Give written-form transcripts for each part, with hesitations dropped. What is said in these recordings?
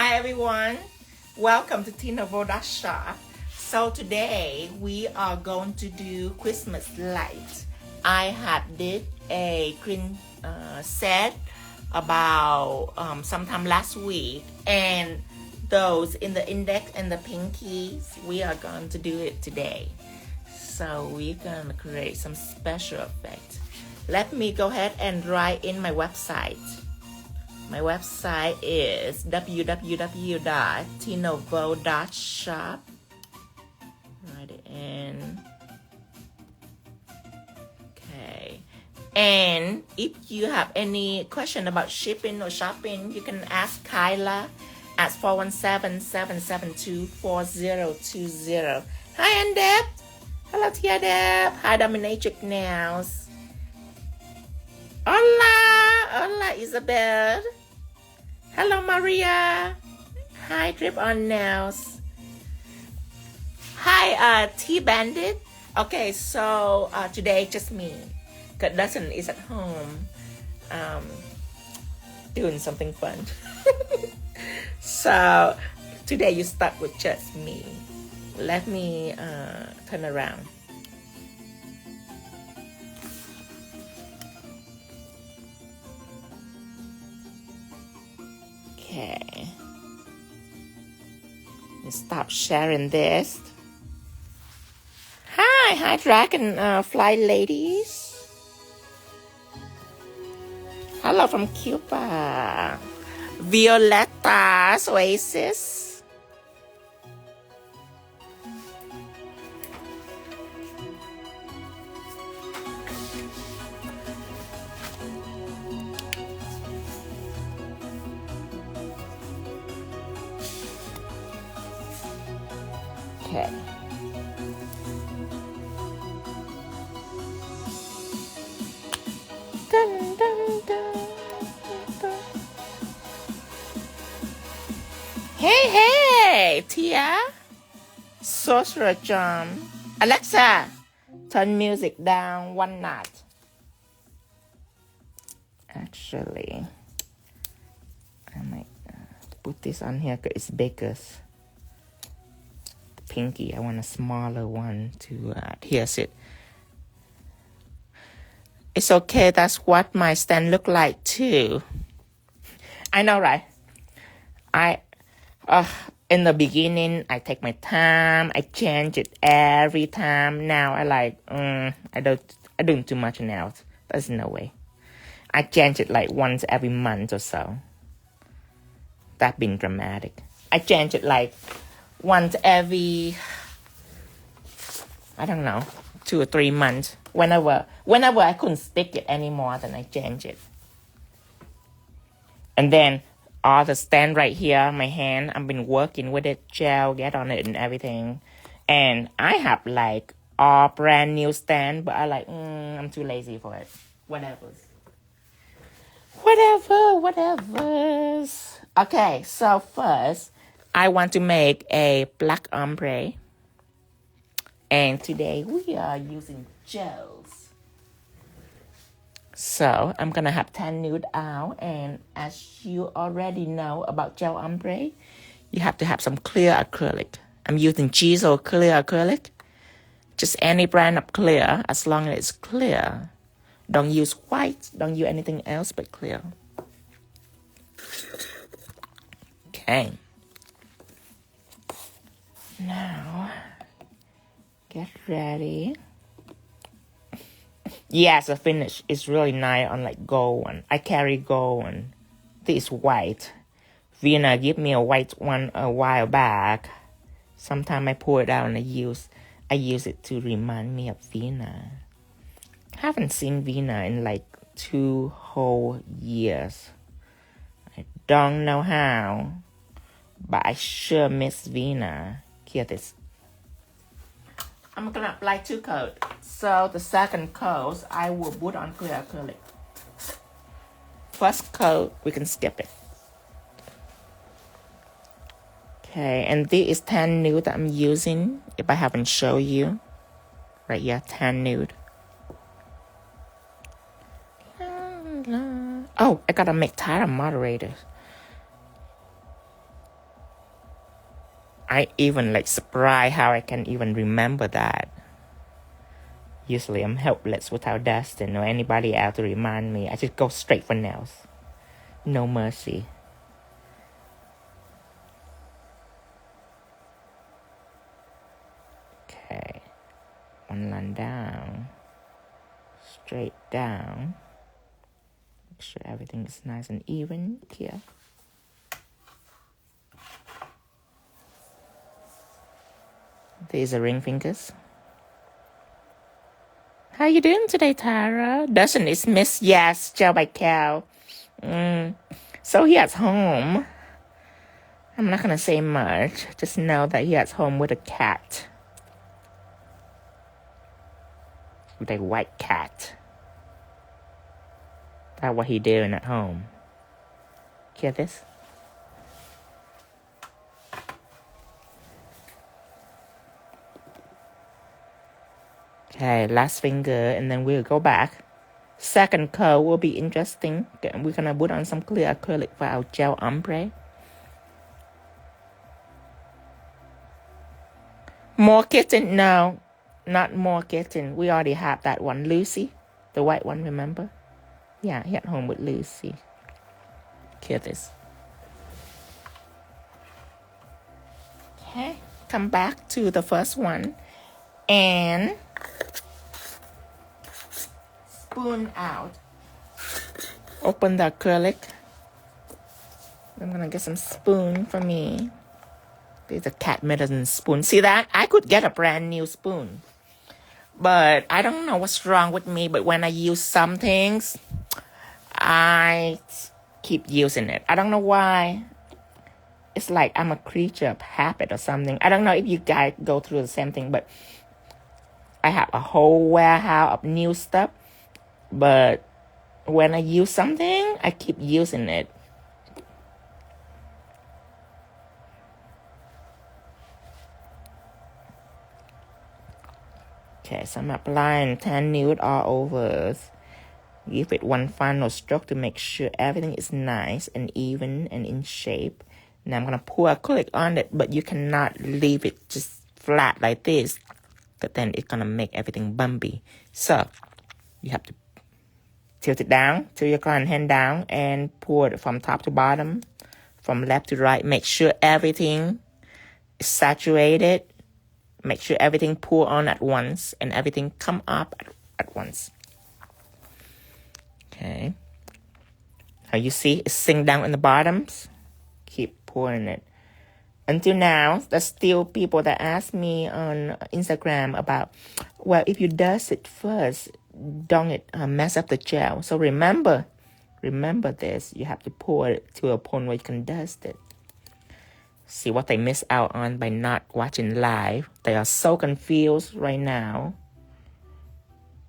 Hi everyone, welcome to 𝑘𝙗𝙧𝙨. So today we are going to do Christmas lights. I have did a green set about sometime last week, and those in the index and the pinkies, we are going to do it today. So we're gonna create some special effect. Let me go ahead and write in my website. My website is www.𝑘𝙗𝙧𝙨. Write it in. Okay. And if you have any question about shipping or shopping, you can ask Kyla at 417-772-4020. Hi, Andep. Hello, Tia Deb. Hi, Dominatrix Nails. Hola. Hola, Isabel. Hello, Maria. Hi, Drip On Nails. Hi, T-Bandit. Okay, so today just me. 𝘾𝙗𝙧𝙞𝙨 is at home doing something fun. So today you stuck with just me. Let me turn around. Okay. Stop sharing this. Hi, Dragonfly ladies. Hello from Cuba. Violetta's Oasis. Okay. Dun, dun, dun, dun. Hey, Tia. Sorcerer John. Alexa, turn music down one notch. Actually, I might put this on here because it's bigger. Pinky, I want a smaller one to here's it. It's okay, that's what my stand look like too. I know, right? In the beginning, I take my time, I change it every time. Now I like, I doing too much now. There's no way. I change it like once every month or so. That been dramatic. I change it like once every, I don't know, 2 or 3 months. Whenever I couldn't stick it anymore, then I change it. And then all the stand right here, my hand, I've been working with it, gel, get on it and everything. And I have like all brand new stand, but I like, I'm too lazy for it. Whatever. Okay, so first, I want to make a black ombre. And today we are using gels. So I'm gonna have Tan Nude out, and as you already know about gel ombre, you have to have some clear acrylic. I'm using 𝙤𝙤 clear acrylic. Just any brand of clear, as long as it's clear. Don't use white, don't use anything else but clear. Okay. Now, get ready. Yes, the finish is really nice on like gold one. I carry gold one. This white. Vina gave me a white one a while back. Sometimes I pour it out and I use it to remind me of Vina. I haven't seen Vina in like 2 whole years. I don't know how, but I sure miss Vina. Here this. I'm gonna apply 2 coats. So the second coat, I will put on clear acrylic. First coat, we can skip it. Okay, and this is Tan Nude that I'm using. If I haven't shown you, right here, Tan Nude. Oh, I gotta make title moderator. I even like surprised how I can even remember that. Usually I'm helpless without Dustin or anybody else to remind me. I just go straight for nails. No mercy. Okay. One line down. Straight down. Make sure everything is nice and even here. These are ring fingers. How you doing today, Tara? Dustin is Miss Yes, Joe by Cal. So he at home. I'm not gonna say much. Just know that he at home with a cat. With a white cat. That's what he doing at home. Hear this? Okay, last finger, and then we'll go back. Second coat will be interesting. We're gonna put on some clear acrylic for our gel ombre. More kitten? No, not more kitten. We already have that one. Lucy, the white one, remember? Yeah, he at home with Lucy. Hear this. Okay, come back to the first one. And spoon out. Open the acrylic. I'm gonna get some spoon for me. There's a cat medicine spoon. See that? I could get a brand new spoon. But I don't know what's wrong with me. But when I use some things, I keep using it. I don't know why. It's like I'm a creature of habit or something. I don't know if you guys go through the same thing, but I have a whole warehouse of new stuff. But when I use something, I keep using it. Okay, so I'm applying tan nude all over. Give it one final stroke to make sure everything is nice and even and in shape. Now I'm going to pour acrylic on it, but you cannot leave it just flat like this, but then it's going to make everything bumpy. So you have to tilt it down, tilt your current hand down, and pour it from top to bottom, from left to right. Make sure everything is saturated. Make sure everything pour on at once and everything come up at once. Okay. Now you see it's sink down in the bottoms. Keep pouring it. Until now, there's still people that ask me on Instagram about, well, if you dust it first, don't it mess up the gel? So remember this. You have to pour it to a point where you can dust it. See what they miss out on by not watching live. They are so confused right now.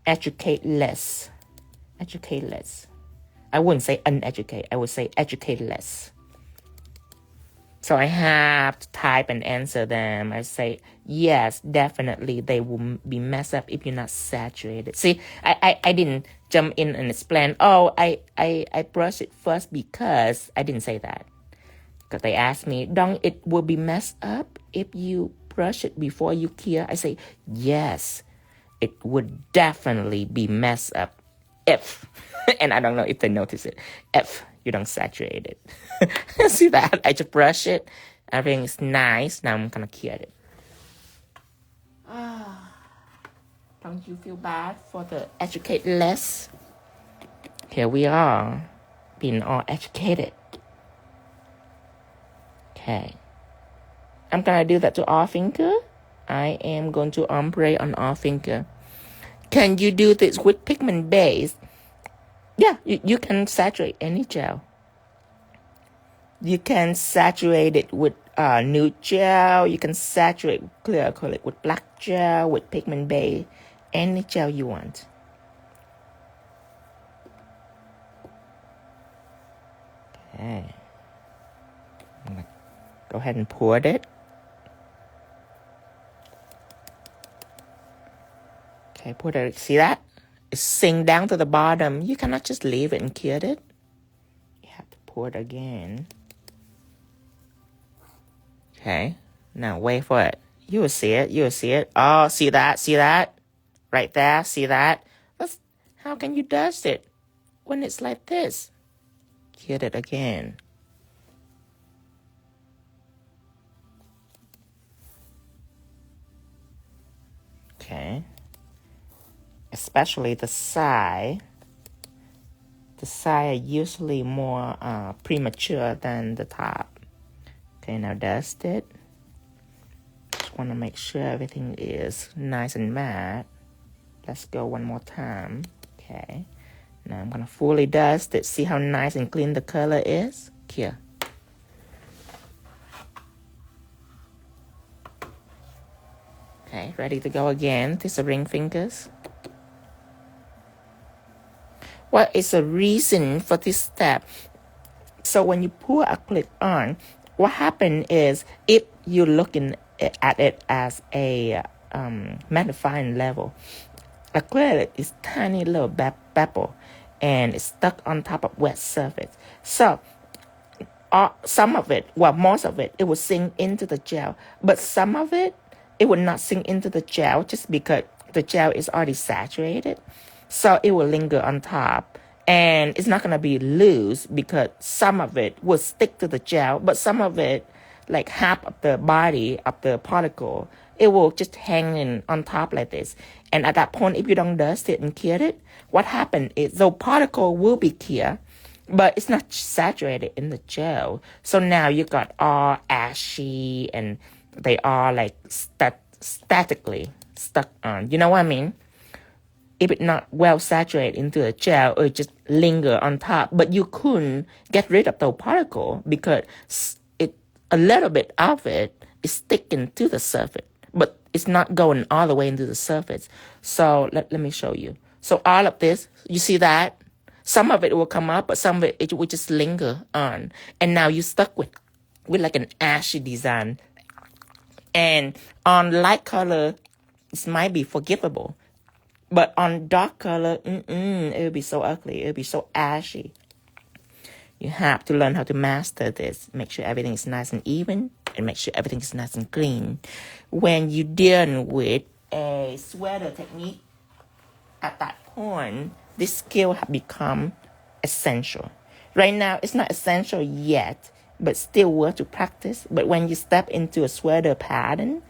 Educate less. Educate less. I wouldn't say uneducate. I would say educate less. So I have to type and answer them. I say, yes, definitely they will be messed up if you're not saturated. See, I didn't jump in and explain, oh, I brush it first because I didn't say that. Because they asked me, don't it will be messed up if you brush it before you cure? I say, yes, it would definitely be messed up if, and I don't know if they notice it, if you don't saturate it. See that? I just brush it. Everything's nice. Now I'm going to cure it. Don't you feel bad for the educate less? Here we are, being all educated. Okay. I'm going to do that to all finger. I am going to ombre on all finger. Can you do this with pigment base? Yeah, you can saturate any gel. You can saturate it with nude gel. You can saturate clear acrylic with black gel, with pigment base. Any gel you want. Okay. I'm going to go ahead and pour it. Okay, pour it. See that? It's sink down to the bottom. You cannot just leave it and cure it. You have to pour it again. Okay. Now wait for it. You will see it. You will see it. Oh, see that? See that? Right there. See that? How can you dust it when it's like this? Get it again. Okay. Especially the side. The side are usually more premature than the top. Okay, now dust it. Just want to make sure everything is nice and matte. Let's go one more time. Okay. Now I'm going to fully dust it. See how nice and clean the color is? Here. Okay, ready to go again. These are ring fingers. What is the reason for this step? So when you pour acrylic on, what happens is if you're looking at it as a magnifying level, acrylic is tiny little pebble and it's stuck on top of wet surface. So some of it, well, most of it, it will sink into the gel, but some of it, it will not sink into the gel just because the gel is already saturated. So it will linger on top and it's not going to be loose because some of it will stick to the gel, but some of it, like half of the body of the particle, it will just hang in on top like this. And at that point, if you don't dust it and cure it, what happens is the particle will be clear, but it's not saturated in the gel. So now you got all ashy and they are like statically stuck on. You know what I mean? If it's not well saturated into the gel, it just linger on top. But you couldn't get rid of the particle because a little bit of it is sticking to the surface, but it's not going all the way into the surface. So let me show you. So all of this, you see that? Some of it will come up, but some of it will just linger on. And now you're stuck with like an ashy design. And on light color, it might be forgivable. But on dark color, it will be so ugly. It will be so ashy. You have to learn how to master this. Make sure everything is nice and even. And make sure everything is nice and clean. When you deal with a sweater technique, at that point, this skill has become essential. Right now, it's not essential yet, but still worth to practice. But when you step into a sweater pattern,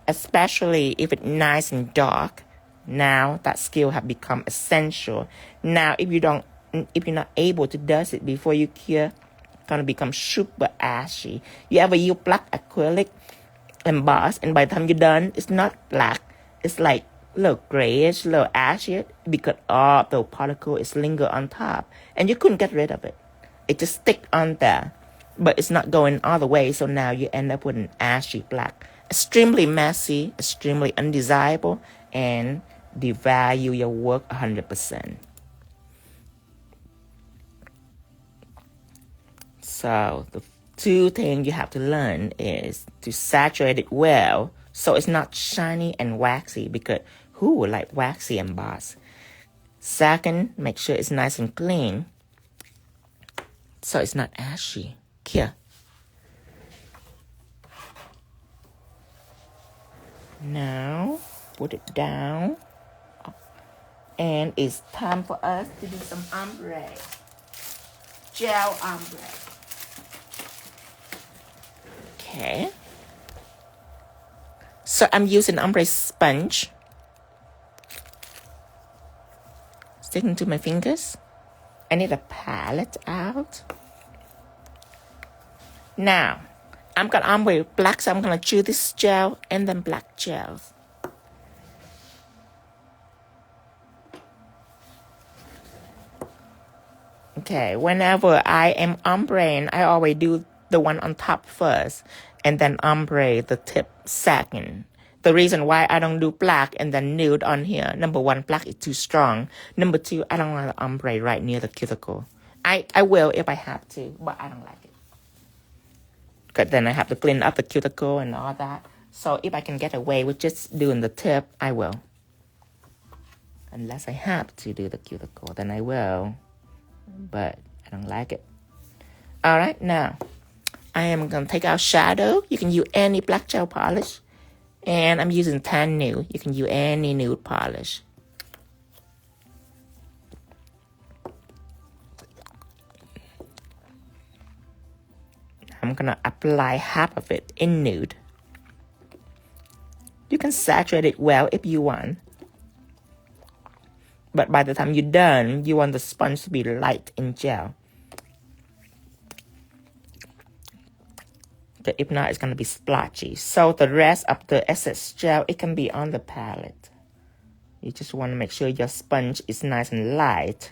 especially if it's nice and dark, now that skill has become essential. Now, if you're not able to dust it before you cure, it's gonna become super ashy. You ever use black acrylic embossed, and by the time you're done, it's not black. It's like a little grayish, a little ashy, because all the particle is linger on top, and you couldn't get rid of it. It just stick on there, but it's not going all the way. So now you end up with an ashy black, extremely messy, extremely undesirable, and devalue your work 100%. So the two things you have to learn is to saturate it well so it's not shiny and waxy, because who would like waxy emboss? Second, make sure it's nice and clean so it's not ashy. Here. Now, put it down. And it's time for us to do some ombre. Gel ombre. Okay. So I'm using ombre sponge. Sticking to my fingers. I need a palette out. Now, I'm got ombre black, so I'm going to choose this gel and then black gels. Okay, whenever I am ombreing, I always do the one on top first and then ombre the tip second. The reason why I don't do black and then nude on here, number one, black is too strong. Number two, I don't want to ombre right near the cuticle. I will if I have to, but I don't like it. Because then I have to clean up the cuticle and all that. So if I can get away with just doing the tip, I will. Unless I have to do the cuticle, then I will. But I don't like it. All right, now I am going to take out shadow. You can use any black gel polish. And I'm using Tan Nude. You can use any nude polish. I'm going to apply half of it in nude. You can saturate it well if you want. But by the time you're done, you want the sponge to be light in gel. But if not, it's going to be splotchy. So the rest of the excess gel, it can be on the palette. You just want to make sure your sponge is nice and light.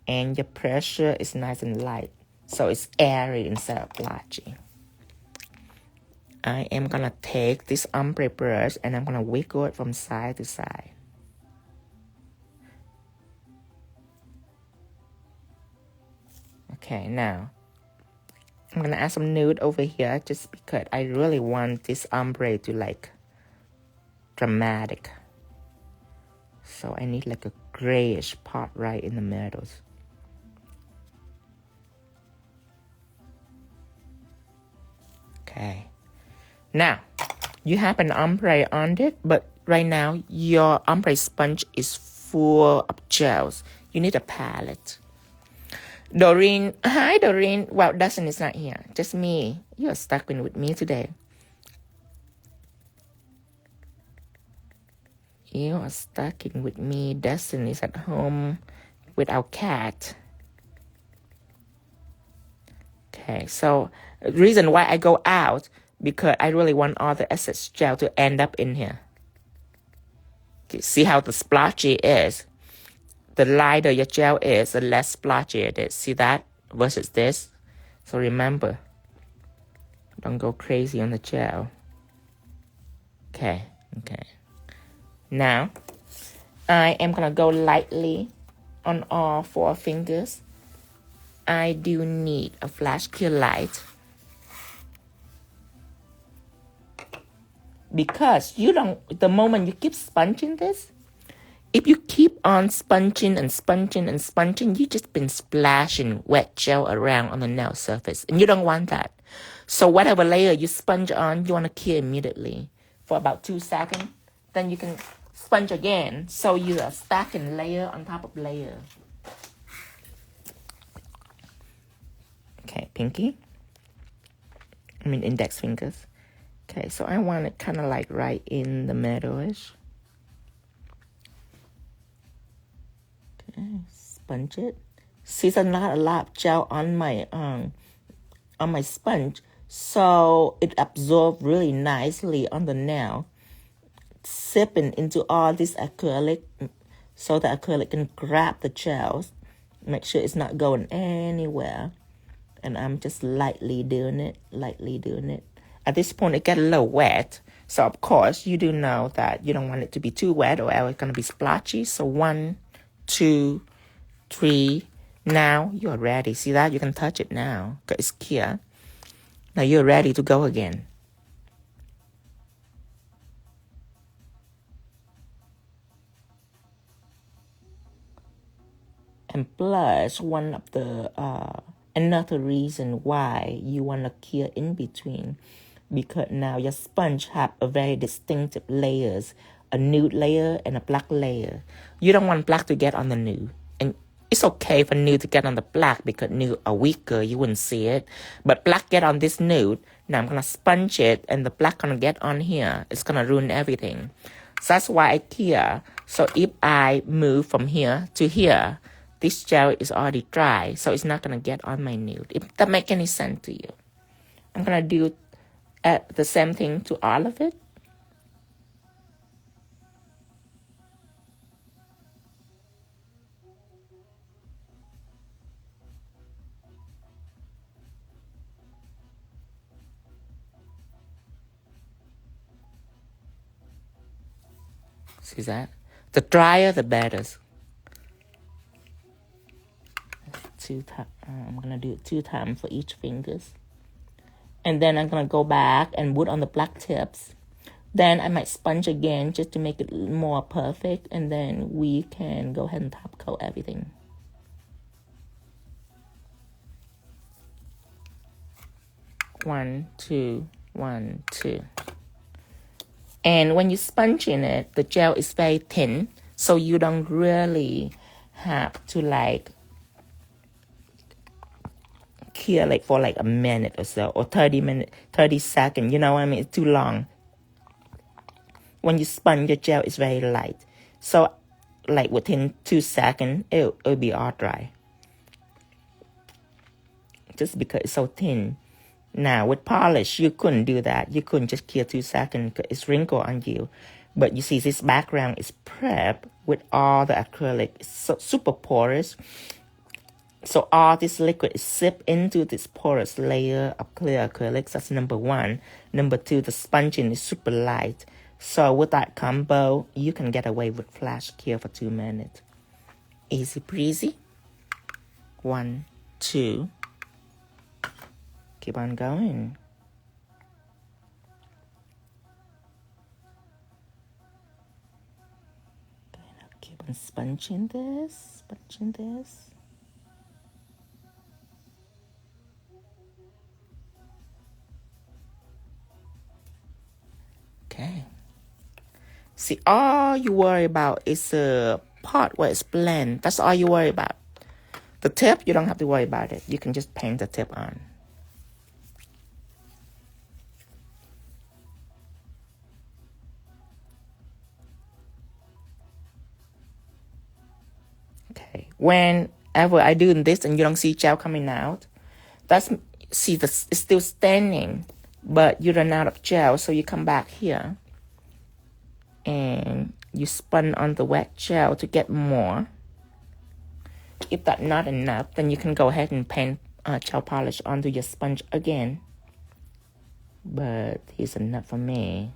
And your pressure is nice and light. So it's airy instead of splotchy. I am going to take this ombre brush and I'm going to wiggle it from side to side. Okay, now I'm going to add some nude over here just because I really want this ombre to like dramatic. So I need like a grayish part right in the middle. Okay. Now, you have an ombre on it, but right now your ombre sponge is full of gels. You need a palette. Doreen, hi Doreen. Well, Dustin is not here. Just me. You're stuck in with me today. You are stuck in with me. Dustin is at home with our cat. Okay, so the reason why I go out, because I really want all the excess gel to end up in here. Okay, see how the splotchy is? The lighter your gel is, the less splotchy it is. See that versus this? So remember, don't go crazy on the gel. Okay. Now, I am going to go lightly on all 4 fingers. I do need a flash clear light. Because the moment you keep sponging this, if you keep on sponging and sponging and sponging, you just been splashing wet gel around on the nail surface. And you don't want that. So whatever layer you sponge on, you want to clear immediately for about 2 seconds. Then you can sponge again. So you are stacking layer on top of layer. Okay, pinky. Index fingers. Okay, so I want it kind of like right in the middle-ish. Okay, sponge it. See, there's not a lot of gel on my sponge, so it absorbs really nicely on the nail, sipping into all this acrylic, so the acrylic can grab the gels. Make sure it's not going anywhere. And I'm just lightly doing it. At this point, it gets a little wet. So, of course, you do know that you don't want it to be too wet or else it's going to be splotchy. So, 1, 2, 3. Now, you're ready. See that? You can touch it now because it's clear. Now, you're ready to go again. And plus, one of the another reason why you want to clear in between, because now your sponge have a very distinctive layers, a nude layer and a black layer. You don't want black to get on the nude. And it's okay for nude to get on the black because nude are weaker, you wouldn't see it. But black get on this nude. Now I'm going to sponge it and the black going to get on here. It's going to ruin everything. So that's why I clear. So if I move from here to here, this gel is already dry, so it's not going to get on my nude. If that make any sense to you. I'm going to do the same thing to all of it. See that? The drier, the better. I'm going to do it 2 times for each fingers. And then I'm going to go back and put on the black tips. Then I might sponge again just to make it more perfect. And then we can go ahead and top coat everything. 1, 2, 1, 2. And when you sponge in it, the gel is very thin, so you don't really have to like cure like for like a minute or so, or 30 seconds, you know what I mean? It's too long. When you sponge, the gel is very light. So like within 2 seconds, it'll be all dry. Just because it's so thin. Now with polish, you couldn't do that. You couldn't just cure 2 seconds because it's wrinkled on you. But you see this background is prepped with all the acrylic. It's so super porous. So all this liquid is sipped into this porous layer of clear acrylics. That's number 1. Number 2, the sponging is super light. So with that combo, you can get away with flash cure for 2 minutes. Easy breezy. 1, 2. Keep on going. Keep on sponging this, Okay. See, all you worry about is the part where it's blend. That's all you worry about. The tip, you don't have to worry about it. You can just paint the tip on. Okay. Whenever I do this and you don't see gel coming out, it's still standing, but you run out of gel, so you come back here and you spun on the wet gel to get more. If that's not enough, then you can go ahead and paint gel polish onto your sponge again. But here's enough for me.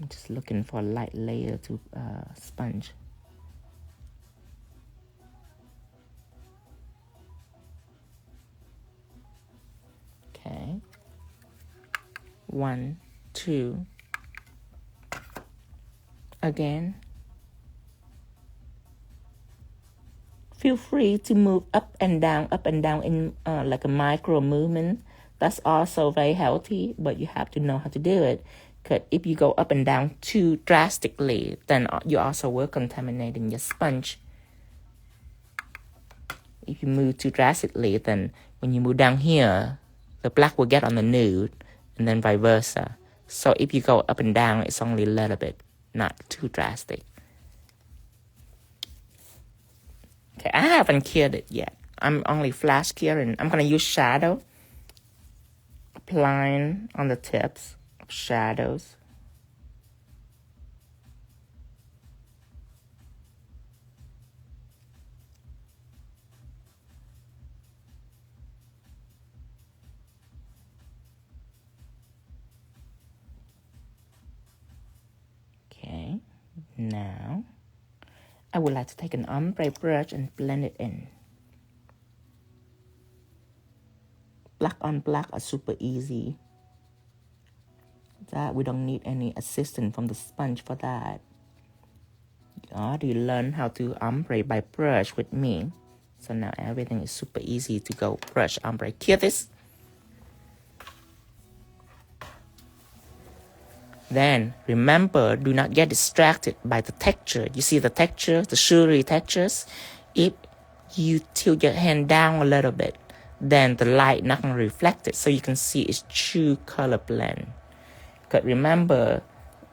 I'm just looking for a light layer to sponge. Okay. 1, 2. Again. Feel free to move up and down in like a micro movement. That's also very healthy, but you have to know how to do it. Because if you go up and down too drastically, then you also will contaminate your sponge. If you move too drastically, then when you move down here, the black will get on the nude, and then vice versa. So if you go up and down, it's only a little bit, not too drastic. Okay, I haven't cured it yet. I'm only flash curing. I'm going to use shadow. Applying on the tips of shadows. Okay, now I would like to take an ombre brush and blend it in. Black on black are super easy. That we don't need any assistance from the sponge for that. You already learned how to ombre by brush with me. So now everything is super easy to go brush ombre. Cure this. Then remember, do not get distracted by the texture. You see the texture, the sugary textures? If you tilt your hand down a little bit, then the light not going to reflect it, so you can see its true color blend. Because remember,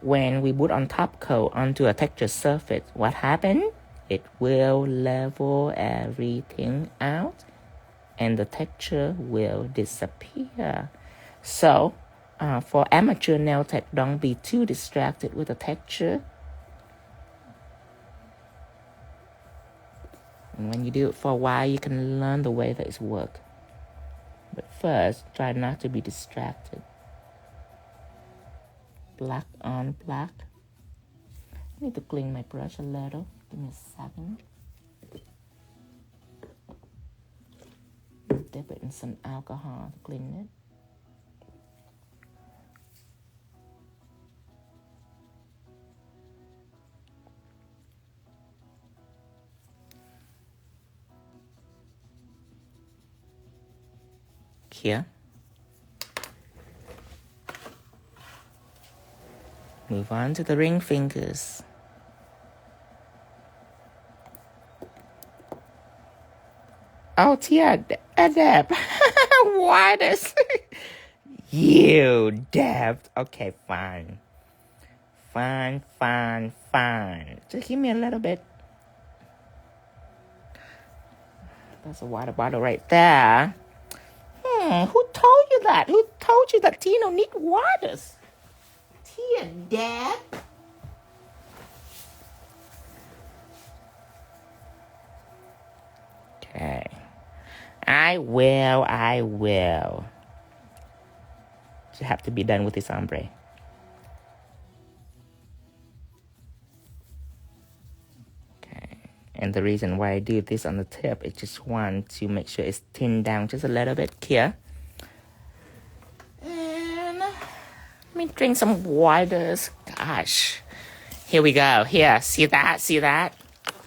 when we put on top coat onto a texture surface, what happened? It will level everything out, and the texture will disappear. So, for amateur nail tech, don't be too distracted with the texture. And when you do it for a while, you can learn the way that it works. But first, try not to be distracted. Black on black. I need to clean my brush a little. Give me a second. Dip it in some alcohol to clean it. Here. Move on to the ring fingers. Oh, Tia, Deb. Why this? You, Deb. Okay, fine. Fine. Just give me a little bit. That's a water bottle right there. Who told you that? Who told you that tea don't need waters? Tia, Dad. Okay. I will. Just have to be done with this ombre. Okay. And the reason why I do this on the tip is just want to make sure it's thinned down just a little bit here. And let me drink some waters. Gosh. Here we go. Here. See that? See that?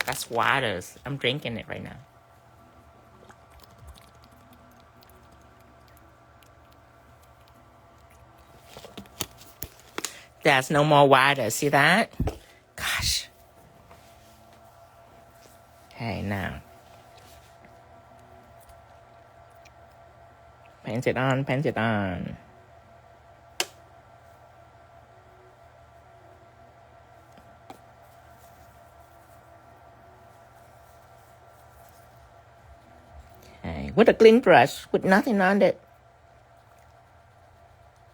That's waters. I'm drinking it right now. There's no more water. See that? Gosh. Okay, now. Paint it on. Okay, with a clean brush, with nothing on it.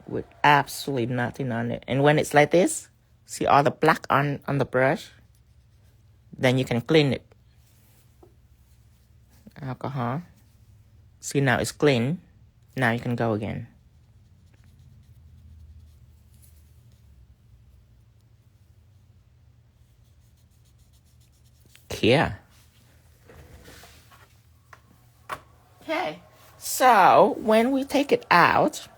With absolutely nothing on it. And when it's like this, see all the black on the brush? Then you can clean it. Alcohol. See, now it's clean. Now you can go again. Here. Okay. So, when we take it out,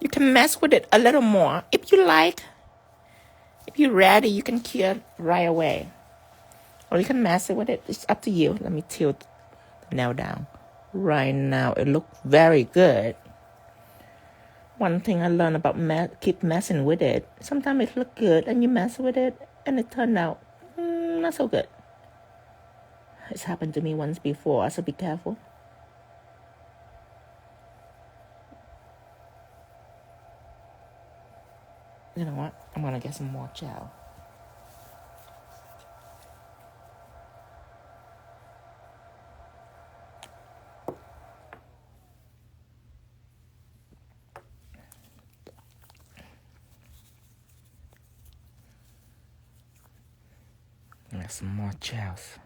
you can mess with it a little more. If you like, if you're ready, you can cure right away. Or you can mess with it. It's up to you. Let me tilt the nail down. Right now, it looks very good. One thing I learned about keep messing with it. Sometimes it looks good and you mess with it and it turned out not so good. It's happened to me once before, so be careful. You know what? I'm gonna get some more gel. Get some more gels.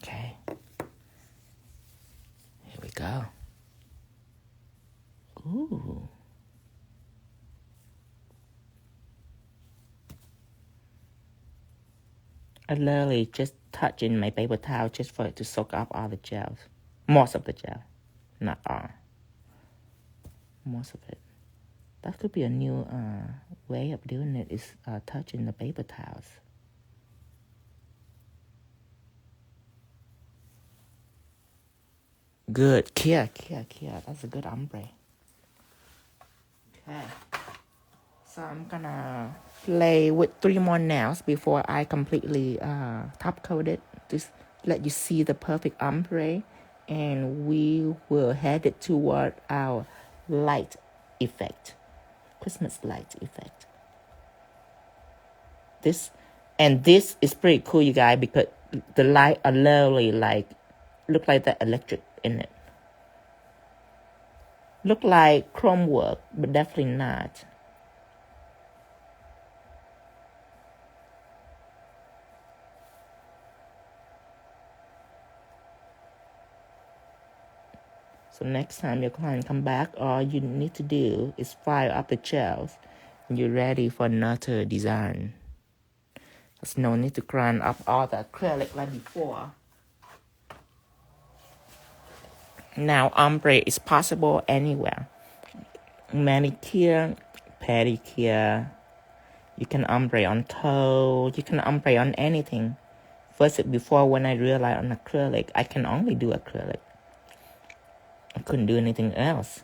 Okay. Here we go. Ooh. I literally just touch in my paper towel just for it to soak up all the gels. Most of the gel. Not all. Most of it. That could be a new way of doing it, is touching the paper towels. Good. Kia. That's a good ombre. Okay. So I'm gonna play with 3 more nails before I completely top coat it. Just let you see the perfect ombre. And we will head it toward our light effect. Xmas light effect. This is pretty cool, you guys, because the light are literally look like the electric in it. Look like chrome work, but definitely not. So next time your client come back, all you need to do is fire up the gels and you're ready for another design. There's no need to grind up all the acrylic like before. Now ombre is possible anywhere. Manicure, pedicure. You can ombre on toe. You can ombre on anything. First, before when I realized on acrylic, I can only do acrylic. I couldn't do anything else.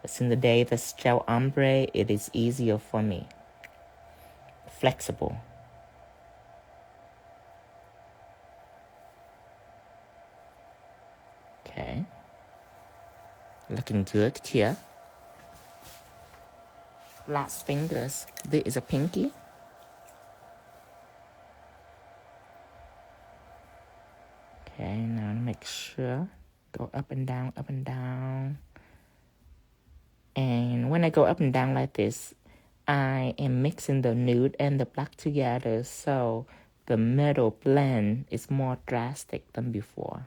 But since the day this gel ombre, it is easier for me. Flexible. Okay. Looking good here. Last fingers. This is a pinky. Okay, now make sure. Go up and down, up and down. And when I go up and down like this, I am mixing the nude and the black together, so the middle blend is more drastic than before.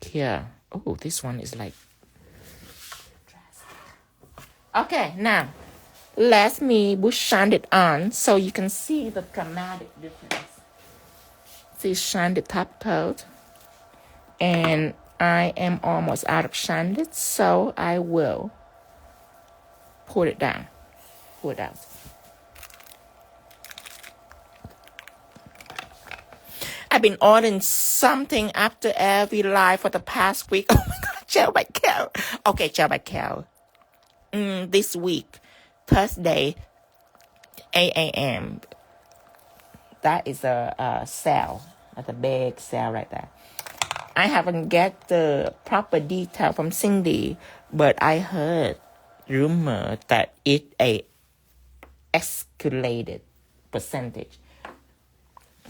Here. Oh, this one is like drastic. Okay, now let me shine it on so you can see the dramatic difference. See, shine the top coat. And I am almost out of shine it, so I will pull it down. Pull it out. I've been ordering something after every live for the past week. Oh my God, Gel by Cal. Okay, Gel by Cal. This week, Thursday, 8 a.m. That is a sale. That's a big sale right there. I haven't get the proper detail from Cindy, but I heard rumor that it's a escalated percentage.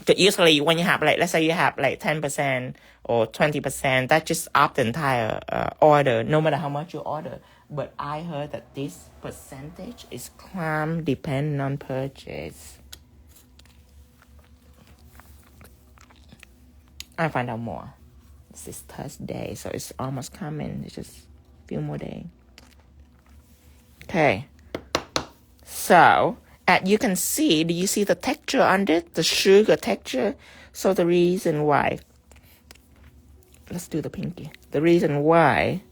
But usually when you have like, let's say you have like 10% or 20%, that just up the entire order, no matter how much you order. But I heard that this percentage is climb depending on purchase. I find out more. This is Thursday, so it's almost coming. It's just a few more days. Okay. So, as you can see, do you see the texture on it? The sugar texture? So the reason why, let's do the pinky. The reason why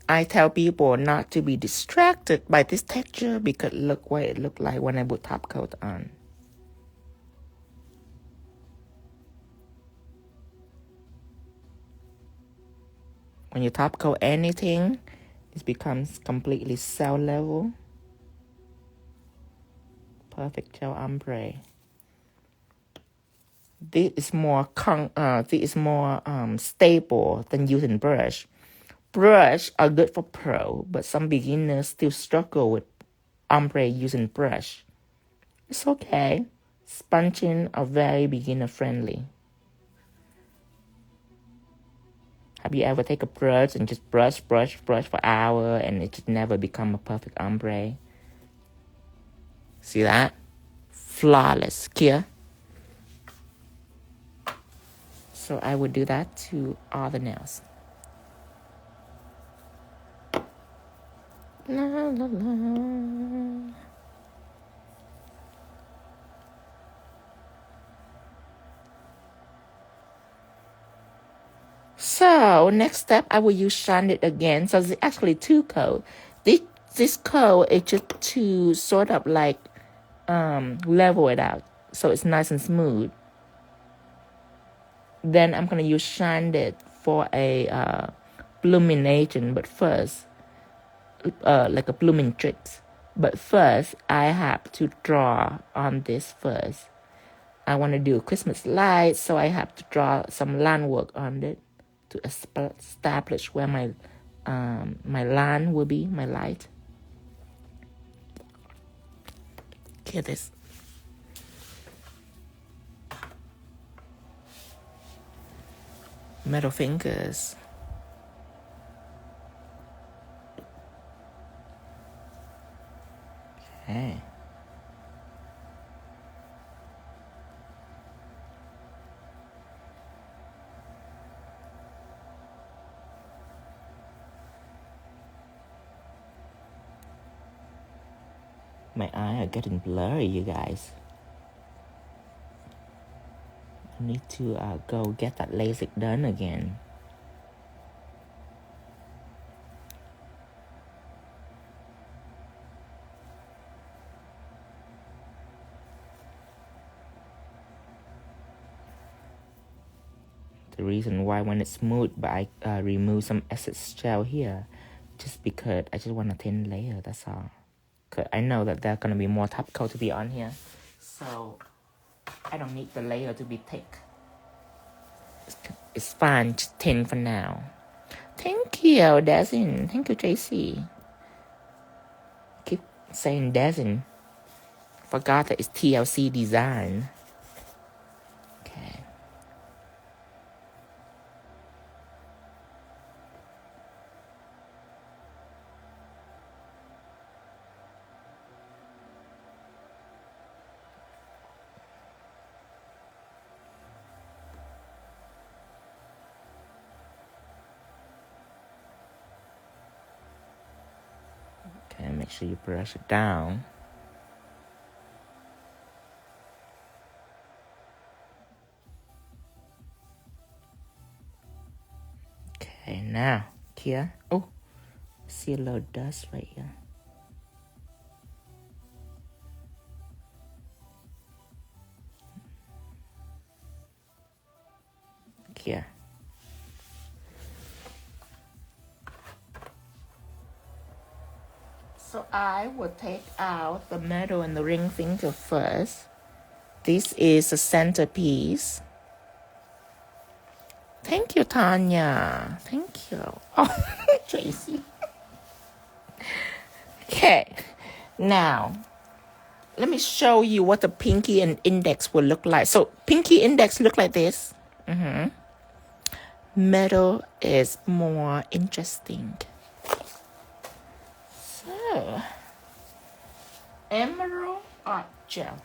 I tell people not to be distracted by this texture, because look what it looked like when I put top coat on. When you top coat anything, it becomes completely cell level. Perfect gel ombre. This is more stable than using brush. Brush are good for pro, but some beginners still struggle with ombre using brush. It's okay. Sponging are very beginner friendly. Have you ever take a brush and just brush for hours and it just never become a perfect ombre? See that? Flawless, clear. So I would do that to all the nails. La, la, la. So next step, I will use shine it again. So it's actually two coat. This coat is just to sort of like level it out, so it's nice and smooth. Then I'm gonna use shine it for a blooming agent, but first, like a blooming tricks. But first, I have to draw on this first. I want to do Xmas Lights, so I have to draw some line work on it to establish where my line will be, my light. Hear this. Middle fingers. Okay. My eyes are getting blurry, you guys. I need to go get that LASIK done again. The reason why when it's smooth, but I remove some essence gel here, just because I just want a thin layer, that's all. Because I know that there's going to be more top coat to be on here. So I don't need the layer to be thick. It's fine, just thin for now. Thank you, 𝙤𝙤. Thank you, JC. Keep saying 𝙤𝙤. Forgot that it's TLC design. Okay. Okay, make sure you brush it down. Okay, now, here. Oh, see a little dust right here. Here. So I will take out the metal and the ring finger first. This is the centerpiece. Thank you, Tanya. Thank you. Oh, Tracy. Okay. Now, let me show you what the pinky and index will look like. So, pinky index look like this. Metal is more interesting. So, Emerald Art Gel.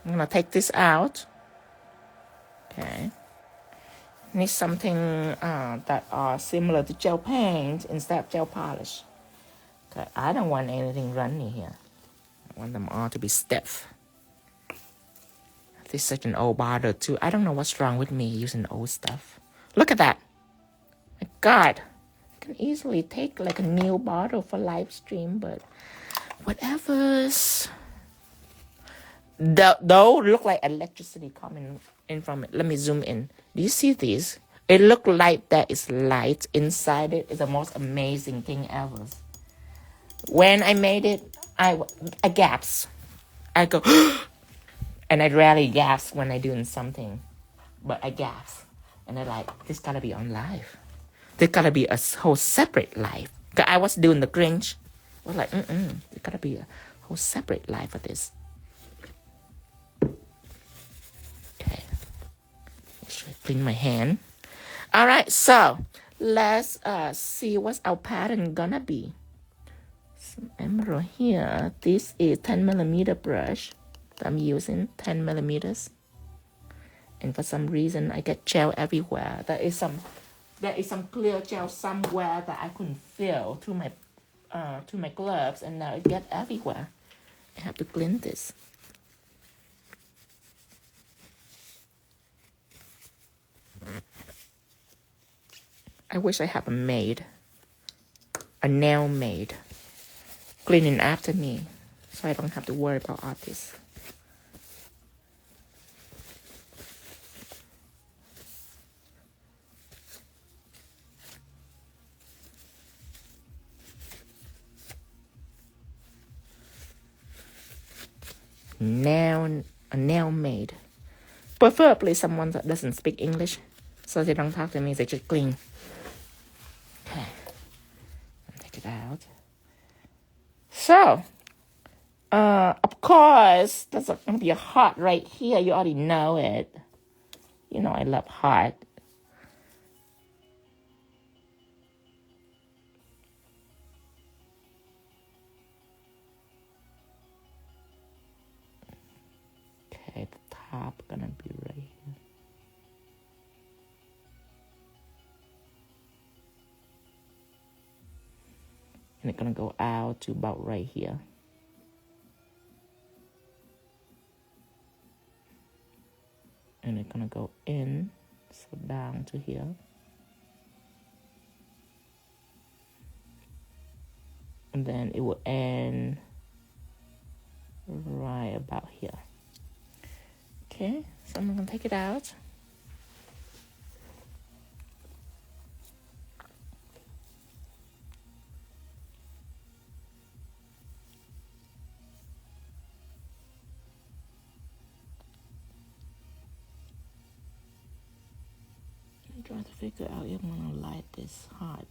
I'm going to take this out. Okay. Need something that are similar to gel paint instead of gel polish. Okay, I don't want anything runny here. I want them all to be stiff. This is such an old bottle too. I don't know what's wrong with me using old stuff. Look at that. My God. I can easily take like a new bottle for live stream, but whatever's. Though look like electricity coming in from it. Let me zoom in. Do you see these? It look like that is light inside it. It's the most amazing thing ever. When I made it, I gasp. I go, and I rarely gasp when I'm doing something, but I gasp, and I like, this gotta be on live. There gotta be a whole separate live. Cause I was doing the cringe. I was like, there gotta be a whole separate live for this. Okay. Make sure I clean my hand. All right, so let's see what's our pattern gonna be. Some emerald here. This is 10mm brush that I'm using, 10 millimeters. And for some reason, I get gel everywhere. There is some clear gel somewhere that I couldn't feel through my gloves, and now it get everywhere. I have to clean this. I wish I have a maid, a nail maid, cleaning after me, so I don't have to worry about all this. A nail maid, preferably someone that doesn't speak English, so they don't talk to me, they just clean. Okay, take it out. So, of course, there's going to be a heart right here. You already know it. You know I love heart. Okay, the top gonna be right here. And it's gonna go out to about right here. And it's gonna go in, so down to here. And then it will end right about here. Okay, so I'm gonna take it out. trying to figure out if I'm gonna light this hot.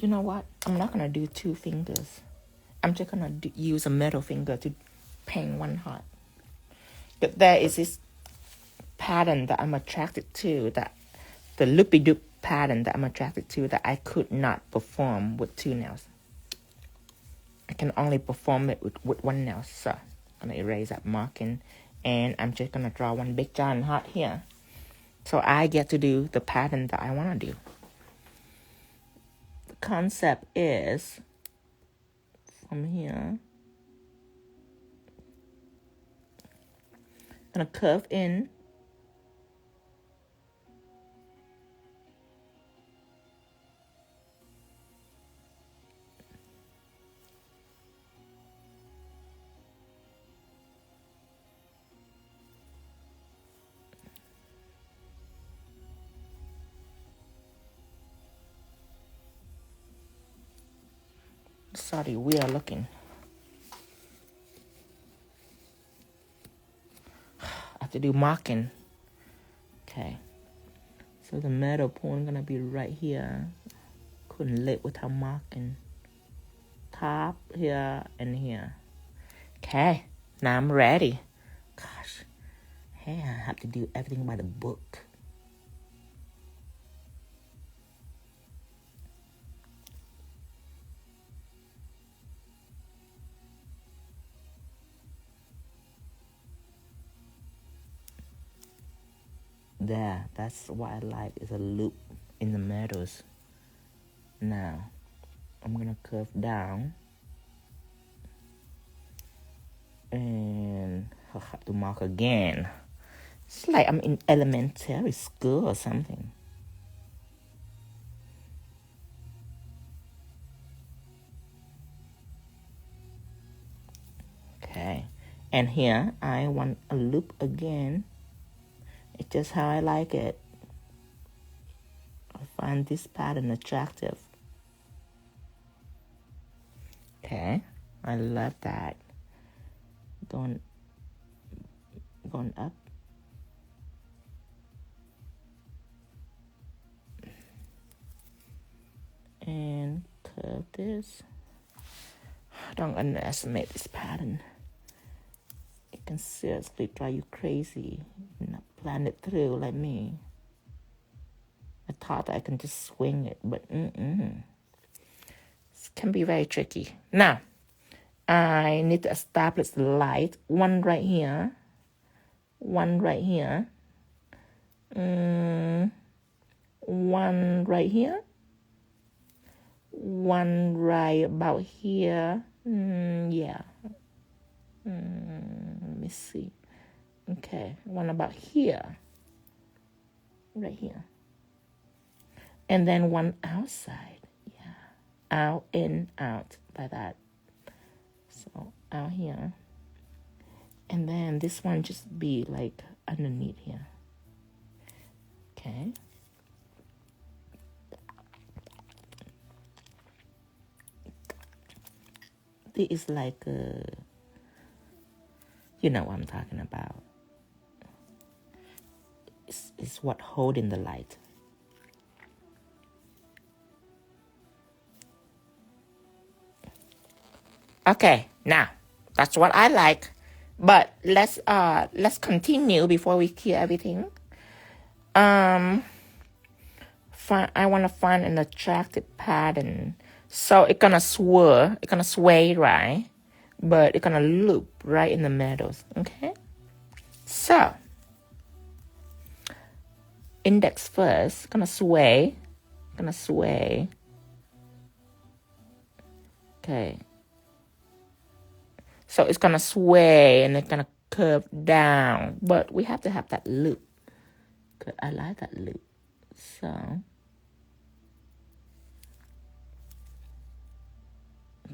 You know what? I'm not gonna do 2 fingers. I'm just gonna use a middle finger to paint one hot. But there is this pattern that I'm attracted to, that the loopy-doop pattern that I'm attracted to, that I could not perform with 2 nails. I can only perform it with 1 nail. So I'm gonna erase that marking, and I'm just gonna draw one big giant heart here. So I get to do the pattern that I wanna do. The concept is from here, I'm gonna curve in. Sorry, we are looking. I have to do marking. Okay. So the middle point gonna be right here. Couldn't live without marking. Top here and here. Okay. Now I'm ready. Gosh. Hey, I have to do everything by the book. There, that's what I like, is a loop in the middles. Now, I'm gonna curve down. And I'll have to mark again. It's like I'm in elementary school or something. Okay, and here I want a loop again. It's just how I like it. I find this pattern attractive. Okay, I love that. Going up. And curve this. Don't underestimate this pattern. It can seriously drive you crazy. Not plan it through like me. I thought I can just swing it, but It can be very tricky. Now, I need to establish the light. One right here. One right here. One right here. One right about here. Yeah. Let me see. Okay, one about here. Right here. And then one outside. Yeah. Out, in, out. Like that. So, out here. And then this one just be like underneath here. Okay. This is like you know what I'm talking about. It's what holding the light. Okay, now that's what I like. But let's continue before we clear everything. I want to find an attractive pattern. So it's gonna sway, right? But it's gonna loop right in the middle, okay? So, index first, gonna sway. Okay. So it's gonna sway and it's gonna curve down. But we have to have that loop. Good, I like that loop. So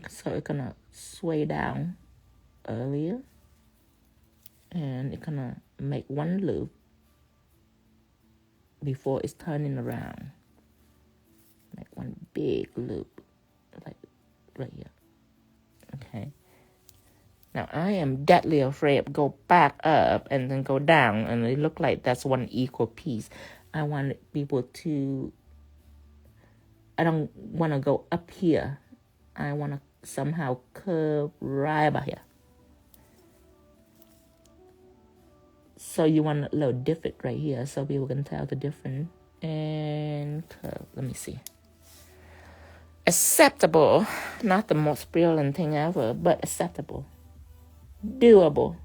it's gonna sway down earlier. And it's gonna make one loop before it's turning around. Make one big loop. Like right here. Okay. Now, I am deadly afraid of go back up and then go down, and it look like that's one equal piece. I want people to, I don't want to go up here. I want to somehow curve right about here. So you want a little different right here so people can tell the difference. And curve, let me see. Acceptable, not the most brilliant thing ever, but acceptable. Doable.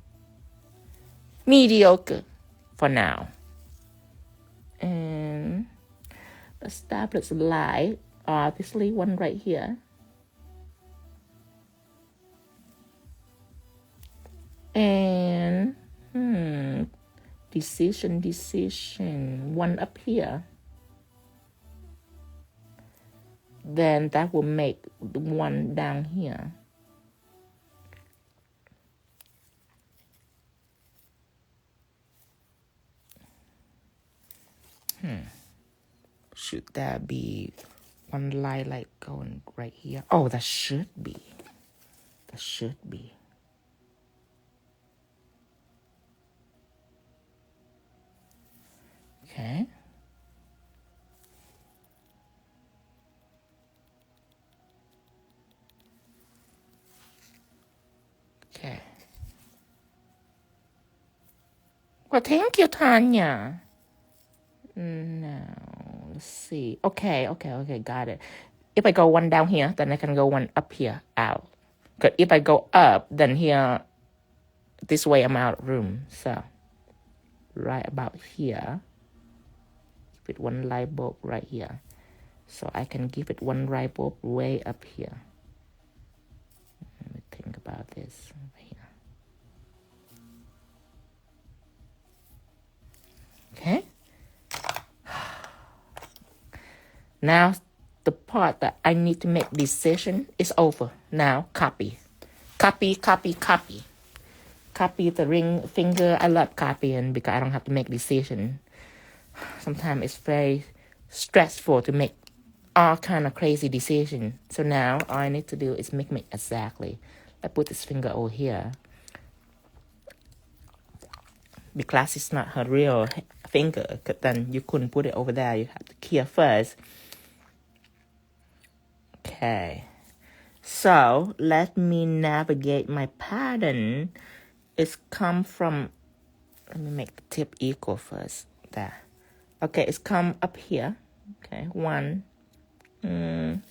Mediocre for now. And the established light, obviously one right here. And decision, one up here. Then that will make the one down here. Should that be one light like going right here? Oh, that should be. That should be. Okay. Okay. Well, thank you, Tanya. Now, let's see. Okay, got it. If I go one down here, then I can go one up here, out. Because if I go up, then here, this way I'm out of room. So, right about here, give it one light bulb right here. So I can give it one light bulb way up here. Let me think about this over here. Okay. Now, the part that I need to make decision is over. Now, copy. Copy the ring finger. I love copying because I don't have to make decision. Sometimes it's very stressful to make all kind of crazy decision. So now, all I need to do is make exactly. I put this finger over here. Because it's not her real finger, because then you couldn't put it over there. You have to clear first. Okay, so let me navigate my pattern. It's come from, let me make the tip equal first. There. Okay, it's come up here. Okay, one. And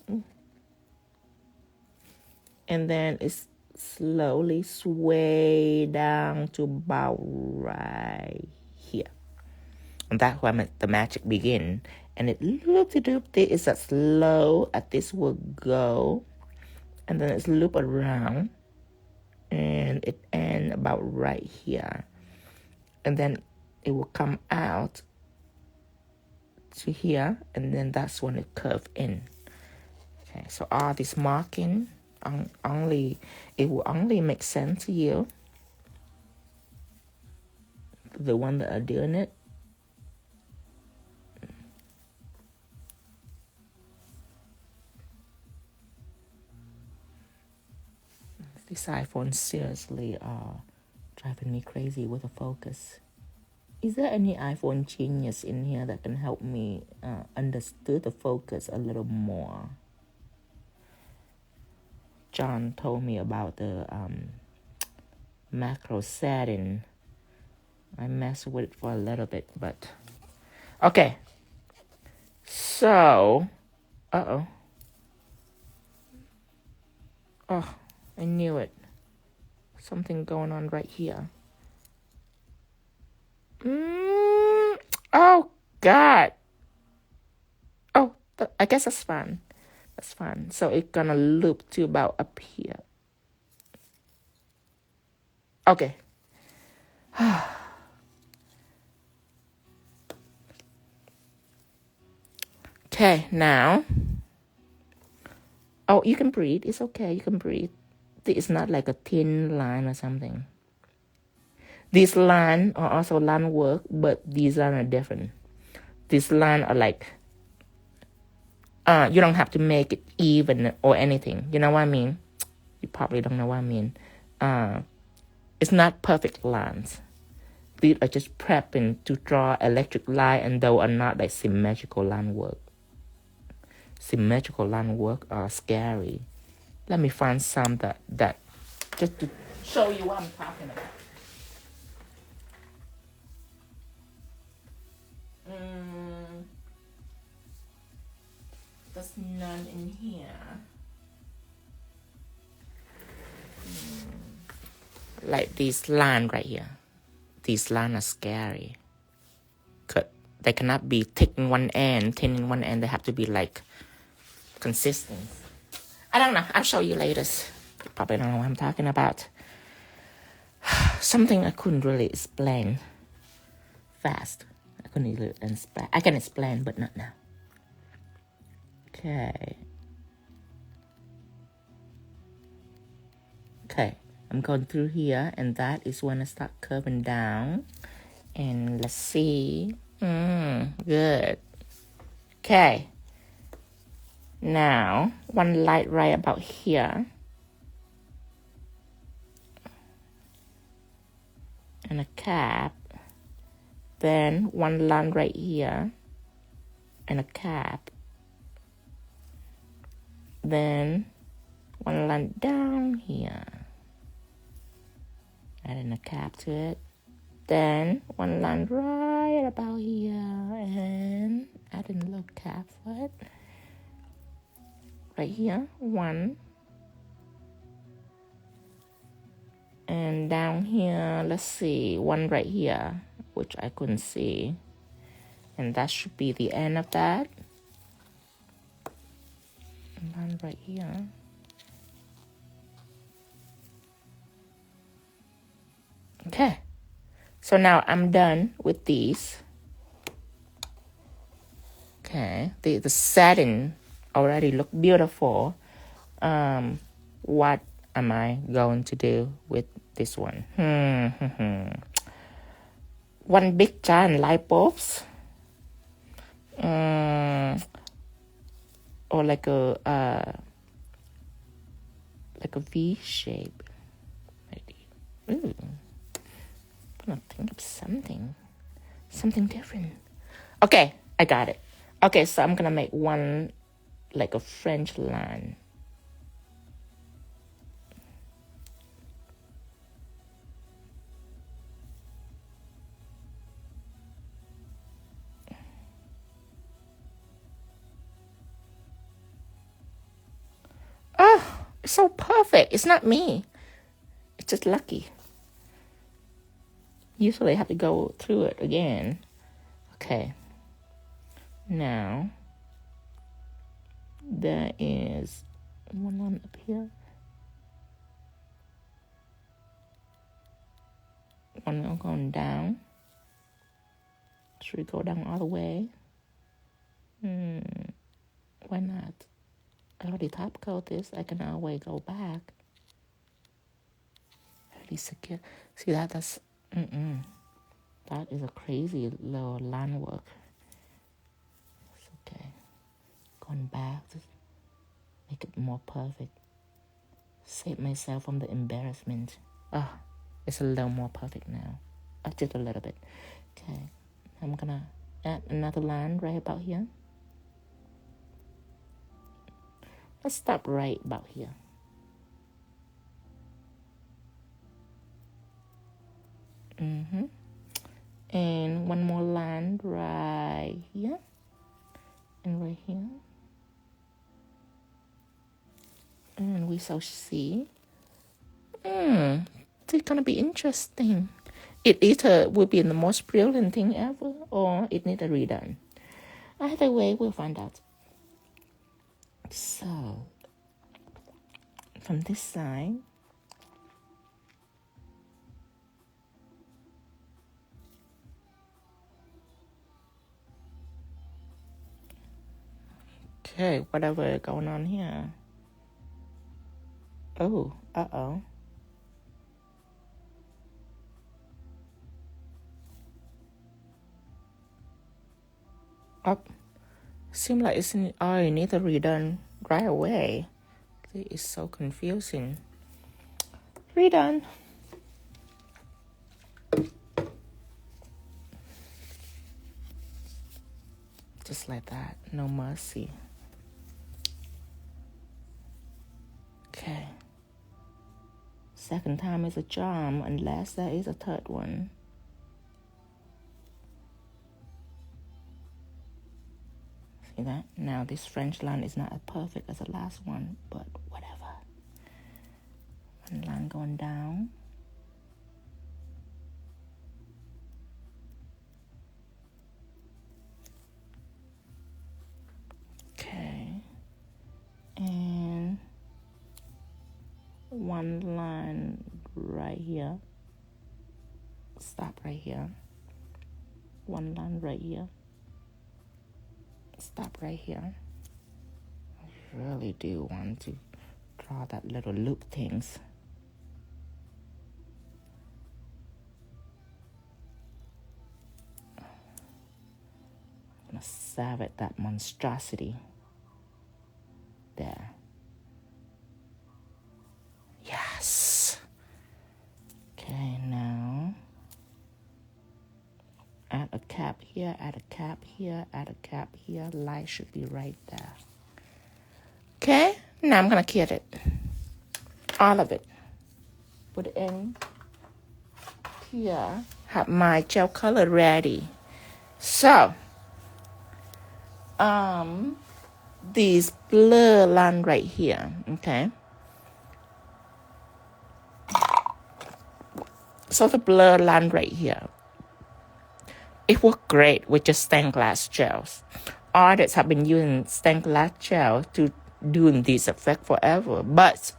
then it's slowly sway down to about right here. And that's where the magic begins. And it loop-de-doop-de is as slow as this will go. And then it's loop around. And it ends about right here. And then it will come out to here. And then that's when it curves in. Okay, so all this marking, it will only make sense to you. The one that are doing it. This iPhone seriously driving me crazy with the focus. Is there any iPhone genius in here that can help me understand the focus a little more? John told me about the macro setting. I messed with it for a little bit, but okay. So, oh, I knew it. Something going on right here. Oh, God. Oh, I guess that's fine. That's fine. So it's gonna loop to about up here. Okay. Okay, now. Oh, you can breathe. It's okay. You can breathe. It's not like a thin line or something. These lines are also line work, but these are different. These lines are like, you don't have to make it even or anything. You know what I mean? You probably don't know what I mean. It's not perfect lines. these are just prepping to draw electric line, and those are not like symmetrical line work. Symmetrical line work are scary. Let me find some that just to show you what I'm talking about. There's none in here. Like these lines right here. These lines are scary. They cannot be thick in one end, thin in one end. They have to be like consistent. I don't know. I'll show you later. You probably don't know what I'm talking about. Something I couldn't really explain fast. I couldn't really explain. I can explain, but not now. Okay. Okay. I'm going through here, and that is when I start curving down. And let's see. Good. Okay. Now, one light right about here. And a cap. Then one line right here. And a cap. Then one line down here. Adding a cap to it. Then one line right about here, and adding a little cap for it. Right here, one. And down here, let's see, one right here, which I couldn't see. And that should be the end of that. And one right here. Okay. So now I'm done with these. Okay, the setting already look beautiful. What am I going to do with this one? One big giant light bulbs. Or like a V shape. Ooh. I'm gonna think of something different. Okay, I got it. Okay, so I'm gonna make one like a French line. Oh, it's so perfect. It's not me. It's just lucky. Usually I have to go through it again. Okay. Now, there is one on up here. One going down. Should we go down all the way? Why not? I already top coat this. I can always go back. Already secure. See that? That's that is a crazy little line work. It's okay. Going back to make it more perfect. Save myself from the embarrassment. It's a little more perfect now. Just a little bit. Okay. I'm gonna add another line right about here. Let's stop right about here. And one more line right here. And right here. And we shall see. It's gonna be interesting. It either will be the most brilliant thing ever, or it needs a redone. Either way, we'll find out. So, from this side, okay, whatever going on here. Oh, uh-oh. Up. Seems like it's in, oh, you need to redone right away. It is so confusing. Redone. just like that. No mercy. Okay. Second time is a charm unless there is a third one. See that? Now this French line is not as perfect as the last one, but whatever. One line going down. Okay. And one line right here. Stop right here. One line right here. Stop right here. I really do want to draw that little loop things. I'm gonna savage that monstrosity. There. Yes. Okay, now add a cap here, add a cap here, add a cap here. Light should be right there. Okay, now I'm gonna kit it. All of it. Put it in here. Have my gel color ready. So, this blur line right here, okay? So the blur line right here, it works great with just stained glass gels. Artists have been using stained glass gel to doing this effect forever, but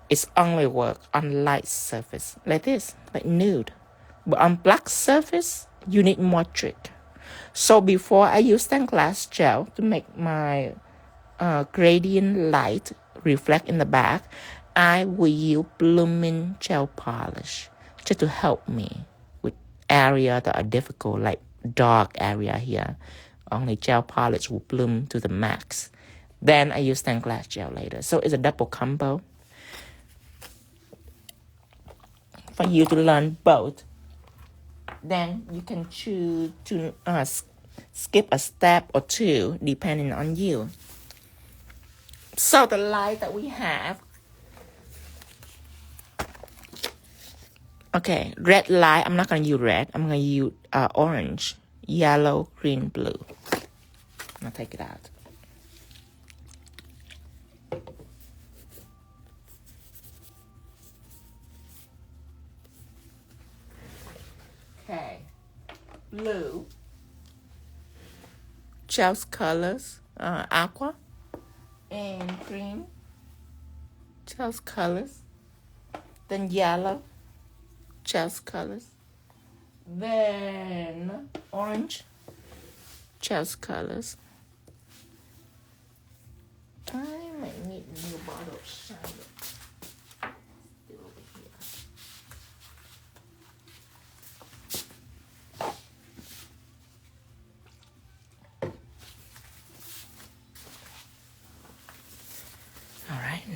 it's only work on light surface like this, like nude. But on black surface, you need more trick. So before I use stained glass gel to make my gradient light reflect in the back, I will use blooming gel polish just to help me with areas that are difficult, like dark area here. Only gel polish will bloom to the max. Then I use stained glass gel later. So it's a double combo for you to learn both. Then you can choose to skip a step or two depending on you. So the light that we have, okay, red light, I'm not going to use red. I'm going to use orange, yellow, green, blue. I'm going to take it out. Okay, blue, gel colors, aqua, and green, gel colors, then yellow, gel colors, then orange, gel colors. I might need a new bottle of shine.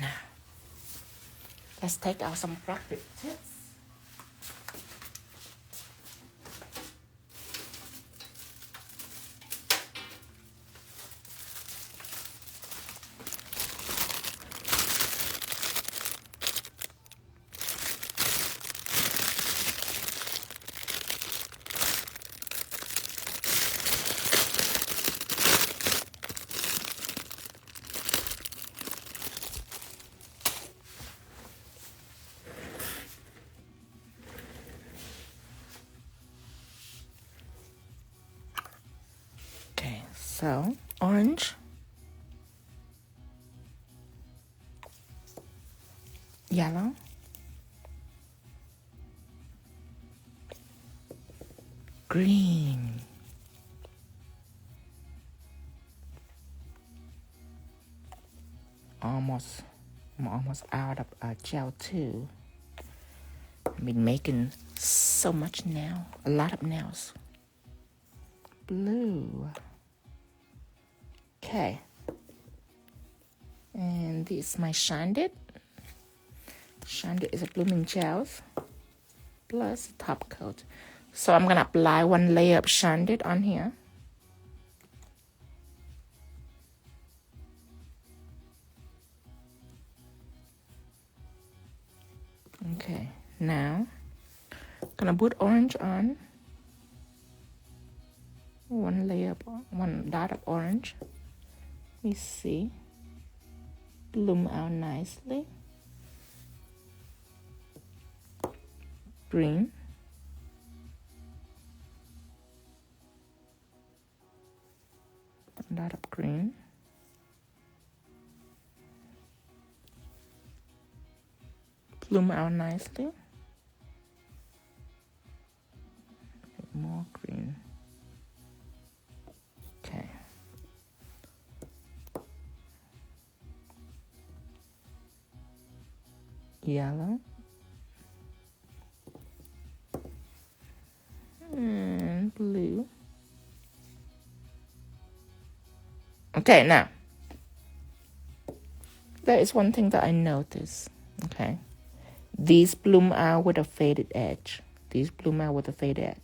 Now, let's take out some practice tips. So, orange, yellow, green, I'm almost out of gel too. I've been making so much nail, a lot of nails. Blue. Okay, and this is my 𝙤𝙧. 𝙤𝙧 is a blooming gels plus top coat. So I'm gonna apply one layer of 𝙤𝙧 on here. Now, gonna put orange on. One layer, one dot of orange. We see. Bloom out nicely. Green. One dot of green. Bloom out nicely. More green. Okay. Yellow. And blue. Okay, now, there is one thing that I noticed, okay? These bloom out with a faded edge. These bloom out with a faded edge.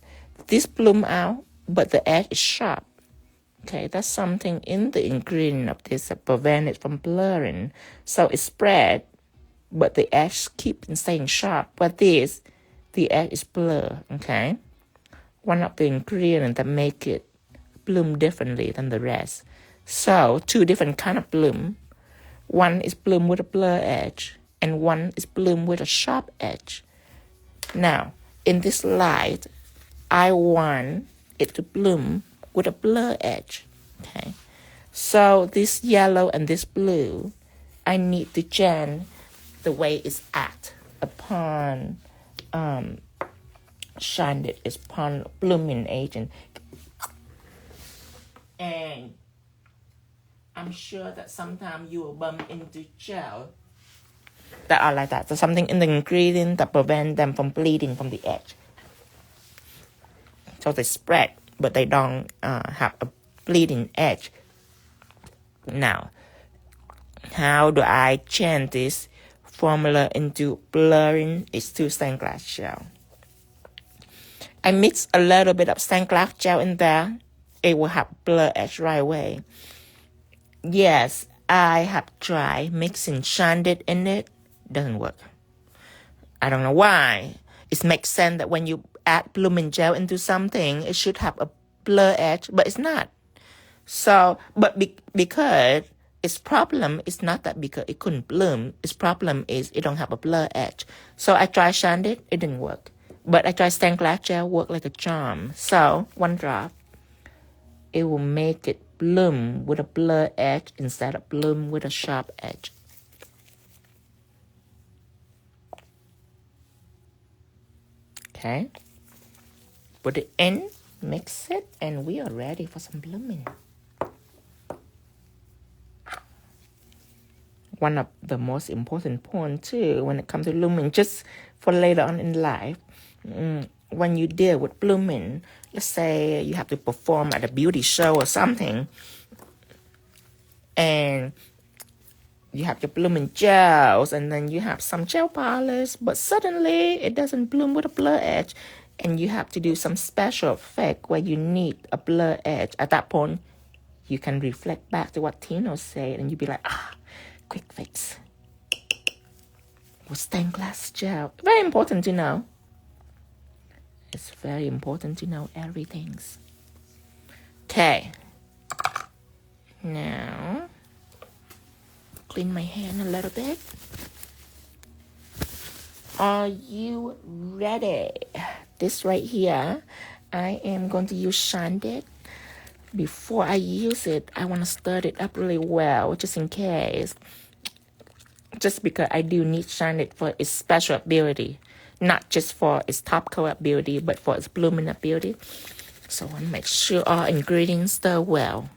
This bloom out, but the edge is sharp. Okay, that's something in the ingredient of this that prevent it from blurring. So it's spread, but the edge keeps staying sharp. But this, the edge is blur, okay? One of the ingredients that make it bloom differently than the rest. So, two different kind of bloom. One is bloom with a blur edge, and one is bloom with a sharp edge. Now, in this light, I want it to bloom with a blur edge, okay? So, this yellow and this blue, I need to change the way it's act upon shine it, is upon blooming agent. And I'm sure that sometimes you will bump into gel that are like that. So something in the ingredient that prevent them from bleeding from the edge. So they spread, but they don't have a bleeding edge. Now, how do I change this formula into blurring H2 stained glass gel? I mix a little bit of stained glass gel in there. It will have blur edge right away. Yes, I have tried mixing shine in it. Doesn't work. I don't know why. It makes sense that when you add blooming gel into something, it should have a blur edge, but it's not. So, but because its problem is not that because it couldn't bloom. Its problem is it don't have a blur edge. So I tried shine it didn't work. But I tried stained glass gel, worked like a charm. So, one drop, it will make it bloom with a blur edge instead of bloom with a sharp edge. Okay. Put it in, mix it, and we are ready for some blooming. One of the most important points too when it comes to blooming, just for later on in life, when you deal with blooming, let's say you have to perform at a beauty show or something, and you have your blooming gels, and then you have some gel polish, but suddenly it doesn't bloom with a blur edge, and you have to do some special effect where you need a blur edge. At that point, you can reflect back to what Tino said, and you'd be like, quick fix with stained glass gel. Very important to know. It's very important to know everything. Okay. Now, clean my hand a little bit. Are you ready? This right here, I am going to use shine it. Before I use it, I want to stir it up really well, just in case. Just because I do need shine it for its special ability. Not just for its top coat ability, but for its blooming ability. So I want to make sure all ingredients stir well.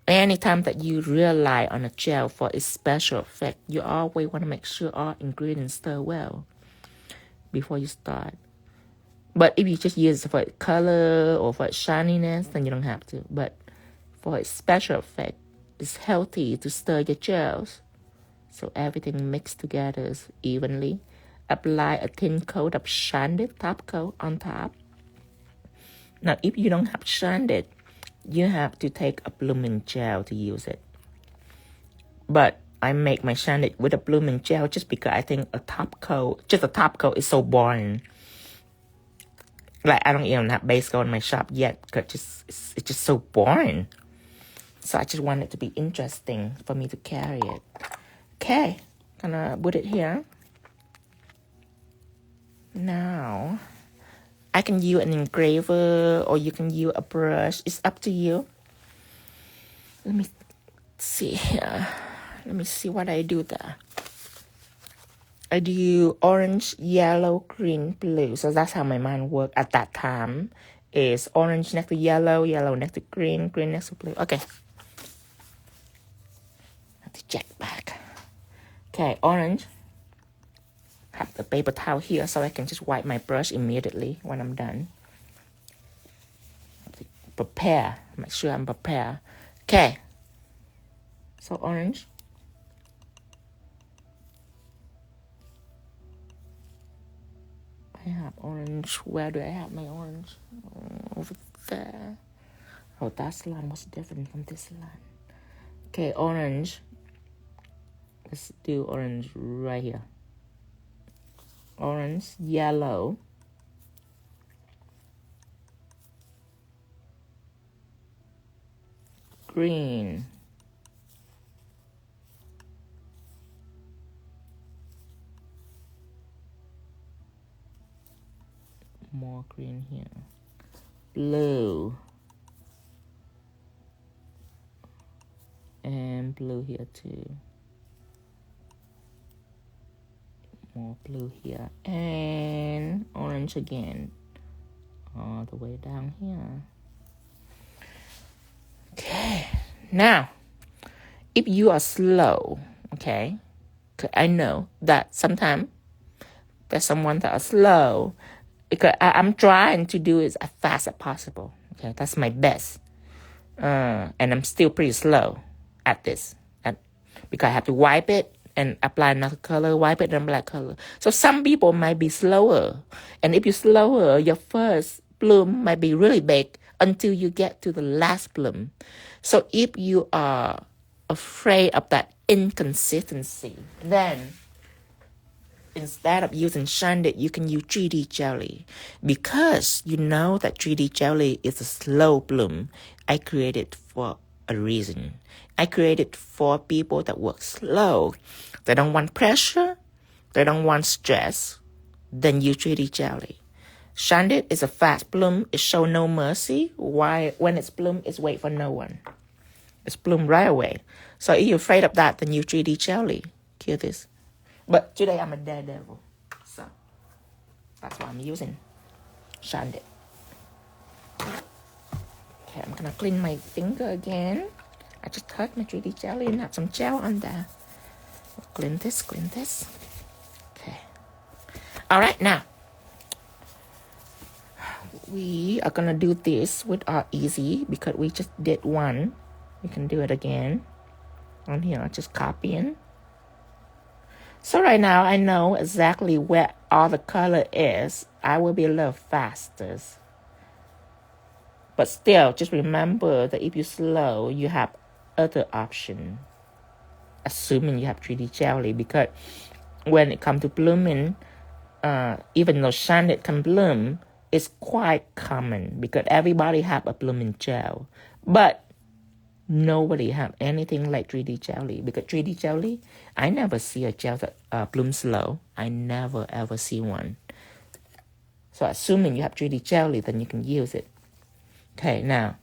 Anytime that you rely on a gel for its special effect, you always want to make sure all ingredients stir well before you start. But if you just use it for its color or for its shininess, then you don't have to. But for its special effect, it's healthy to stir your gels so everything mixed together evenly. Apply a thin coat of shine top coat on top. Now, if you don't have shine, you have to take a blooming gel to use it. But I make my 𝙤𝙧 with a blooming gel just because I think a top coat is so boring. Like, I don't even have base coat in my shop yet because it's just so boring. So I just want it to be interesting for me to carry it. Okay, gonna put it here. Now, I can use an engraver or you can use a brush. It's up to you. Let me see here. Let me see what I do there. I do orange, yellow, green, blue. So that's how my mind worked at that time. Is orange next to yellow, yellow next to green, green next to blue. Okay. Have to check back. Okay, orange. Have the paper towel here so I can just wipe my brush immediately when I'm done. Prepare. Make sure I'm prepared. Okay. So orange. I have orange. Where do I have my orange? Oh, over there. Oh, that line was different from this line. Okay, orange. Let's do orange right here. Orange, yellow. Green. More green here. Blue. And blue here too. More blue here. And orange again. All the way down here. Okay. Now, if you are slow, okay, 'cause I know that sometimes there's someone that are slow. Because I'm trying to do it as fast as possible. Okay, that's my best. And I'm still pretty slow at this. Because I have to wipe it and apply another color, wipe it and black color. So some people might be slower. And if you're slower, your first bloom might be really big until you get to the last bloom. So if you are afraid of that inconsistency, then instead of using 𝙤𝙧, you can use 3D jelly. Because you know that 3D jelly is a slow bloom. I created for a reason. I created for people that work slow. They don't want pressure. They don't want stress. Then use 3D jelly. 𝙤𝙧 is a fast bloom. It show no mercy. Why? When it's bloom, it's wait for no one. It's bloom right away. So if you're afraid of that, then use 3D jelly. Hear this. But today I'm a daredevil, so that's why I'm using 𝙤𝙧. Okay, I'm gonna clean my finger again. I just touched my 3D jelly and have some gel on there. Clean this. Okay. All right, now we are gonna do this with our easy because we just did one. We can do it again. On here, just copying. So right now, I know exactly where all the color is. I will be a little faster. But still, just remember that if you're slow, you have other options. Assuming you have 3D jelly. Because when it comes to blooming, even though 𝙤𝙧 can bloom, it's quite common. Because everybody have a blooming gel. But nobody have anything like 3D jelly. Because 3D jelly, I never see a gel that blooms slow. I never ever see one. So assuming you have 3D jelly, then you can use it. Okay, now,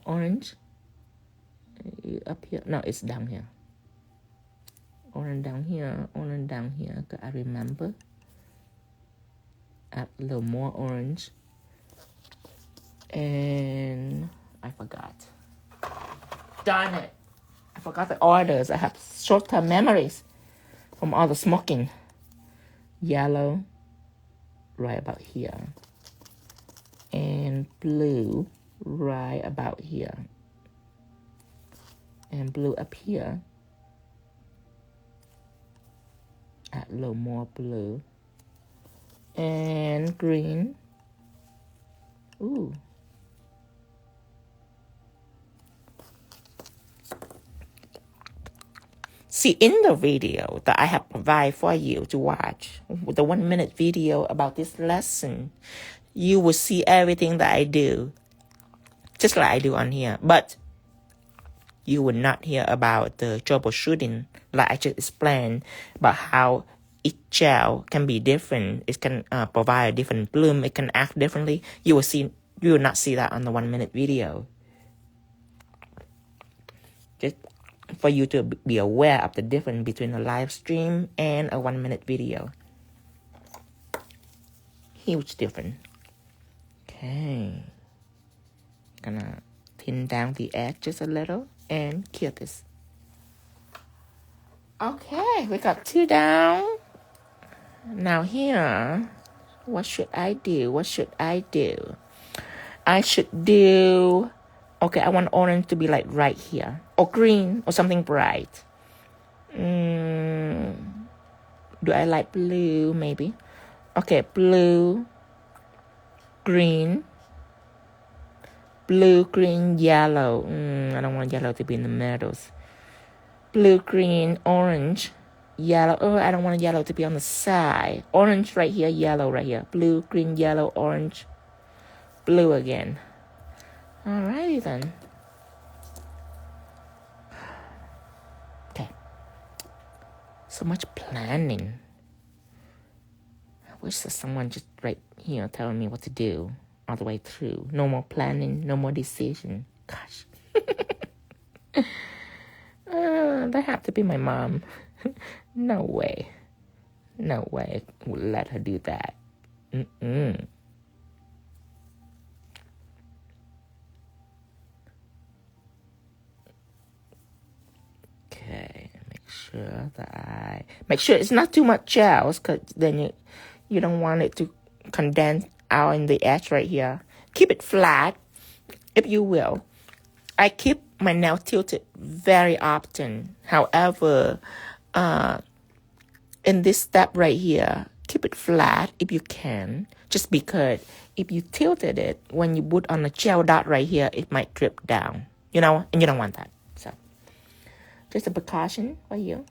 orange. Up here. No, it's down here. Orange down here. Orange down here. Cause I remember. Add a little more orange. And I forgot. Darn it. I forgot the orders. I have short-term memories from all the smoking. Yellow, right about here. And blue, right about here. And blue up here. Add a little more blue. And green. Ooh. see in the video that I have provided for you to watch, the 1-minute video about this lesson, you will see everything that I do, just like I do on here. But you will not hear about the troubleshooting, like I just explained, about how each gel can be different. It can provide a different bloom. It can act differently. You will not see that on the 1-minute video. Just for you to be aware of the difference between a live stream and a 1-minute video. Huge difference. Okay. Gonna thin down the edge just a little and kill this. Okay, we got 2 down. Now here, what should I do? What should I do? I should do, okay, I want orange to be like right here, or green, or something bright. Do I like blue, maybe? Okay, blue, green, blue, green, yellow. I don't want yellow to be in the middles. Blue, green, orange, yellow. Oh, I don't want yellow to be on the side. Orange right here, yellow right here. Blue, green, yellow, orange, blue again. Alrighty then. Okay. So much planning. I wish that someone just right here telling me what to do all the way through. No more planning, no more decision. Gosh. That have to be my mom. No way. No way I would let her do that. Okay, make sure it's not too much gels, because then you don't want it to condense out in the edge right here. Keep it flat, if you will. I keep my nail tilted very often. However, in this step right here, keep it flat if you can. Just because if you tilted it, when you put on a gel dot right here, it might drip down. You know, and you don't want that. So, just a precaution for you.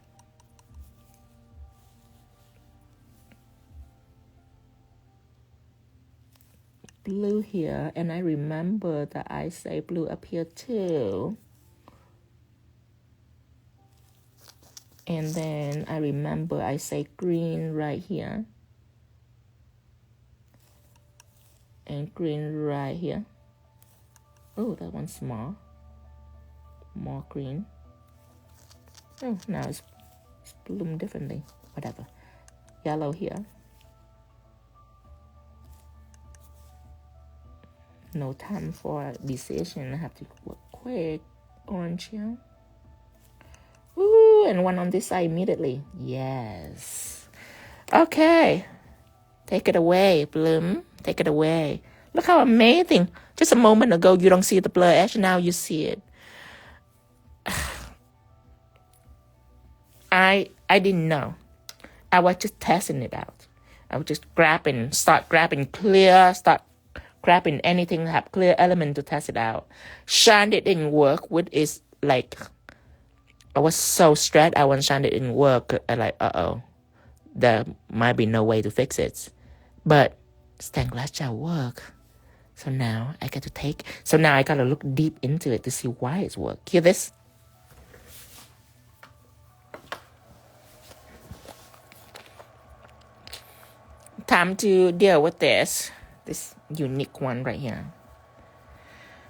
Blue here, and I remember that I say blue up here too. And then I remember I say green right here. And green right here. Oh, that one's small. More green. Oh, now it's bloomed differently. Whatever. Yellow here. No time for decision. I have to work quick. Orange here. Ooh, and one on this side immediately. Yes. Okay. Take it away, Bloom. Take it away. Look how amazing. Just a moment ago, you don't see the blur edge. Now you see it. I didn't know. I was just testing it out. I was just start grabbing clear, start grabbing anything that have clear element to test it out. Shine it didn't work with is like, I was so stressed out when shine it didn't work. I like, there might be no way to fix it. But stained glass gel work. So now I got to look deep into it to see why it's work. Hear this? Time to deal with this unique one right here.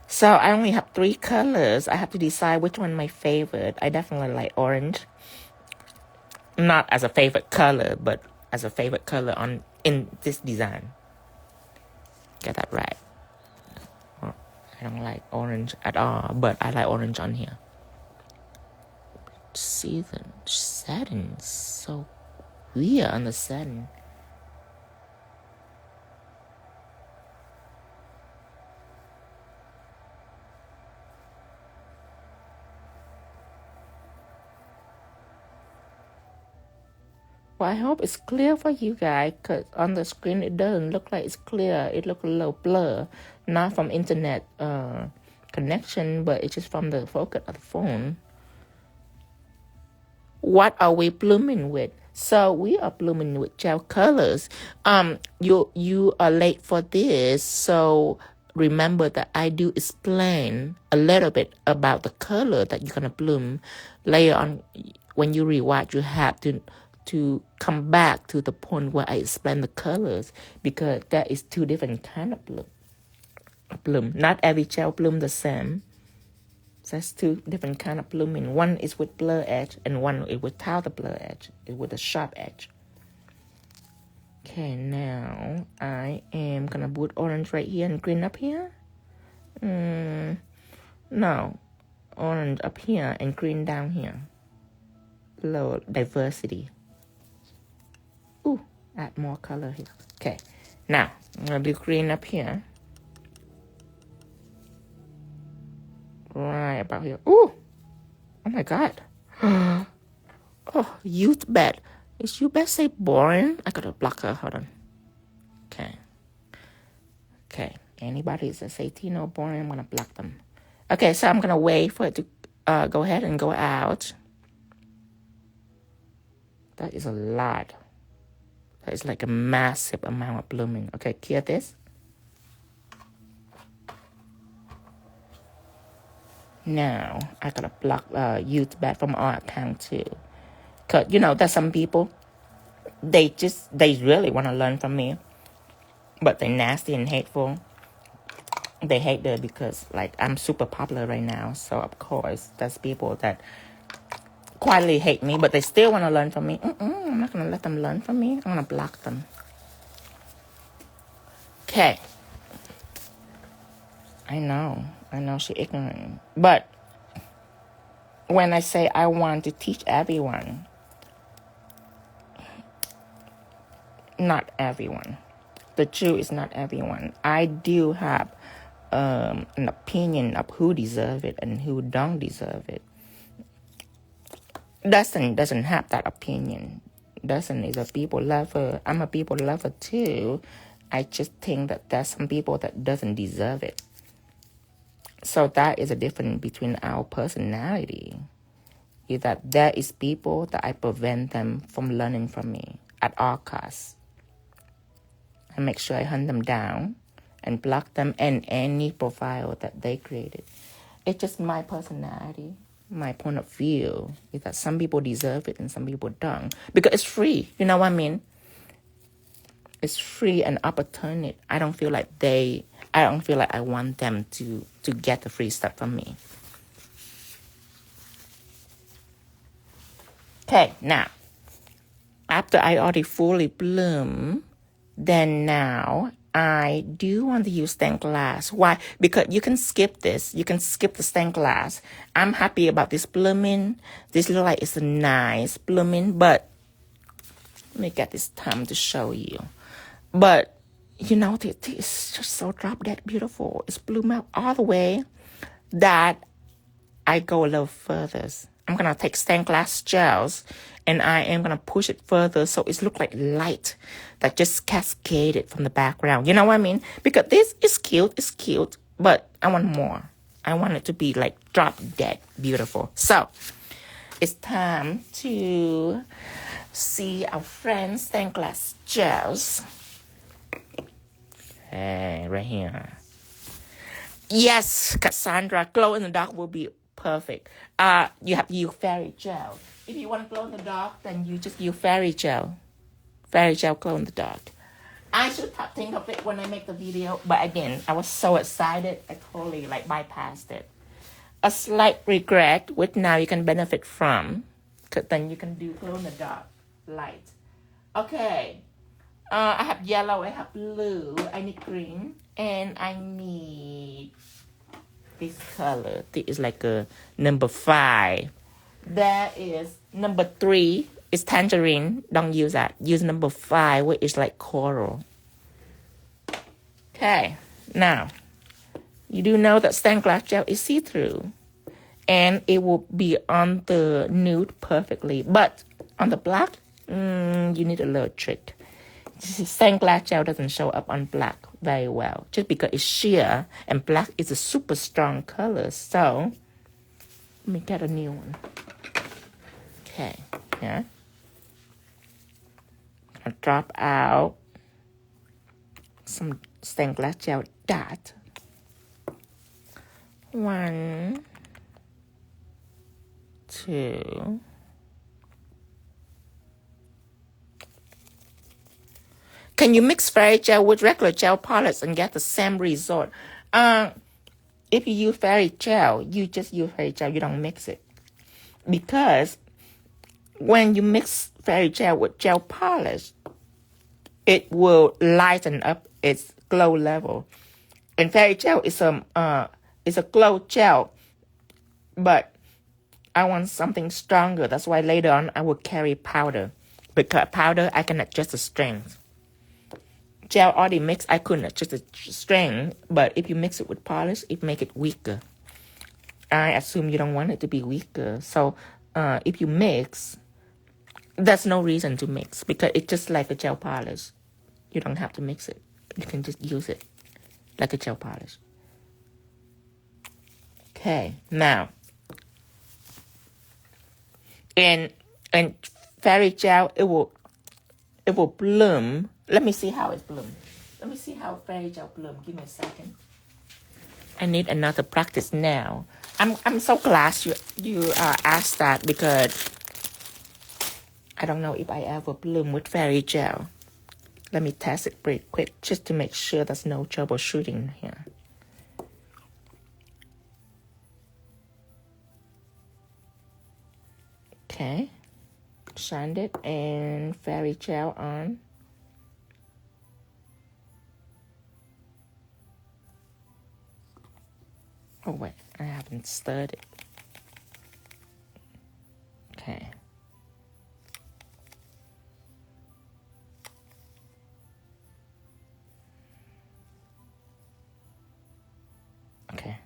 So I only have 3 colors. I have to decide which one my favorite. I definitely like orange. Not as a favorite color, but as a favorite color in this design. Get that right. I don't like orange at all, but I like orange on here. See the setting, so weird on the setting. Well, I hope it's clear for you guys, because on the screen it doesn't look like it's clear. It looks a little blur. Not from internet connection, but it's just from the focus of the phone. what are we blooming with? So we are blooming with gel colors. You are late for this, so remember that I do explain a little bit about the color that you're gonna bloom. Later on, when you rewatch, you have to come back to the point where I explain the colors, because there is two different kind of bloom. Not every gel bloom the same. So that's two different kind of blooming. One is with blur edge, and one is without the blur edge, with a sharp edge. Okay, now I am gonna put orange right here and green up here. No, orange up here and green down here. Low diversity. Ooh, add more color here. Okay, now I'm gonna do green up here. Right about here. Ooh, oh my God. Oh, 𝙗𝙧𝙧. Is 𝙗𝙧𝙧 say boring? I gotta block her. Hold on. Okay. Anybody that say Tino boring, I'm gonna block them. Okay, so I'm gonna wait for it to go ahead and go out. That is a lot. That is like a massive amount of blooming. Okay, clear this. Now I gotta block 𝙗𝙧𝙧 from our account too, cause you know there's some people, they really want to learn from me, but they're nasty and hateful. They hate that because like I'm super popular right now, so of course there's people that quietly hate me, but they still want to learn from me. I'm not gonna let them learn from me. I'm gonna block them. Okay. I know she's ignorant. But when I say I want to teach everyone, not everyone. The truth is not everyone. I do have an opinion of who deserve it and who don't deserve it. Dustin doesn't have that opinion. Dustin is a people lover. I'm a people lover too. I just think that there's some people that doesn't deserve it. So that is a difference between our personality. Is that there is people that I prevent them from learning from me at all costs. I make sure I hunt them down and block them and any profile that they created. It's just my personality, my point of view. Is that some people deserve it and some people don't. Because it's free, you know what I mean? It's free and opportunity. I don't feel like I want them to get the free stuff from me. Okay, now, after I already fully bloom, then now I do want to use stained glass. Why? Because you can skip this. You can skip the stained glass. I'm happy about this blooming. This looks like it's a nice blooming, but let me get this time to show you. But you know, it's just so drop dead beautiful. It's bloomed out all the way that I go a little further. I'm going to take stained glass gels and I am going to push it further so it looks like light that just cascaded from the background. You know what I mean? Because this is cute, but I want more. I want it to be like drop dead beautiful. So it's time to see our friends stained glass gels. Okay, right here. Yes, Cassandra, glow in the dark will be perfect. You have to use fairy gel. If you want to glow in the dark, then you just use fairy gel. Fairy gel glow in the dark. I should think of it when I make the video, but again, I was so excited, I totally bypassed it. A slight regret, which now you can benefit from, because then you can do glow in the dark light. Okay. I have yellow, I have blue, I need green, and I need this color. This is like a number 5. There is number 3, it's tangerine. Don't use that. Use number 5, which is like coral. Okay, now, you do know that stained glass gel is see-through, and it will be on the nude perfectly, but on the black, you need a little trick. Stained glass gel doesn't show up on black very well, just because it's sheer, and black is a super strong color. So let me get a new one. Okay, here. I'll drop out some stained glass gel dot. 1, 2. Can you mix fairy gel with regular gel polish and get the same result? If you use fairy gel, you just use fairy gel. You don't mix it. Because when you mix fairy gel with gel polish, it will lighten up its glow level. And fairy gel is a glow gel, but I want something stronger. That's why later on I will carry powder. Because powder, I can adjust the strength. Gel already mixed, I couldn't adjust the strength, but if you mix it with polish, it make it weaker. I assume you don't want it to be weaker. So if you mix, there's no reason to mix because it's just like a gel polish. You don't have to mix it. You can just use it like a gel polish. Okay, now in fairy gel, it will bloom. Let me see how it blooms. Let me see how fairy gel bloom. Give me a second. I need another practice now. I'm so glad you asked that because I don't know if I ever bloom with fairy gel. Let me test it pretty quick just to make sure there's no troubleshooting here. Okay. Sand it and fairy gel on. Oh wait, I haven't stirred it. Okay. Okay.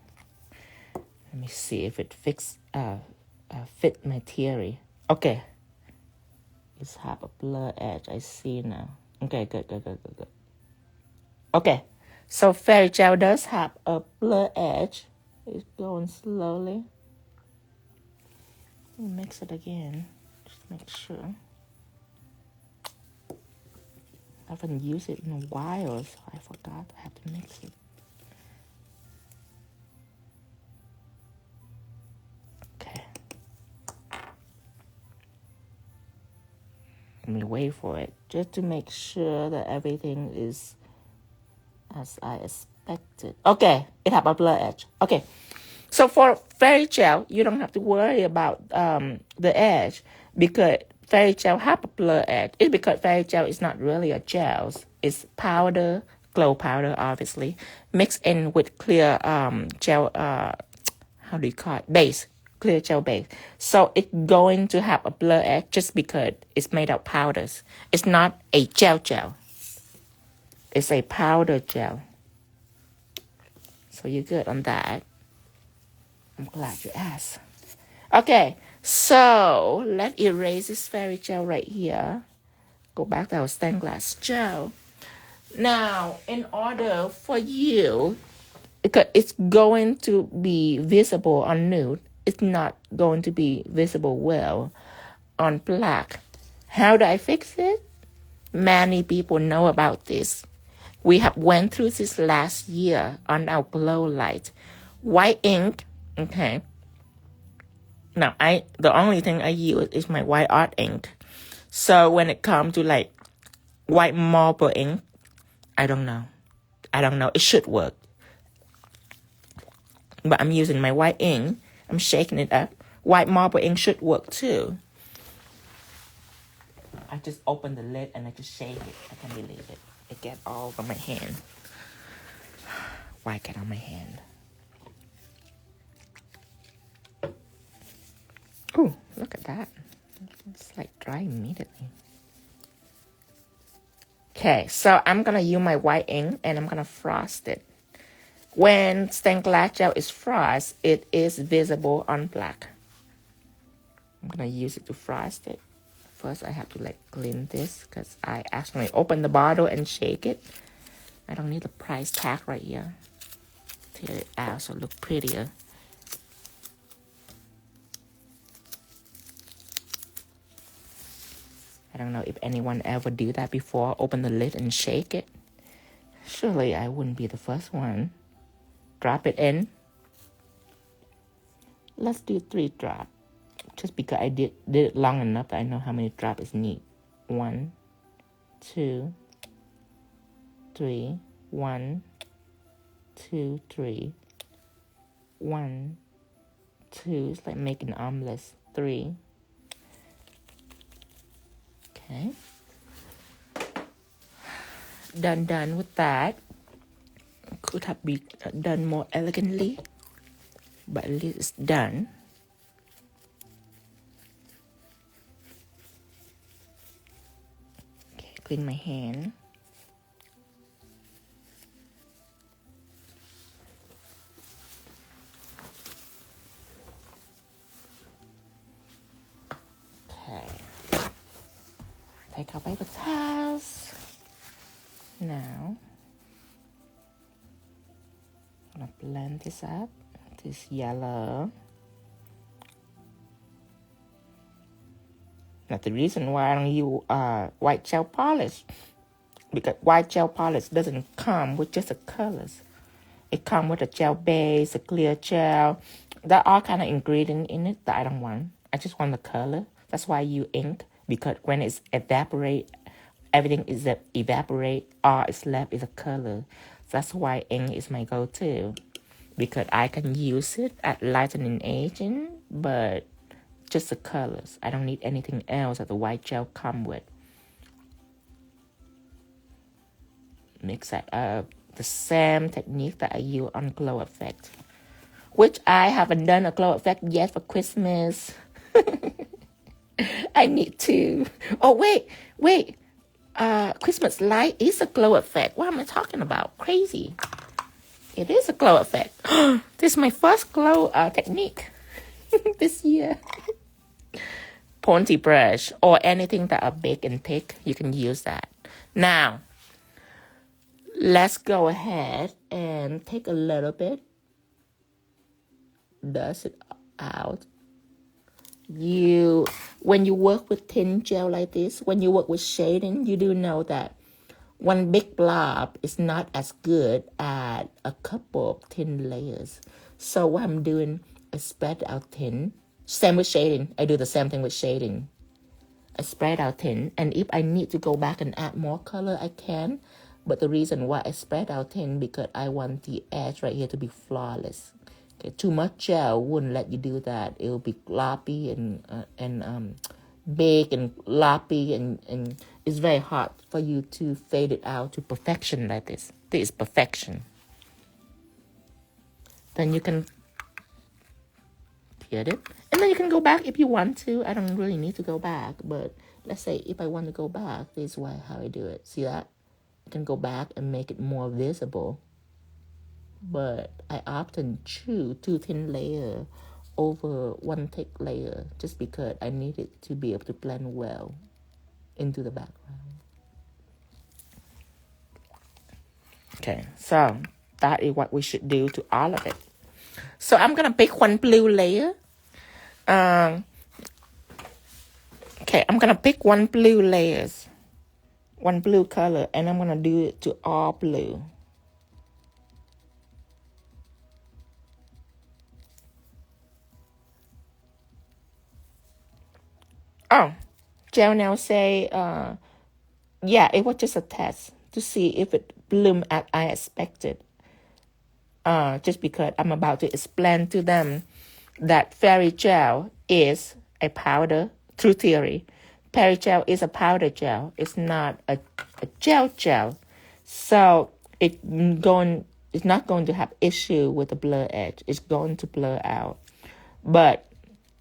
Let me see if it fit my theory. Okay. It's have a blur edge. I see now. Okay, good. Okay. So fairy gel does have a blur edge. It's going slowly. Mix it again. Just make sure. I haven't used it in a while, so I forgot I have to mix it. Okay. Let me wait for it just to make sure that everything is as I expected. Okay, it have a blur edge. Okay, so for fairy gel, you don't have to worry about the edge because fairy gel have a blur edge. It's because fairy gel is not really a gel. It's powder, glow powder, obviously, mixed in with clear gel. How do you call it? Base, clear gel base. So it's going to have a blur edge just because it's made of powders. It's not a gel. It's a powder gel. So you're good on that. I'm glad you asked. Okay, so let's erase this fairy gel right here. Go back to our stained glass gel. Now, in order for you, because it's going to be visible on nude, it's not going to be visible well on black. How do I fix it? Many people know about this. We have went through this last year on our glow light. White ink, okay. Now, the only thing I use is my white art ink. So when it comes to like white marble ink, I don't know. It should work. But I'm using my white ink. I'm shaking it up. White marble ink should work too. I just open the lid and I just shake it. I can't believe it. It get all over my hand. Why get on my hand? Oh, look at that. It's like dry immediately. Okay, so I'm going to use my white ink and I'm going to frost it. When stained glass gel is frost, it is visible on black. I'm going to use it to frost it. First, I have to like clean this because I actually open the bottle and shake it. I don't need the price tag right here. Tear it out so it look prettier. I don't know if anyone ever do that before. Open the lid and shake it. Surely I wouldn't be the first one. Drop it in. Let's do 3 drops. Just because I did it long enough that I know how many drops is neat. 1, 2, 3. 1, 2, 3. 1, 2. It's like making omelets. 3. Okay. Done with that. Could have been done more elegantly, but at least it's done. Okay, clean my hand. Okay. Take our paper towels. Now, I'm gonna blend this up. This yellow. Now, the reason why I don't use white gel polish, because white gel polish doesn't come with just the colors. It comes with a gel base, a clear gel. There are all kind of ingredients in it that I don't want. I just want the color. That's why I use ink, because when it's evaporate, everything is evaporate. All is left is a color. That's why ink is my go-to, because I can use it at lightening agent, but just the colors. I don't need anything else that the white gel come with. Mix that up. The same technique that I use on Glow Effect, which I haven't done a Glow Effect yet for Christmas. I need to. Oh, wait. Christmas light is a glow effect. What am I talking about? Crazy. It is a glow effect. This is my first glow technique this year. Pointy brush or anything that are big and thick, you can use that. Now, let's go ahead and take a little bit. Dust it out. When you work with thin gel like this, when you work with shading, you do know that one big blob is not as good as a couple of thin layers. So what I'm doing is spread out thin. Same with shading. I do the same thing with shading. I spread out thin, and if I need to go back and add more color, I can. But the reason why I spread out thin, because I want the edge right here to be flawless. Okay, too much gel wouldn't let you do that. It will be gloppy and big and loppy, and it's very hard for you to fade it out to perfection like this. This is perfection. Then you can get it, and then you can go back if you want to. I don't really need to go back, but let's say if I want to go back, this is how I do it. See that? I can go back and make it more visible. But I often choose 2 thin layers over 1 thick layer just because I need it to be able to blend well into the background. Okay, so that is what we should do to all of it. So I'm going to pick 1 blue layer. Okay, I'm going to pick 1 blue layers, 1 blue color, and I'm going to do it to all blue. Oh, Gel now say, yeah, it was just a test to see if it bloomed as I expected. Just because I'm about to explain to them that fairy gel is a powder, through theory. Fairy gel is a powder gel. It's not a gel. So it's not going to have issue with the blur edge. It's going to blur out. But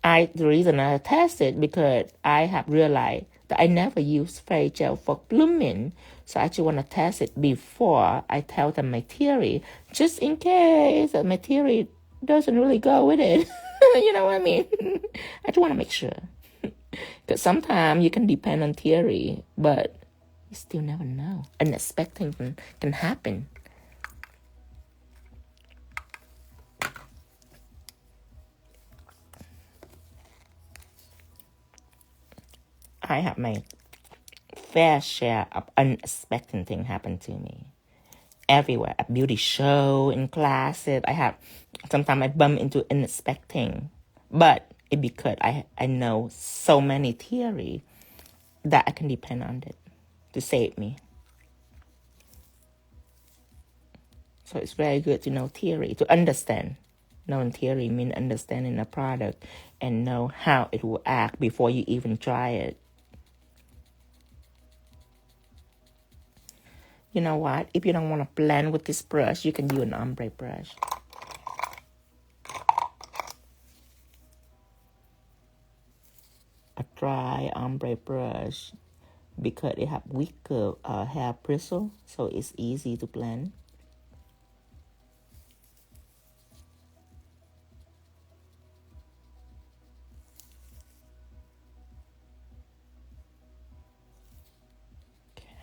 the reason I tested because I have realized that I never use fairy gel for blooming. So I actually want to test it before I tell them my theory, just in case that my theory doesn't really go with it. You know what I mean? I just want to make sure. Because sometimes you can depend on theory, but you still never know. Unexpected can happen. I have my fair share of unexpected things happen to me. Everywhere, at beauty show, in classes, sometimes I bump into unexpected things. But it because I know so many theory that I can depend on it to save me. So it's very good to know theory, to understand. Knowing theory means understanding a product and know how it will act before you even try it. You know what? If you don't want to blend with this brush, you can use an ombre brush. A dry ombre brush, because it have weaker hair bristle, so it's easy to blend.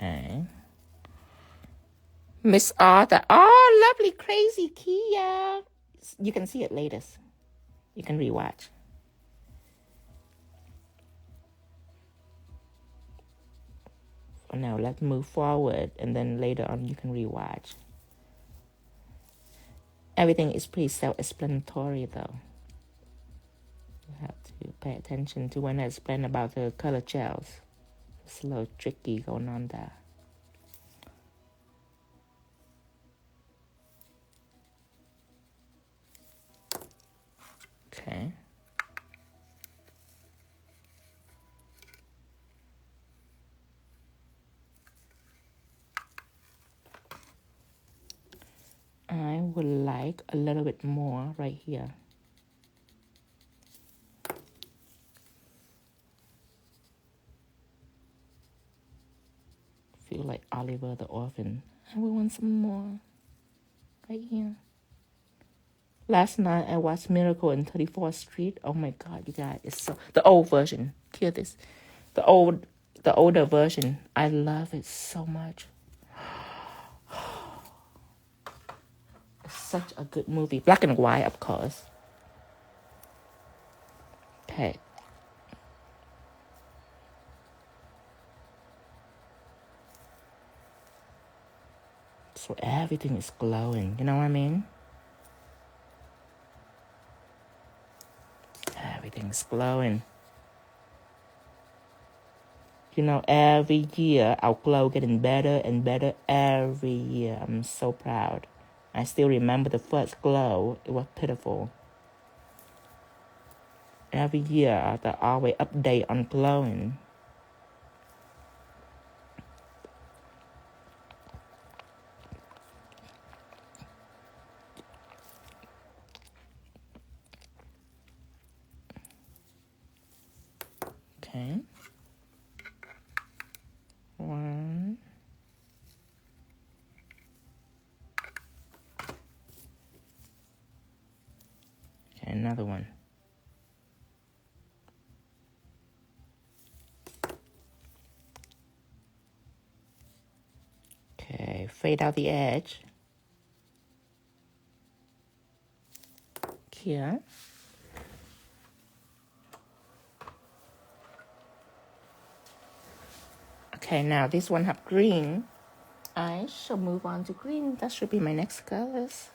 Okay. Miss Arthur. Oh, lovely, crazy Kia. You can see it later. You can rewatch. For now, let's move forward, and then later on you can rewatch. Everything is pretty self-explanatory, though. You have to pay attention to when I explain about the color gels. It's a little tricky going on there. Okay. I would like a little bit more right here. Feel like Oliver the Orphan. I will want some more right here. Last night I watched Miracle on 34th Street. Oh my God, you guys, it's so the old version. Hear this, the older version. I love it so much. It's such a good movie, black and white, of course. Okay. So everything is glowing. You know what I mean? Everything's glowing. You know, every year our glow getting better and better every year. I'm so proud. I still remember the first glow. It was pitiful. Every year they always update on glowing. Okay. One. Okay, another one. Okay, fade out the edge. Here. Okay, now this one have green. I shall move on to green. That should be my next colors.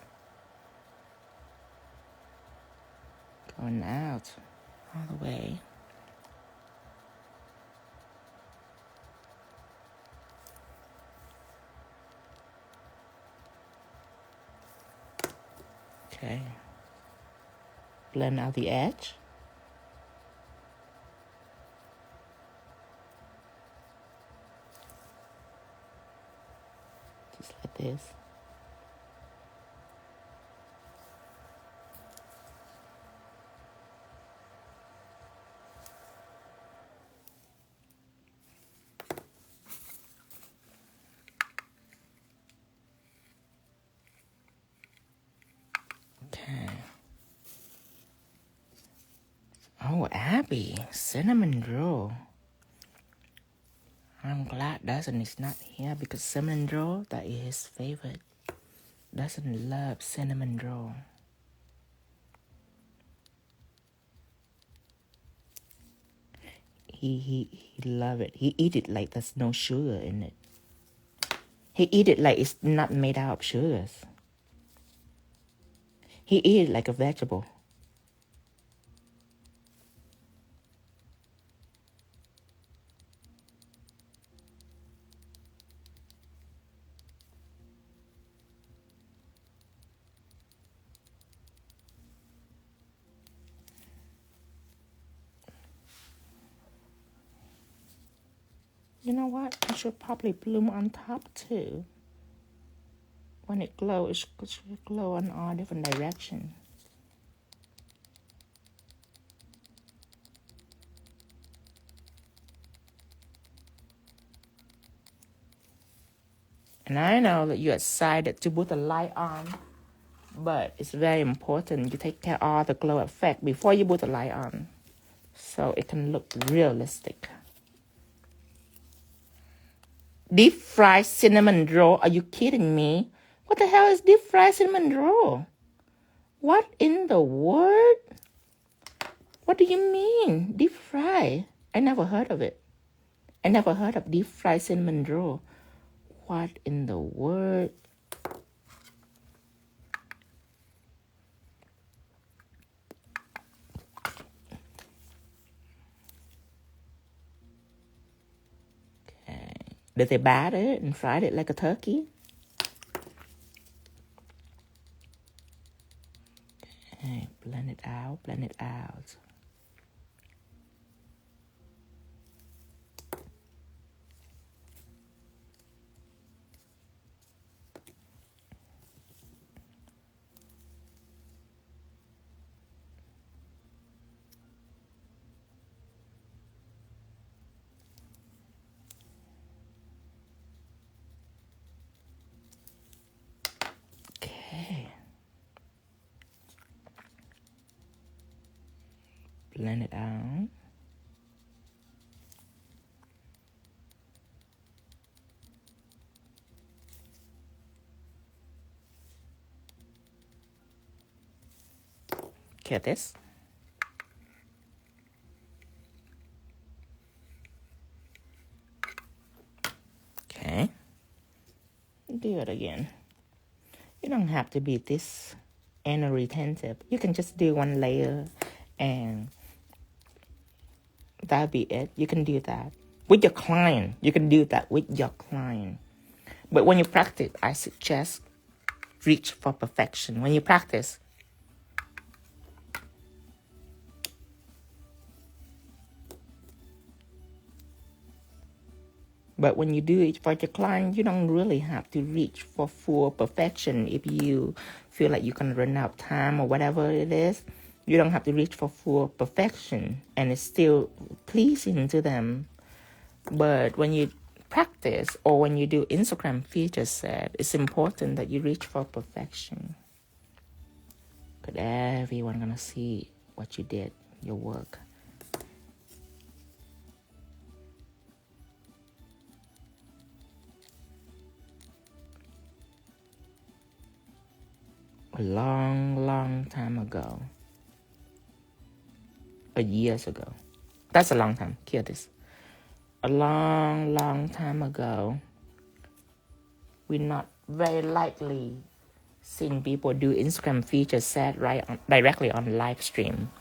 Going out all the way. Okay. Blend out the edge. Just like this. Okay. Oh, Abby, cinnamon roll. I'm glad Dustin is not here because cinnamon roll, that is his favorite. Dustin loves cinnamon roll. He love it. He eat it like there's no sugar in it. He eat it like it's not made out of sugars. He eat it like a vegetable. You know what? I should probably bloom on top too. When it glows, it should glow in all different directions. And I know that you're excited to put the light on, but it's very important you take care of all the glow effect before you put the light on, so it can look realistic. Deep fried cinnamon roll? Are you kidding me? What the hell is deep fried cinnamon roll? What in the world? What do you mean, deep fry? I never heard of it. I never heard of deep fried cinnamon roll. What in the world? Okay. Did they batter it and fried it like a turkey? Okay, blend it out, blend it out. Blend it out. Get this. Okay. Do it again. You don't have to be this anal retentive. You can just do one layer and that'll be it. You can do that with your client. You can do that with your client. But when you practice, I suggest reach for perfection. When you practice, but when you do it for your client, you don't really have to reach for full perfection. If you feel like you can run out of time or whatever it is, you don't have to reach for full perfection, and it's still pleasing to them. But when you practice or when you do Instagram feature set, it's important that you reach for perfection. Because everyone gonna see what you did, your work. A long time ago. Years ago. That's a long time. Hear this. A long time ago, we not very likely seen people do Instagram feature set directly on live stream,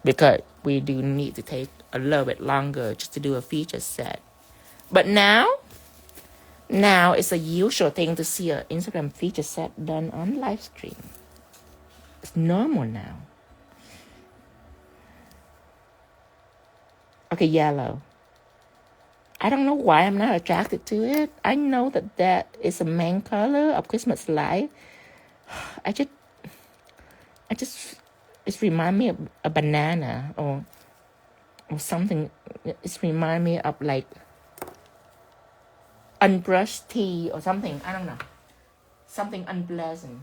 because we do need to take a little bit longer just to do a feature set. But now it's a usual thing to see an Instagram feature set done on live stream. It's normal now. Okay, yellow. I don't know why I'm not attracted to it. I know that is a main color of Xmas Light. It reminds me of a banana or something. It reminds me of like unbrushed tea or something. I don't know. Something unpleasant.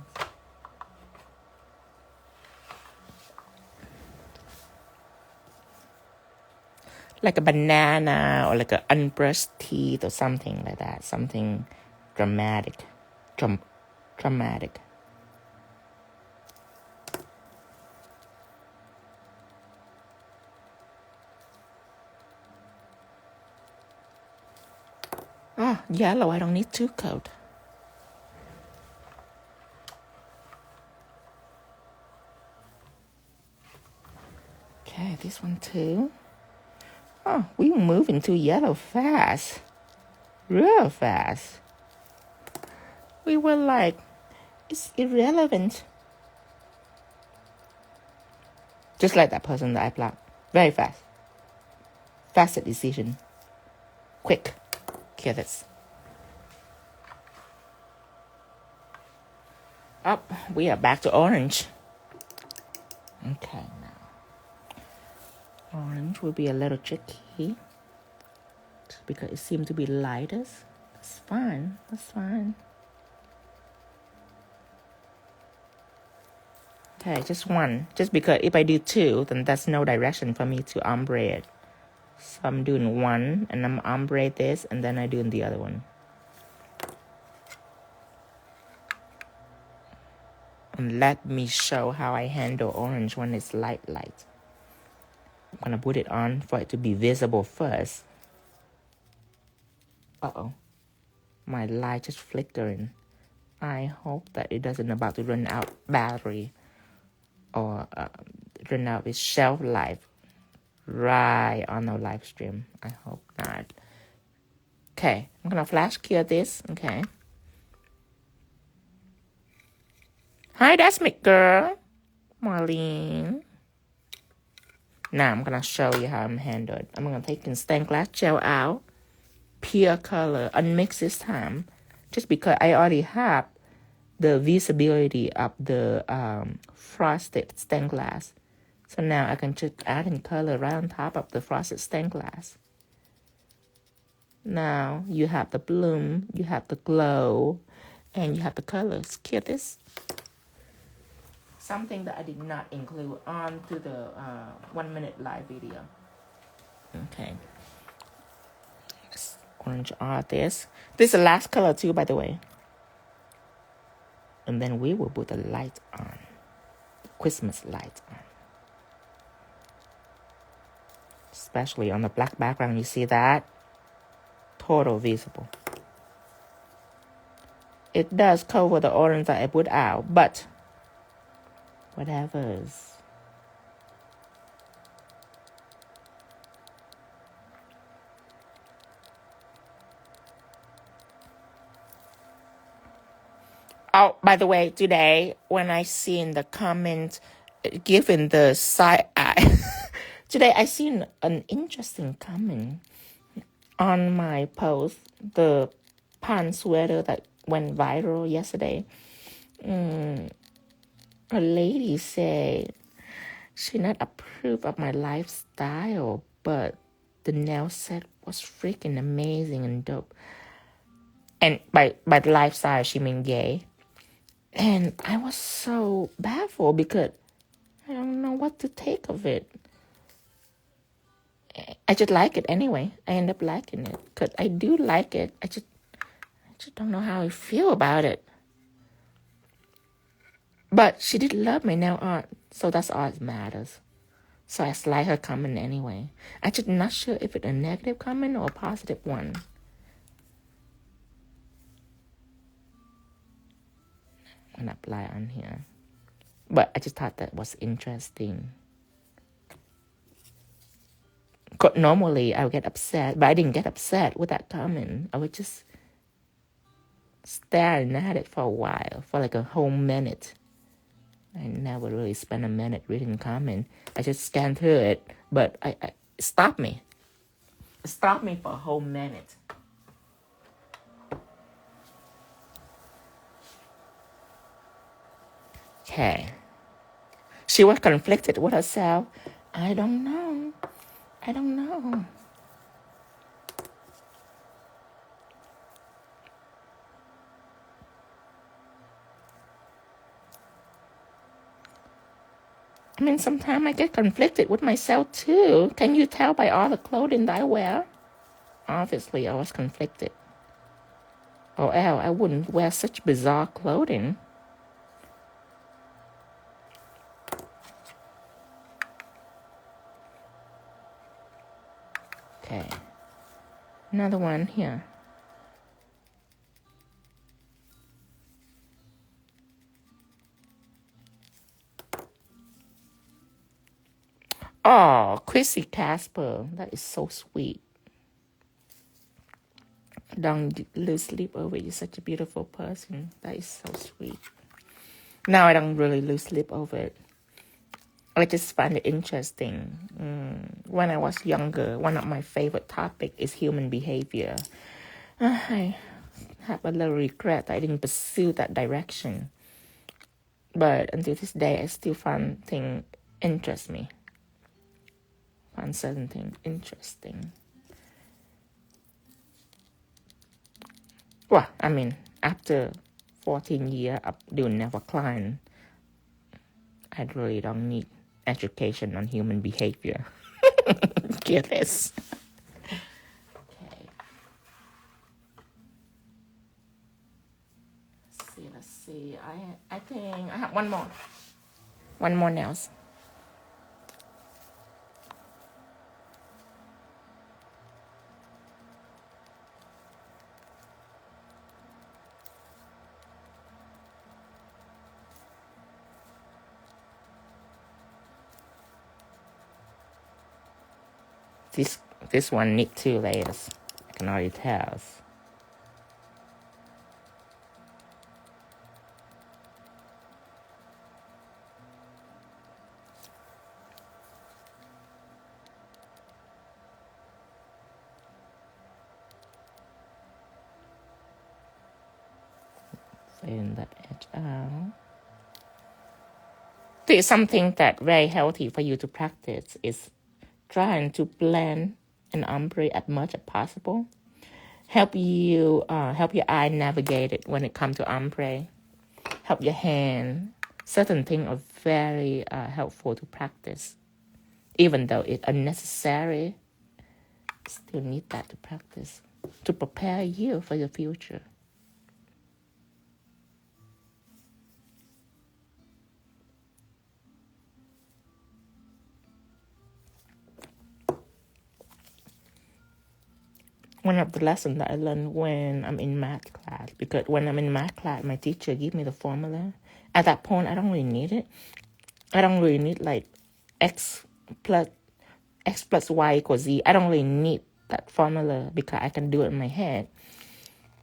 Like a banana or like an unbrushed teeth or something like that. Something dramatic. Dramatic. yellow, I don't need 2 coat. Okay, this one too. Oh, we move into yellow fast. Real fast. We were like, it's irrelevant. Just like that person that I blocked. Very fast. Fast decision. Quick. Careless. Up, we are back to orange. Okay, now. Orange will be a little tricky. Because it seems to be lightest. That's fine. That's fine. Okay, just one. Just because if I do 2, then that's no direction for me to ombre it. So I'm doing 1, and I'm ombre this, and then I do the other one. And let me show how I handle orange when it's light. I'm gonna put it on for it to be visible first. Uh-oh. My light just flickering. I hope that it doesn't about to run out battery. Or run out its shelf life right on the live stream. I hope not. Okay, I'm gonna flash cure this. Okay. Hi, that's me, girl. Marlene. Now I'm gonna show you how I'm handled. I'm gonna take the stained glass gel out. Pure color, unmixed this time. Just because I already have the visibility of the frosted stained glass. So now I can just add in color right on top of the frosted stained glass. Now you have the bloom, you have the glow, and you have the colors. Hear this? Something that I did not include onto the 1 minute live video. Okay. Orange artist. This is the last color too, by the way. And then we will put the light on. Xmas light on. Especially on the black background, you see that? Total visible. It does cover the orange that I put out, but whatever's. Oh, by the way, today, when I seen the comment given the side eye, today I seen an interesting comment on my post, the pants sweater that went viral yesterday. A lady said she not approve of my lifestyle, but the nail set was freaking amazing and dope. And by the lifestyle, she mean gay. And I was so baffled because I don't know what to take of it. I just like it anyway. I end up liking it because I do like it. I just don't know how I feel about it. But she did love my nail art, so that's all that matters. So I slide her comment anyway. I'm just not sure if it's a negative comment or a positive one. I'm gonna apply on here. But I just thought that was interesting. Normally, I would get upset, but I didn't get upset with that comment. I would just staring at it for a while, for like a whole minute. I never really spent a minute reading comment. I just scanned through it, but it stopped me. It stopped me for a whole minute. Okay. She was conflicted with herself. I don't know. I mean, sometimes I get conflicted with myself too. Can you tell by all the clothing that I wear? Obviously, I was conflicted. Or else I wouldn't wear such bizarre clothing. Okay. Another one here. Oh, Chrissy Casper. That is so sweet. Don't lose sleep over it. You're such a beautiful person. That is so sweet. Now I don't really lose sleep over it. I just find it interesting. When I was younger, one of my favorite topics is human behavior. I have a little regret I didn't pursue that direction. But until this day, I still find things interest me. Find certain things interesting. Well, I mean, after 14 years of doing never client, I really don't need education on human behavior. Get this. Okay. Let's see. I think I have one more. One more nails. This one need 2 layers. I can already tell. Fade that edge out. This is something that very healthy for you to practice is trying to blend an ombre as much as possible. Help your eye navigate it when it comes to ombre. Help your hand. Certain things are very helpful to practice. Even though it's unnecessary, still need that to practice. To prepare you for the future. One of the lessons that I learned when I'm in math class, because when I'm in math class, my teacher give me the formula. At that point, I don't really need it. I don't really need like x plus y equals z. I don't really need that formula because I can do it in my head.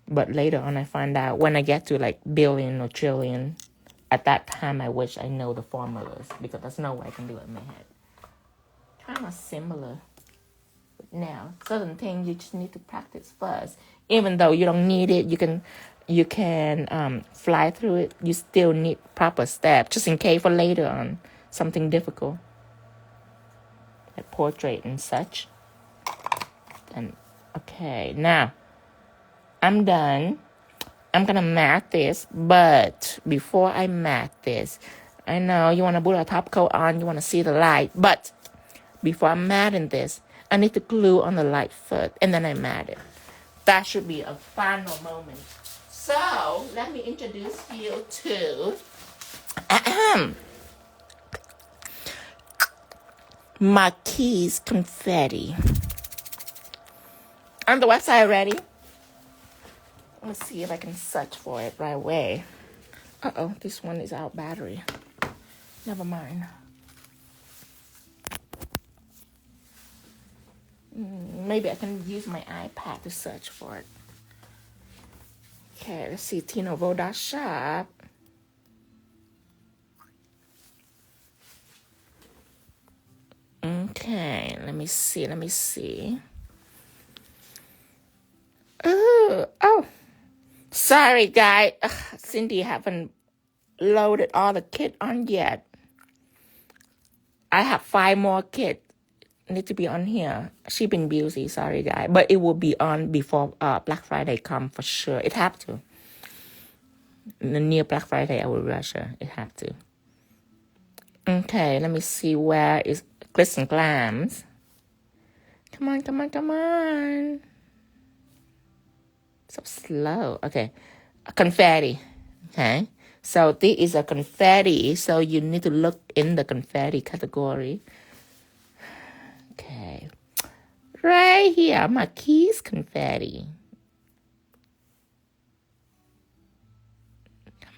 But later on, I find out when I get to like billion or trillion, at that time, I wish I know the formulas because there's no way I can do it in my head. Kind of similar. Now, certain things you just need to practice first. Even though you don't need it, you can fly through it. You still need proper steps, just in case for later on something difficult, like portrait and such. And okay, now I'm done. I'm gonna matte this, but before I matte this, I know you want to put a top coat on, you want to see the light, but before I'm matting this, I need to glue on the light first, and then I matte it. That should be a final moment. So, let me introduce you to Marquise Confetti. On the website already. Let's see if I can search for it right away. Uh-oh, this one is out battery. Never mind. Maybe I can use my iPad to search for it. Okay, let's see. Tinovo.shop. Okay, let me see. Oh. Sorry, guys. Cindy haven't loaded all the kit on yet. I have 5 more kits. Need to be on here. She been busy, sorry guys, but it will be on before Black Friday come for sure. It have to. Near Black Friday, I will rush her. It have to. Okay, let me see where is Glitz and Glams. Come on. So slow. Okay, confetti. Okay, so this is a confetti. So you need to look in the confetti category. Okay, right here, Marquise Confetti.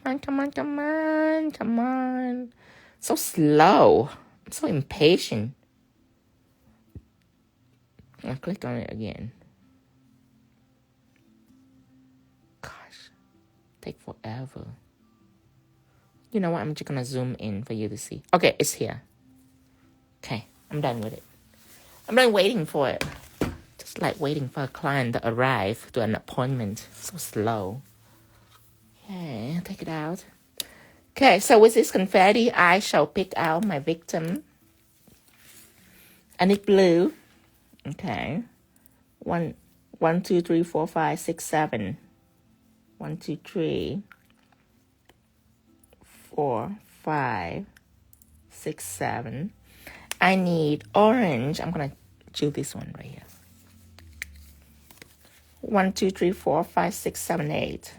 Come on. So slow. I'm so impatient. I'll click on it again. Gosh, take forever. You know what? I'm just gonna zoom in for you to see. Okay, it's here. Okay, I'm done with it. I'm done waiting for it. Just like waiting for a client to arrive to an appointment. So slow. Okay, take it out. Okay, so with this confetti, I shall pick out my victim. I need blue. Okay. 1, 2, 3, 4, 5, 6, 7. 1, 2, 3, 4, 5, 6, 7. I need orange. I'm gonna choose this one right here. 1, 2, 3, 4, 5, 6, 7, 8.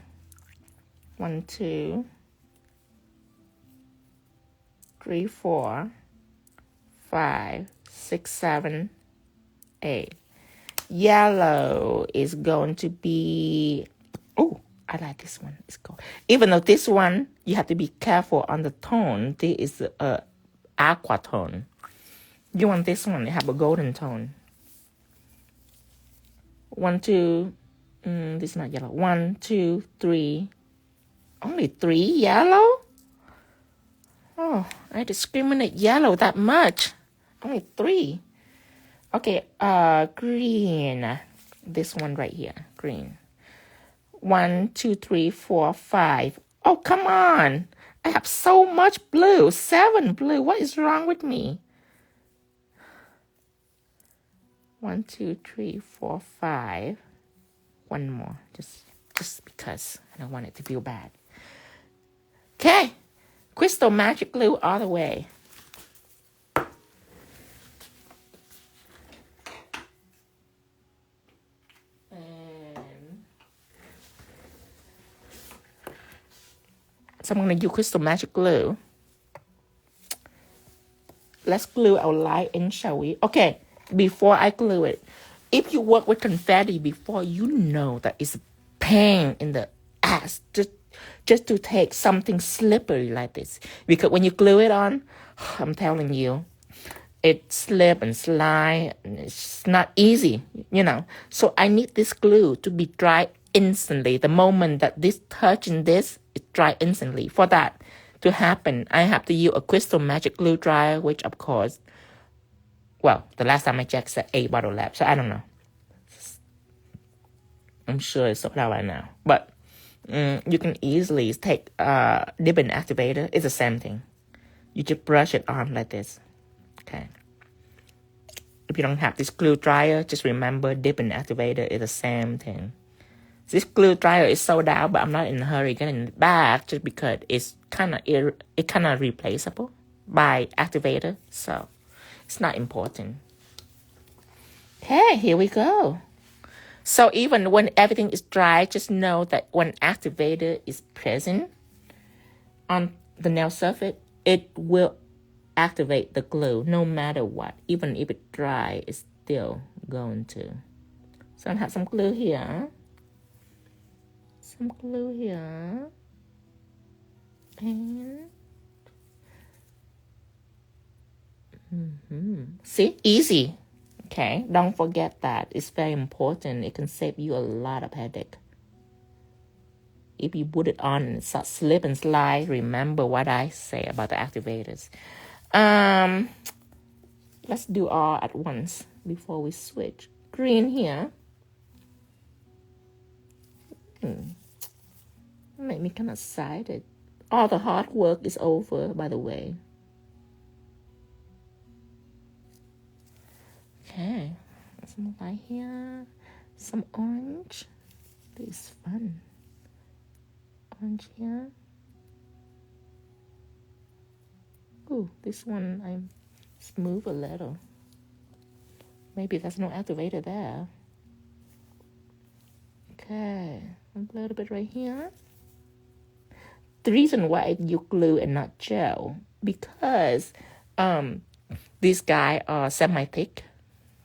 1, 2, 3, 4, 5, 6, 7, 8. Yellow is going to be, oh, I like this one. It's cool. Even though this one, you have to be careful on the tone. This is a aqua tone. You want this one to have a golden tone. 1, 2, this is not yellow. 1, 2, 3. Only 3 yellow? Oh, I discriminate yellow that much. Only 3. Okay, green. This one right here, green. 1, 2, 3, 4, 5. Oh, come on. I have so much blue. 7 blue. What is wrong with me? 1, 2, 3, 4, 5. One more, just because I don't want it to feel bad. Okay, Crystal Magic Glue all the way. So I'm going to use Crystal Magic Glue. Let's glue our light in, shall we? Okay, before I glue it, if you work with confetti before, you know that it's a pain in the ass just to take something slippery like this. Because when you glue it on, I'm telling you, it slip and slide, and it's not easy, you know. So I need this glue to be dry instantly. The moment that this touching this, it dry instantly. For that to happen, I have to use a Crystal Magic Glue dryer, which of course, well, the last time I checked said 8 bottle lab, so I don't know. I'm sure it's sold out right now. But you can easily take 𝙤𝙤 activator. It's the same thing. You just brush it on like this. Okay. If you don't have this glue dryer, just remember 𝙤𝙤 activator is the same thing. This glue dryer is sold out, but I'm not in a hurry getting it back just because it's kind of replaceable by activator, so it's not important. Okay, here we go. So even when everything is dry, just know that when activator is present on the nail surface, it will activate the glue no matter what. Even if it's dry, it's still going to. So I have some glue here. Some glue here. And see, easy. Okay, don't forget that. It's very important. It can save you a lot of headache. If you put it on and start slip and slide, remember what I say about the activators. Let's do all at once before we switch. Green here. Make me kind of excited. All the hard work is over, by the way. Okay, some light here, some orange. This is fun. Orange here. Ooh, this one I smooth a little. Maybe there's no activator there. Okay, a little bit right here. The reason why you glue and not gel, because these guys are semi-thick.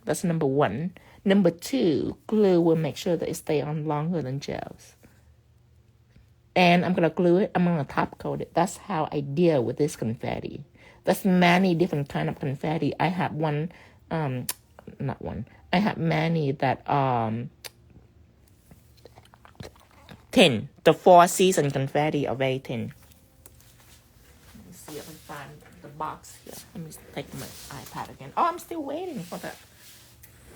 That's number 1. Number 2, glue will make sure that it stays on longer than gels. And I'm going to glue it. I'm going to top coat it. That's how I deal with this confetti. There's many different kind of confetti. I have one, not one. I have many that thin. The 4 season confetti are very thin. Let me see if I find the box here. Let me take my iPad again. Oh, I'm still waiting for that.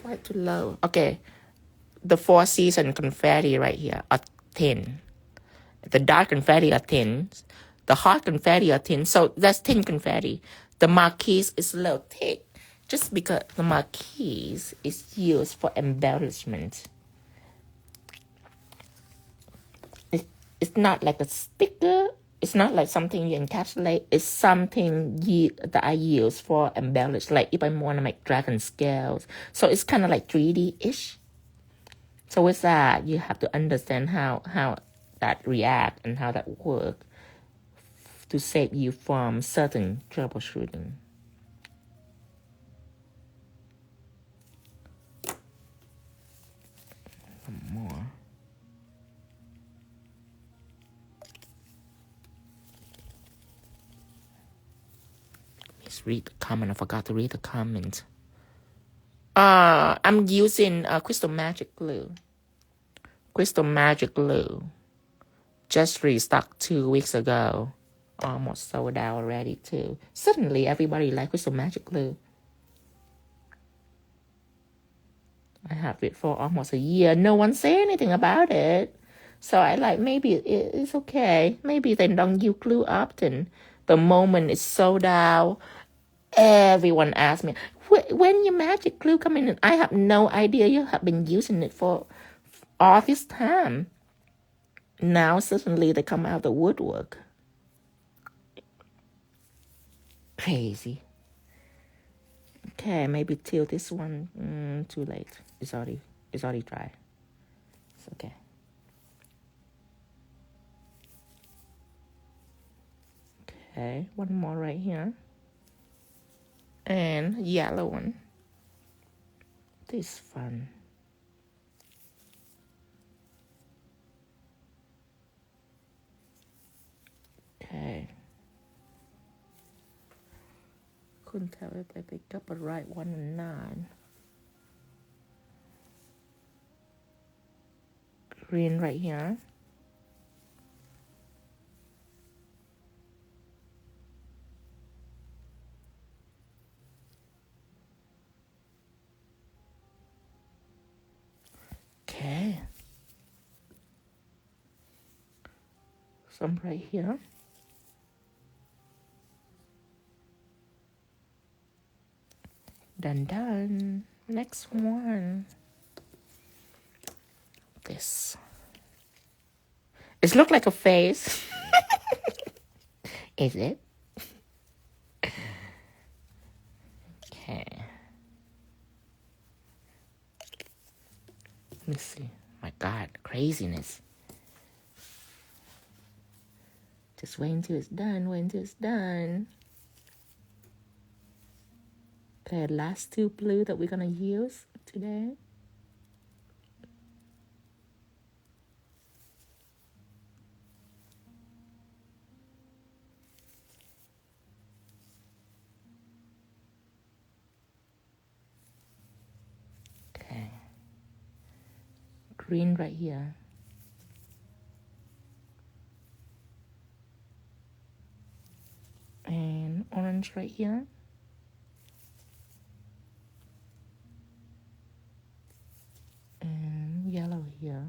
Why too low? Okay. The 4 season confetti right here are thin. The dark confetti are thin. The hot confetti are thin. So that's thin confetti. The Marquise is a little thick. Just because the Marquise is used for embellishment. It's not like a sticker. It's not like something you encapsulate. It's something that I use for embellish. Like if I want to make dragon scales. So it's kind of like 3D-ish. So with that, you have to understand how that react and how that work to save you from certain troubleshooting. One more. Let's read the comment. I forgot to read the comment. I'm using Crystal Magic Glue. Crystal Magic Glue. Just restocked 2 weeks ago. Almost sold out already too. Suddenly everybody likes Crystal Magic Glue. I have it for almost a year. No one say anything about it. So I like, maybe it's okay. Maybe they don't use glue often. The moment it's sold out, everyone asks me, when your magic glue coming in? I have no idea. You have been using it for all this time. Now suddenly they come out the woodwork. Crazy. Okay, maybe till this one. Too late. It's already dry. It's okay. Okay, one more right here. And yellow one. This is fun. Okay. Couldn't tell if I picked up a right one or not. Green right here. Okay. Some right here. Done. Next one. This. It looks like a face. Is it? Okay. Let me see. My God, craziness. Just wait until it's done. Wait until it's done. Okay, last 2 blue that we're gonna use today. Okay. Green right here. And orange right here. And yellow here.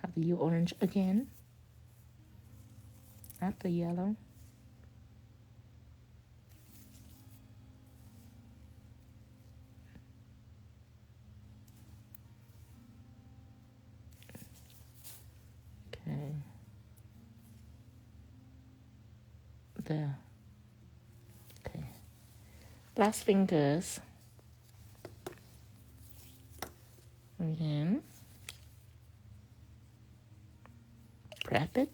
Have the orange again. After yellow. Okay. There. Okay. Last fingers. Again. Wrap it.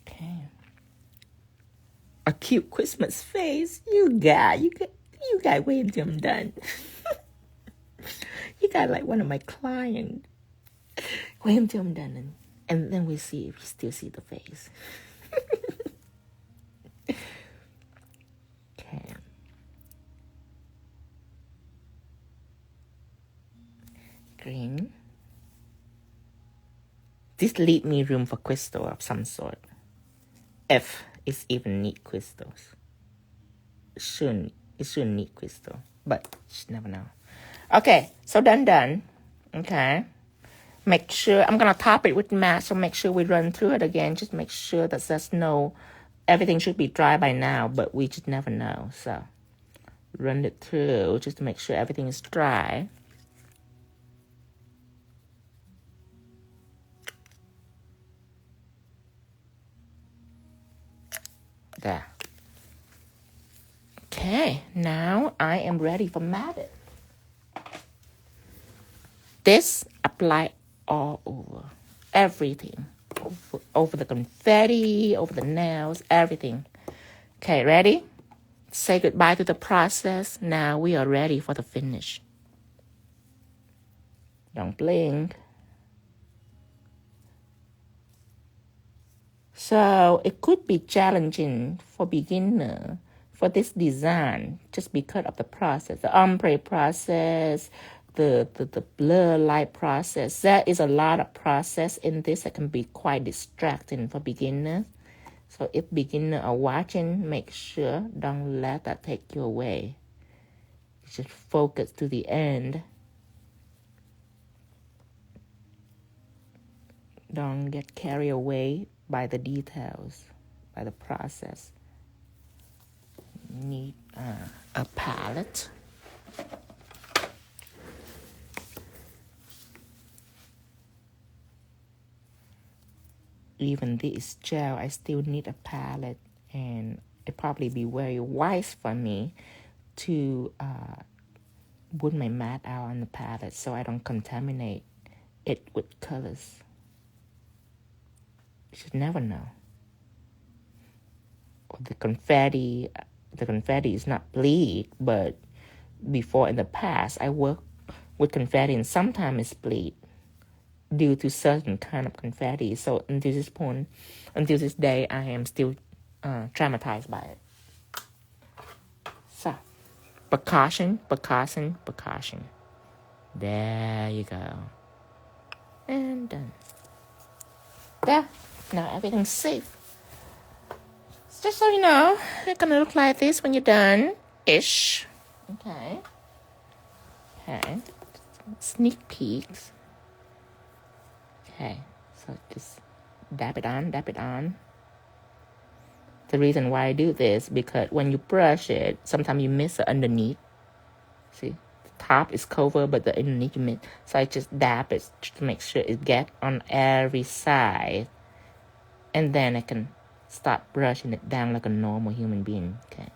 Okay. A cute Christmas face. You got wait until I'm done. You got like one of my clients. Wait until I'm done and then we see if you still see the face. Okay. Green. This leave me room for crystal of some sort. If it's even need crystals. It shouldn't need crystal, but you never know. Okay, so done. Okay. Make sure, I'm going to top it with matte, so make sure we run through it again. Just make sure that there's no, everything should be dry by now, but we just never know. So run it through just to make sure everything is dry. There. Okay, now I am ready for matte. This apply all over, everything, over the confetti, over the nails, everything. Okay, ready? Say goodbye to the process. Now we are ready for the finish. Don't blink. So it could be challenging for beginner for this design just because of the process, the ombre process, the blur light process. There is a lot of process in this that can be quite distracting for beginners. So if beginners are watching, make sure don't let that take you away. Just focus to the end. Don't get carried away by the details, by the process. Need a palette. Even this gel, I still need a palette, and it probably be very wise for me to put my matte out on the palette so I don't contaminate it with colors. You should never know. The confetti is not bleed, but before in the past I worked with confetti and sometimes it's bleed due to certain kind of confetti. So until this point, until this day, I am still traumatized by it. So, precaution. There you go. And done. There. Now everything's safe. Just so you know, it's gonna look like this when you're done-ish. Okay. Sneak peeks. Okay, so just dab it on. The reason why I do this, because when you brush it, sometimes you miss it underneath. See, the top is covered, but the underneath you miss. So I just dab it to make sure it gets on every side. And then I can start brushing it down like a normal human being. Okay,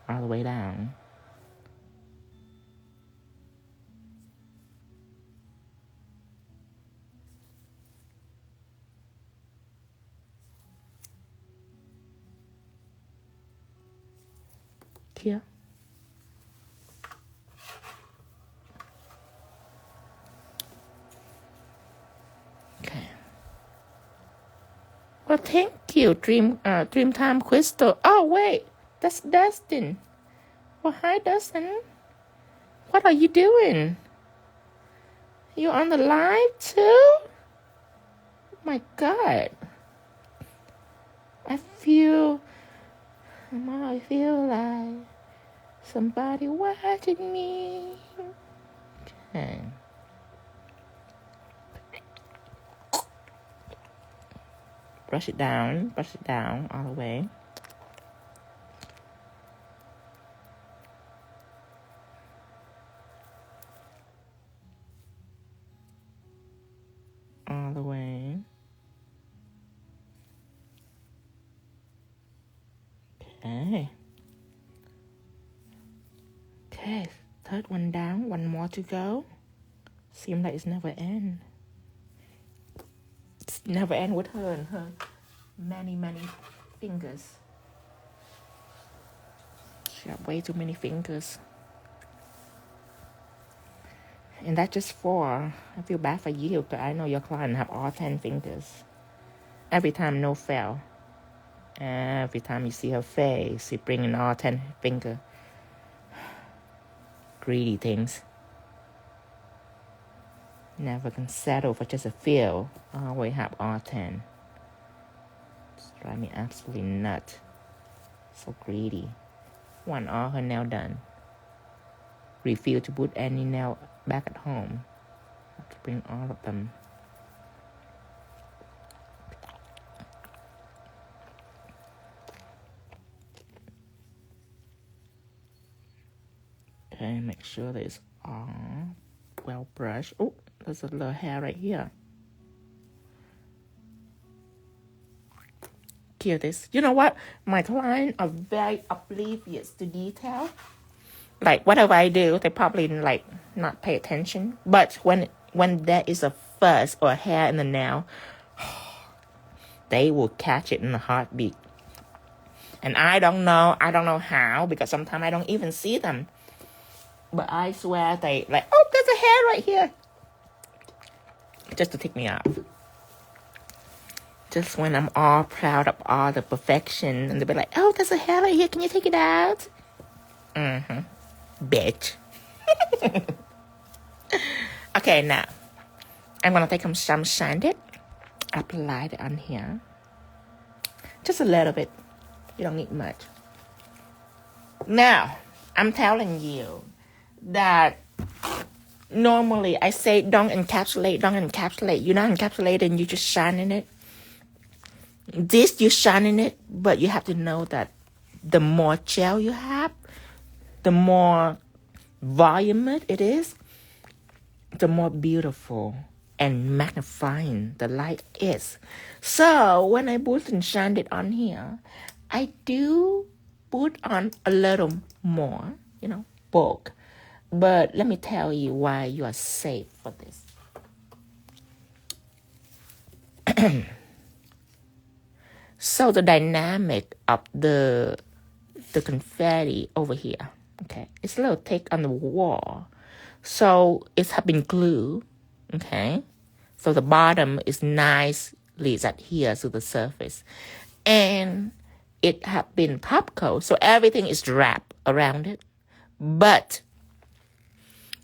all the way down. Here. Okay. Well, thank you, Dreamtime Crystal. Oh, wait, that's Dustin. Well, hi, Dustin. What are you doing? You on the live too? Oh my God. I feel like somebody watching me. Okay. Brush it down all the way. All the way. Okay, third one down, one more to go. Seems like it's never end. It's never end with her and her many fingers. She have way too many fingers. And that's just 4. I feel bad for you, because I know your client have all 10 fingers. Every time, no fail. Every time you see her face, she bring in all 10 fingers. Greedy things. Never can settle for just a few. Always have all 10. It's drive me absolutely nuts. So greedy. Want all her nail done. Refuse to put any nail back at home. Have to bring all of them. Okay, make sure that it's all well brushed. Oh, there's a little hair right here. Kill this. You know what? My clients are very oblivious to detail. Like whatever I do, they probably like not pay attention. But when there is a fuzz or a hair in the nail, they will catch it in a heartbeat. And I don't know how, because sometimes I don't even see them. But I swear they like, oh, there's a hair right here. Just to tick me off. Just when I'm all proud of all the perfection, and they'll be like, oh, there's a hair right here. Can you take it out? Bitch. Okay, now I'm gonna take some sanded, apply it on here. Just a little bit. You don't need much. Now, I'm telling you that normally I say don't encapsulate. You're not encapsulating, you just shining it. This, you're shining it, but you have to know that the more gel you have, the more volume it is, the more beautiful and magnifying the light is. So when I put and shine it on here, I do put on a little more, bulk. But let me tell you why you are safe for this. So the dynamic of the confetti over here, okay, it's a little thick on the wall. So it's have been glued, okay? So the bottom is nicely adhered to the surface. And it have been top coat, so everything is wrapped around it. But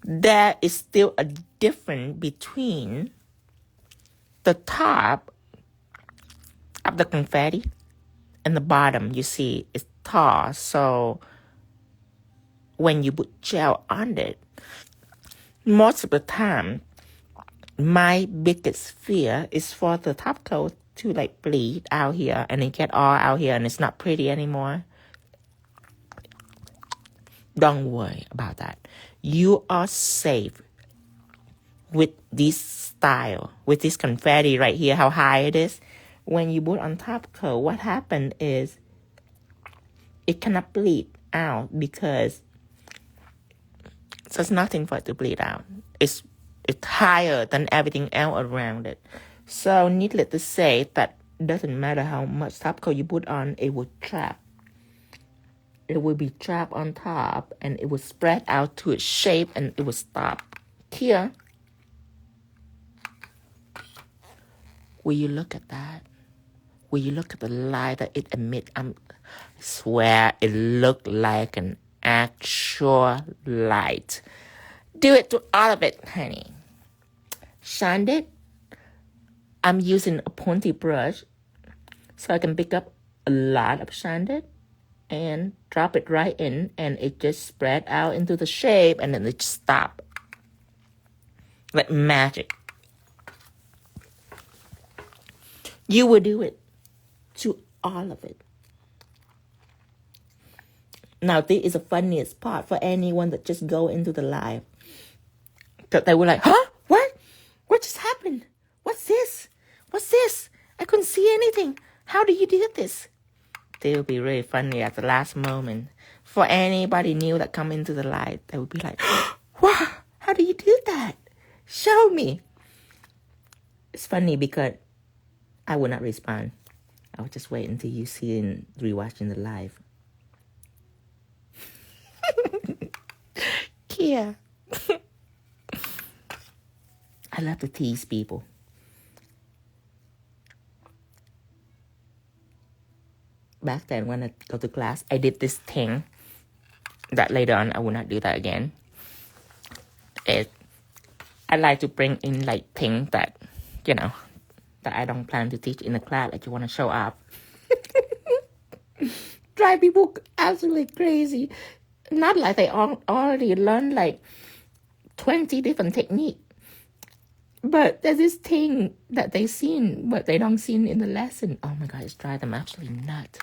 there is still a difference between the top of the confetti and the bottom. You see, it's tall. So when you put gel on it, most of the time, my biggest fear is for the top coat to like bleed out here and it get all out here and it's not pretty anymore. Don't worry about that. You are safe with this style, with this confetti right here, how high it is. When you put on top coat, what happened is it cannot bleed out because there's nothing for it to bleed out. It's higher than everything else around it. So needless to say that doesn't matter how much top coat you put on, it will trap. It will be trapped on top and it will spread out to its shape and it will stop. Here, will you look at that? Will you look at the light that it emits? I swear it looked like an actual light. Do it to all of it, honey. Shine it. I'm using a pointy brush so I can pick up a lot of shine and drop it right in, and it just spread out into the shape and then it just stop. Like magic. You will do it to all of it. Now, this is the funniest part for anyone that just go into the live. That they were like, huh? What? What just happened? What's this? What's this? I couldn't see anything. How do you do this? They'll be really funny at the last moment. For anybody new that come into the live, they will be like, wow, how do you do that? Show me. It's funny because I will not respond. I will just wait until you see and rewatching the live. Yeah. I love to tease people. Back then when I go to class, I did this thing that later on I will not do that again. I like to bring in like things that, you know, that I don't plan to teach in the class. Like you want to show up. Drive people absolutely crazy. Not like they already learned like 20 different techniques. But there's this thing that they seen, but they don't see in the lesson. Oh my God, it's drive them absolutely nuts.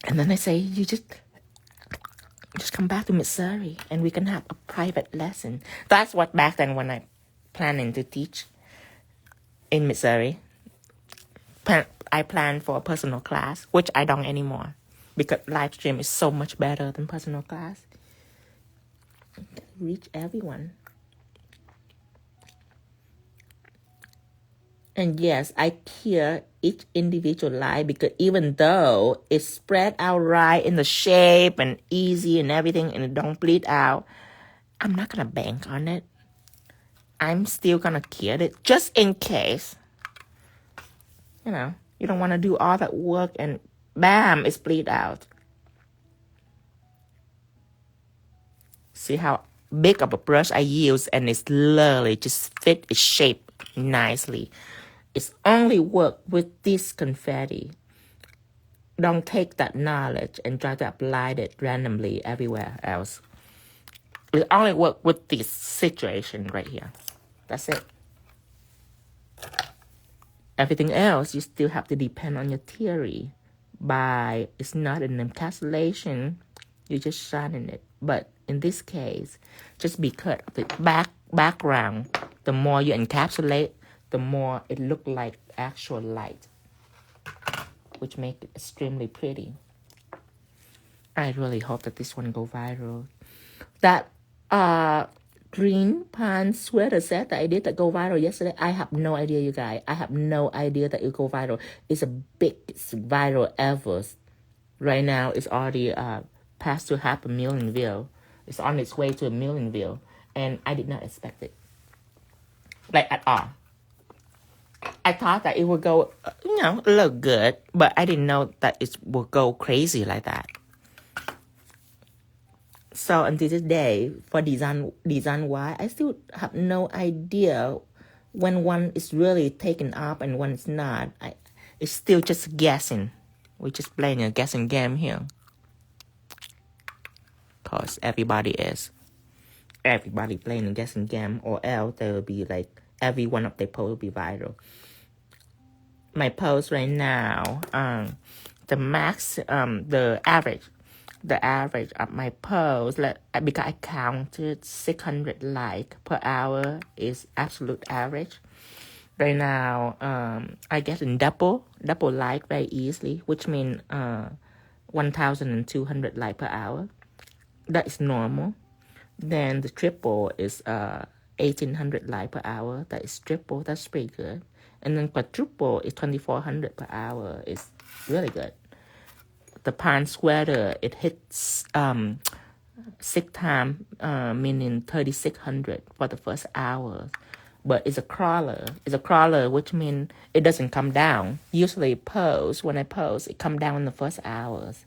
And then they say, you just come back to Missouri and we can have a private lesson. That's what back then when I planning to teach in Missouri. I planned for a personal class, which I don't anymore because live stream is so much better than personal class. Reach everyone. And yes, I hear each individual line because even though it's spread out right in the shape and easy and everything and it don't bleed out, I'm not going to bank on it. I'm still going to cure it just in case. You know, you don't want to do all that work and bam, it's bleed out. See how big of a brush I use and it's literally just fit its shape nicely. It's only work with this confetti. Don't take that knowledge and try to apply it randomly everywhere else. It only work with this situation right here. That's it. Everything else, you still have to depend on your theory. It's not an encapsulation, you're just shining it. But in this case, just because of the background, the more you encapsulate, the more it look like actual light, which make it extremely pretty. I really hope that this one go viral. That green pants sweater set that I did that go viral yesterday, I have no idea, you guys. I have no idea that it go viral. It's a biggest viral ever. Right now, it's already passed to 500,000 views. It's on its way to 1 million views. And I did not expect it. Like, at all. I thought that it would go, look good, but I didn't know that it would go crazy like that. So until this day, for design why, I still have no idea when one is really taken up and when it's not. It's still just guessing. We're just playing a guessing game here. Because everybody playing a guessing game, or else they will be like, every one of their posts will be viral. My post right now, the average of my post, because I counted 600 likes per hour is absolute average. Right now, I get in double like very easily, which means 1,200 likes per hour. That is normal. Then the triple is 1,800 likes per hour. That is triple. That's pretty good. And then quadruple is 2,400 per hour. It's really good. The pants sweater, it hits 6 times, meaning 3,600 for the first hour. But it's a crawler. It's a crawler, which means it doesn't come down. Usually when I post, it comes down in the first hours,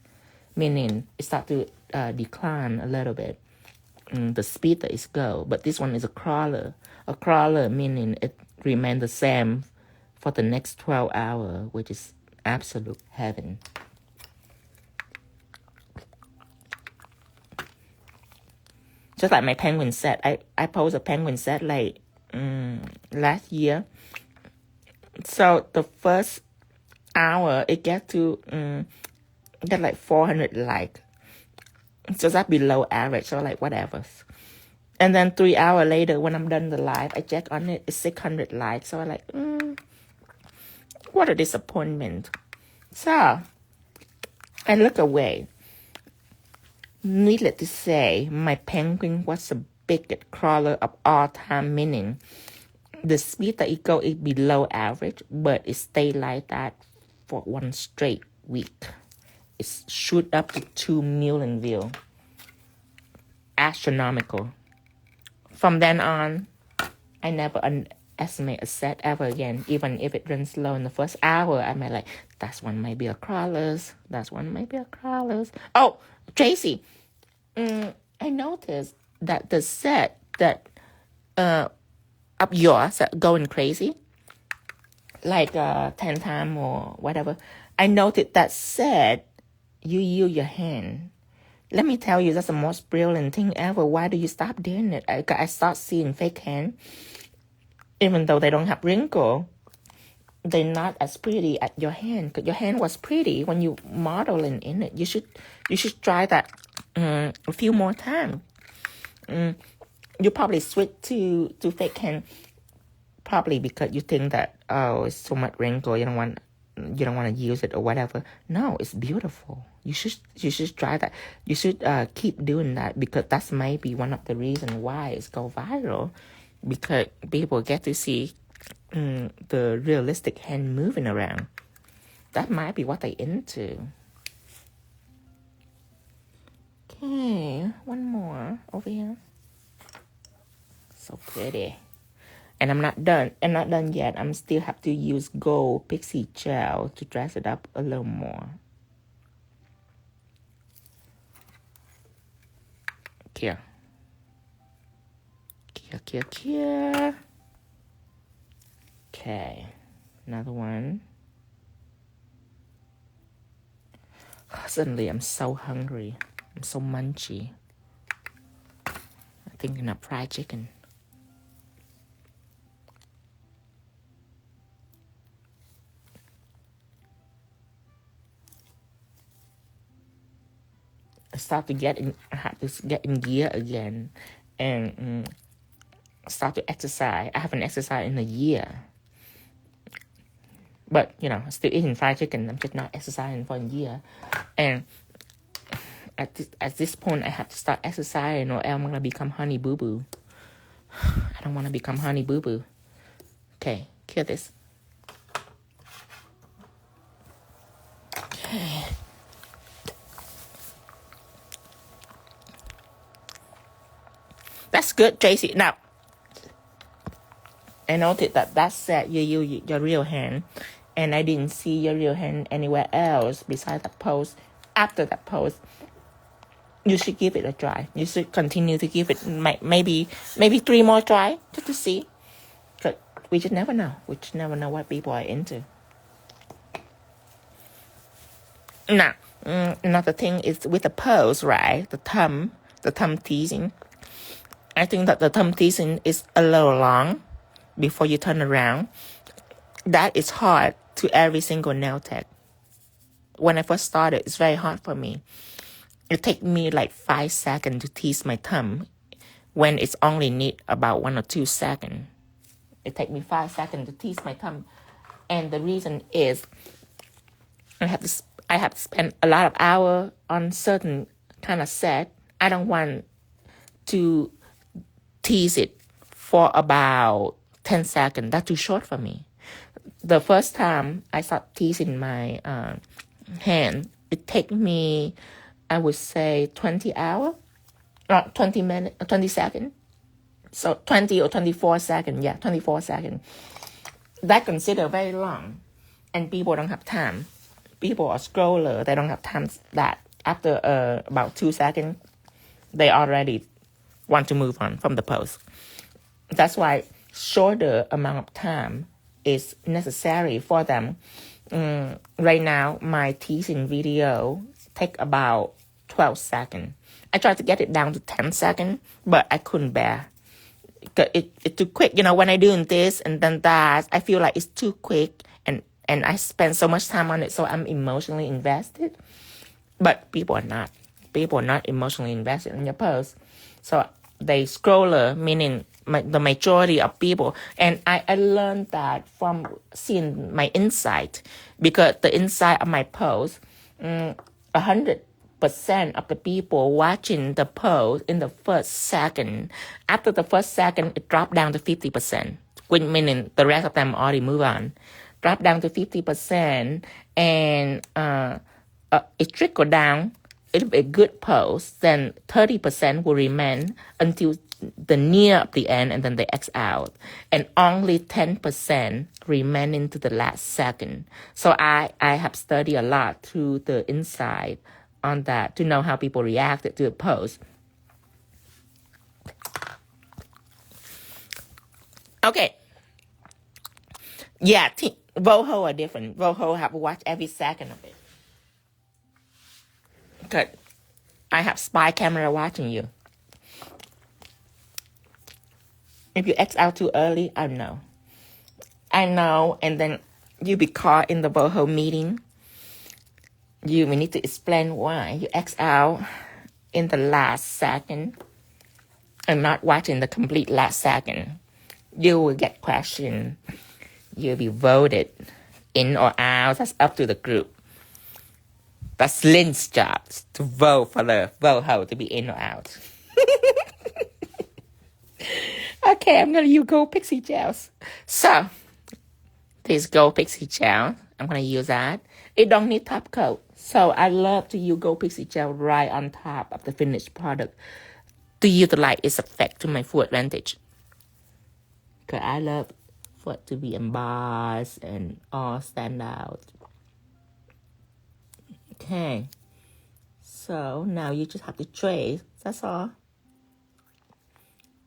meaning it starts to decline a little bit. The speed that it goes. But this one is a crawler. A crawler meaning it remains the same for the next 12 hours, which is absolute heaven. Just like my penguin set. I posted a penguin set like last year. So the first hour, it get like 400 likes. So that's below average, so like whatever. And then 3 hours later, when I'm done the live, I check on it, it's 600 likes. So I'm like, what a disappointment. So I look away. Needless to say, my penguin was the biggest crawler of all time, meaning the speed that it go is below average, but it stayed like that for one straight week. It shoot up to 2 million views. Astronomical. From then on, I never underestimate a set ever again. Even if it runs slow in the first hour, I might like, that's one might be a crawlers. That's one might be a crawlers. Oh, Tracy, I noticed that the set that up yours going crazy, like 10 times or whatever. I noted that said you use your hand. Let me tell you, that's the most brilliant thing ever. Why do you stop doing it? I start seeing fake hand, even though they don't have wrinkle. They're not as pretty as your hand. Because your hand was pretty when you modeling in it. You should try that a few more times. You probably switch to fake hand, probably because you think that, oh, it's so much wrinkle, you don't want to use it or whatever. No, it's beautiful. You should try that. You should keep doing that, because that's maybe one of the reasons why it's go viral, because people get to see the realistic hand moving around. That might be what they into. Okay, one more over here. So pretty. And I'm not done. I'm not done yet. I'm still have to use gold Pixie Gel to dress it up a little more. Here. Here. Okay. Another one. Suddenly, I'm so hungry. I'm so munchy. I'm thinking of fried chicken. I have to get in gear again, and start to exercise. I haven't exercised in a year, but still eating fried chicken. I'm just not exercising for a year, and at this point, I have to start exercising, or else I'm gonna become honey boo boo. I don't want to become honey boo boo. Okay, kill this. Okay. That's good, JC. Now, I noticed that said you use your real hand, and I didn't see your real hand anywhere else besides that post. After that post, you should give it a try. You should continue to give it maybe 3 more try just to see. But we just never know. We just never know what people are into. Now, another thing is with the pose, right? The thumb teasing. I think that the thumb teasing is a little long before you turn around. That is hard to every single nail tech. When I first started, it's very hard for me. It takes me like 5 seconds to tease my thumb when it's only need about 1 or 2 seconds. It takes me 5 seconds to tease my thumb. And the reason is I have to spend a lot of hours on certain kind of set. I don't want to tease it for about 10 seconds. That's too short for me. The first time I started teasing my hand, it take me, I would say, 20 hours, 20 minutes, 20 seconds. So 20 or 24 seconds. Yeah, 24 seconds. That considered very long. And people don't have time. People are scroller. They don't have time that. After about 2 seconds, they already want to move on from the pose. That's why shorter amount of time is necessary for them. Right now, my teasing video take about 12 seconds. I tried to get it down to 10 seconds, but I couldn't bear. It's too quick. When I doing this and then that, I feel like it's too quick, and I spend so much time on it, so I'm emotionally invested. But people are not. People are not emotionally invested in your pose. So they scroller, meaning the majority of people. And I learned that from seeing my inside, because the inside of my pose, 100% of the people watching the pose in the first second. After the first second, it dropped down to 50%, which meaning the rest of them already move on. Drop down to 50%, and it trickle down. It'll be a good pose. Then 30% will remain until the near of the end, and then they X out. And only 10% remain into the last second. So I have studied a lot through the inside on that to know how people reacted to the pose. Okay. Yeah, 𝙑𝙏 are different. 𝙑𝙏 have to watch every second of it. Because I have spy camera watching you. If you X out too early, I know. I know, and then you be caught in the 𝙑𝙏 meeting. You will need to explain why you X out in the last second and not watching the complete last second. You will get questioned. You'll be voted in or out. That's up to the group. That's Lynn's job, to vote for the 𝙑𝙏 to be in or out. Okay, I'm going to use Gold Pixie Gels. So, this Gold Pixie Gel, I'm going to use that. It don't need top coat. So, I love to use Gold Pixie Gel right on top of the finished product to utilize its effect to my full advantage. Because I love for it to be embossed and all stand out. Okay. So, now you just have to trace. That's all.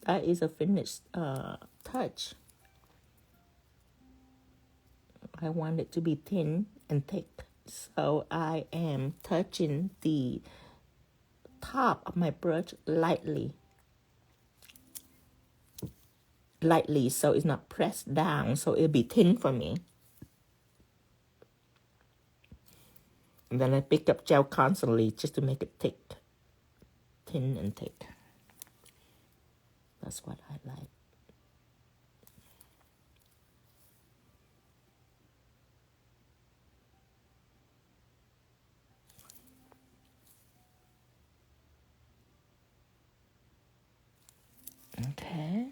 That is a finished touch. I want it to be thin and thick. So I am touching the top of my brush lightly. Lightly, so it's not pressed down, so it'll be thin for me. And then I pick up gel constantly just to make it thick. Thin and thick. That's what I like. Okay.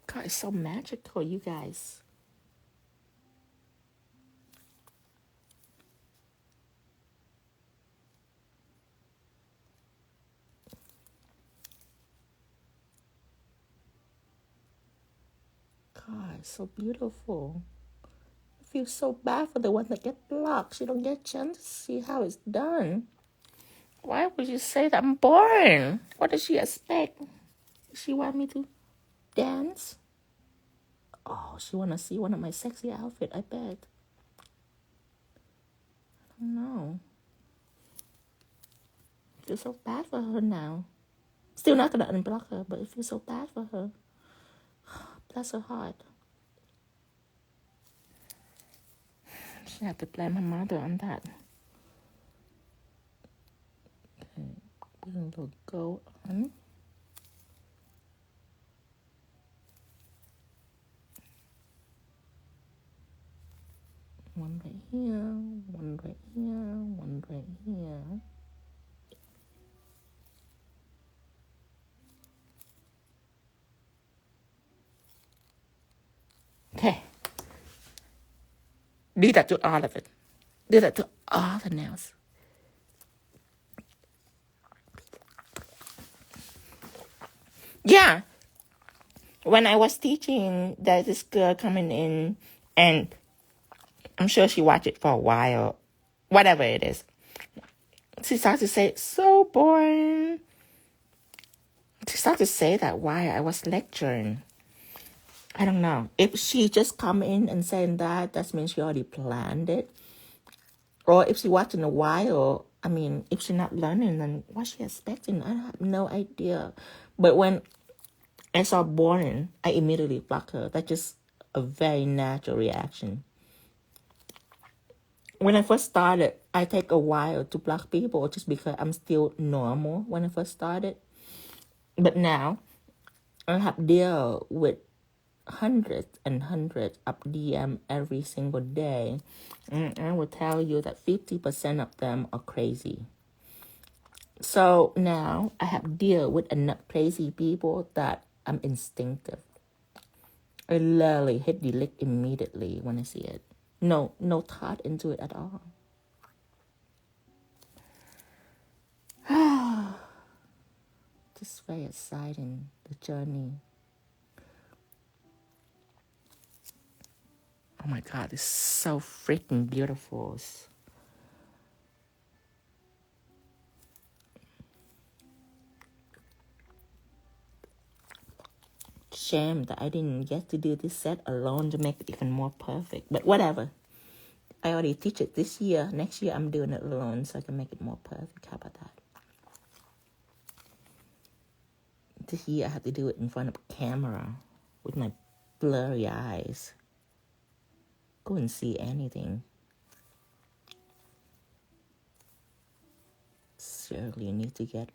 God, it's so magical, you guys. God, it's so beautiful. I feel so bad for the one that get blocked. She don't get a chance to see how it's done. Why would you say that I'm boring? What does she expect? She want me to dance? Oh, she want to see one of my sexy outfits, I bet. I don't know. I feel so bad for her now. Still not going to unblock her, but I feel so bad for her. Bless her heart. She had to blame her mother on that. Okay, we're going to go on. One right here, one right here, one right here. Okay. Do that to all of it. Do that to all the nails. Yeah. When I was teaching, there's this girl coming in, and I'm sure she watched it for a while, whatever it is. She started to say, so boring. She started to say that while I was lecturing. I don't know. If she just come in and saying that means she already planned it. Or if she watching a while, I mean, if she's not learning, then what she expecting? I have no idea. But when I saw boring, I immediately blocked her. That's just a very natural reaction. When I first started, I take a while to block people just because I'm still normal when I first started. But now, I have deal with hundreds and hundreds of DM every single day. And I will tell you that 50% of them are crazy. So now I have deal with enough crazy people that I'm instinctive. I literally hit delete immediately when I see it. No thought into it at all. Just very exciting, the journey. Oh my God, it's so freaking beautiful. shame that I didn't get to do this set alone to make it even more perfect. But whatever. I already teach it this year. Next year, I'm doing it alone so I can make it more perfect. How about that? This year, I have to do it in front of camera with my blurry eyes. Couldn't see anything. Surely need to get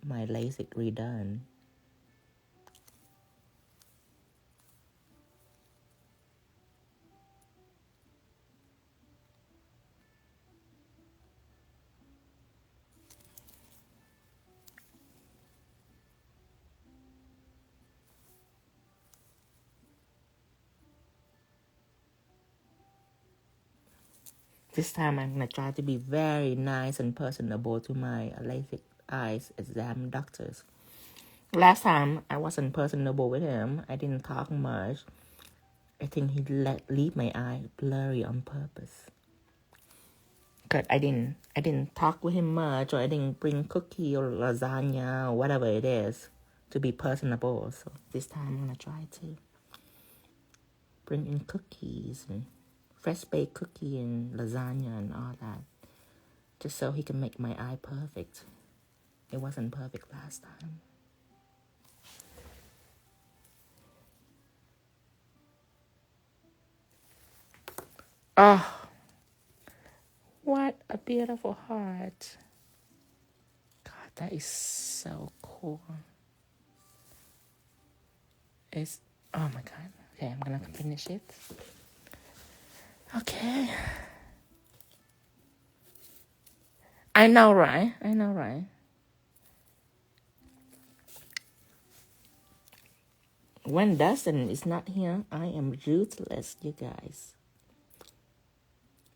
my LASIK redone. This time I'm going to try to be very nice and personable to my LASIK eyes exam doctors. Last time I wasn't personable with him. I didn't talk much. I think he leave my eye blurry on purpose. Because I didn't talk with him much, or I didn't bring cookie or lasagna or whatever it is to be personable. So this time I'm going to try to bring in cookies and fresh baked cookie and lasagna and all that, just so he can make my eye perfect. It wasn't perfect last time. Oh, what a beautiful heart. God, that is so cool. It's, oh my God. Okay, I'm gonna finish it. Okay. I know, right? When Dustin is not here, I am ruthless, you guys.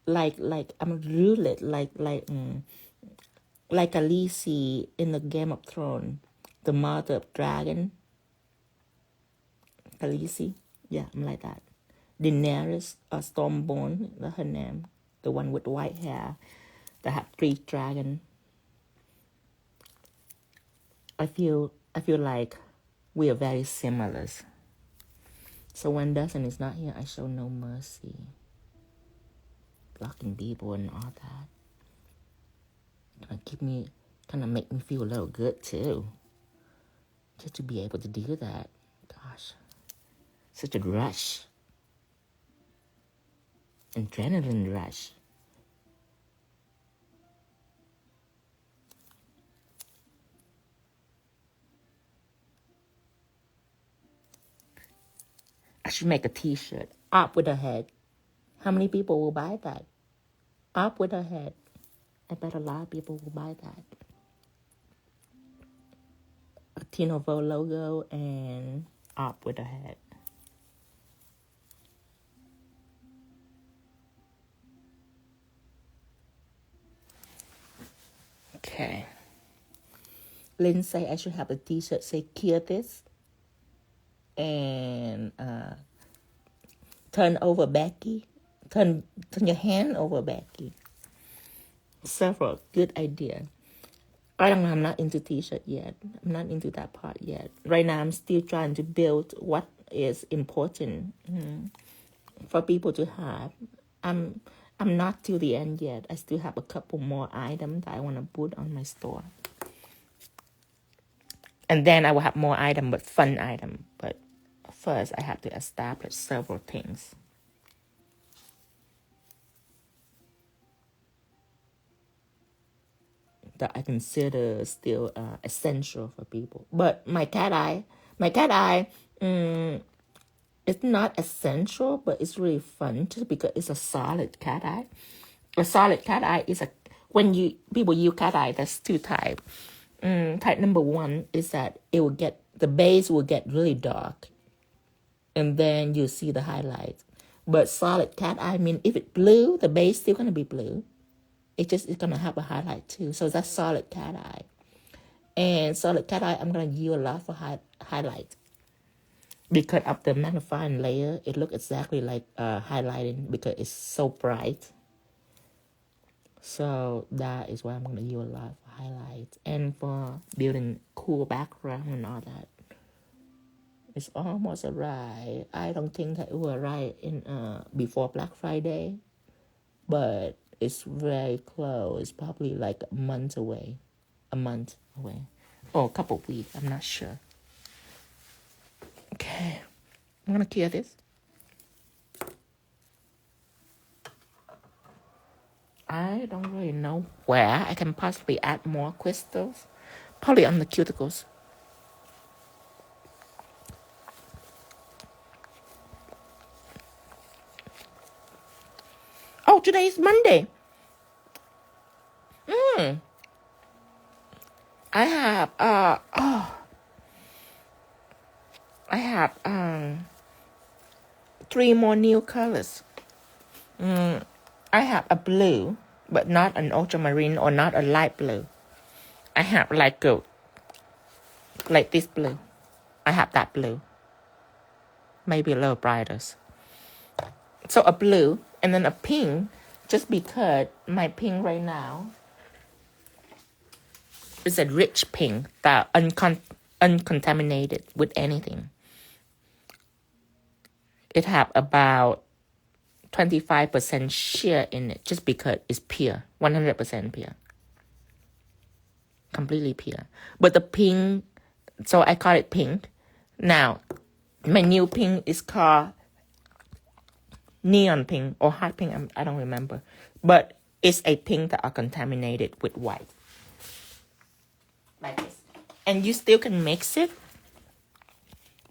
Like I'm ruthless, like Khaleesi in the Game of Thrones, the mother of dragon. Khaleesi, yeah, I'm like that. Daenerys, Stormborn, that's her name, the one with white hair that have 3 dragons. I feel like we are very similar. So when Dustin is not here, I show no mercy, blocking people and all that. Kind of make me feel a little good too, just to be able to do that. Gosh, such a rush, adrenaline rush. I should make a t-shirt, up with a head. How many people will buy that? Up with a head. I bet a lot of people will buy that. A Tinovo logo and up with a head. Okay. Lynn say I should have a t-shirt say "𝙤𝙧" and turn over Becky. Turn your hand over Becky. Several good idea. I'm not into t-shirt yet. I'm not into that part yet. Right now, I'm still trying to build what is important for people to have. I'm not till the end yet. I still have a couple more items that I want to put on my store. And then I will have more items, but fun items. But first, I have to establish several things that I consider still essential for people. But my cat eye, it's not essential, but it's really fun just because it's a solid cat eye. A solid cat eye is when people use cat eye, there's 2 types. Type number 1 is that the base will get really dark, and then you see the highlights. But solid cat eye means if it's blue, the base still gonna be blue. It's gonna have a highlight too. So that's solid cat eye. And solid cat eye, I'm gonna use a lot for highlight. Because of the magnifying layer, it looks exactly like highlighting because it's so bright. So that is why I'm gonna use a lot for highlights and for building cool background and all that. It's almost arrived. I don't think that it will arrive in before Black Friday, but it's very close. It's probably like a month away. Oh, a couple of weeks. I'm not sure. Okay, I'm gonna clear this. I don't really know where I can possibly add more crystals. Probably on the cuticles. Oh, today is Monday. I have 3 more new colors. I have a blue, but not an ultramarine or not a light blue. I have like this blue. I have that blue. Maybe a little brighter. So a blue and then a pink, just because my pink right now is a rich pink that uncontaminated with anything. It have about 25% sheer in it, just because it's pure, 100% pure, completely pure. But the pink, so I call it pink. Now, my new pink is called neon pink or hot pink. I don't remember, but it's a pink that are contaminated with white, like this. And you still can mix it,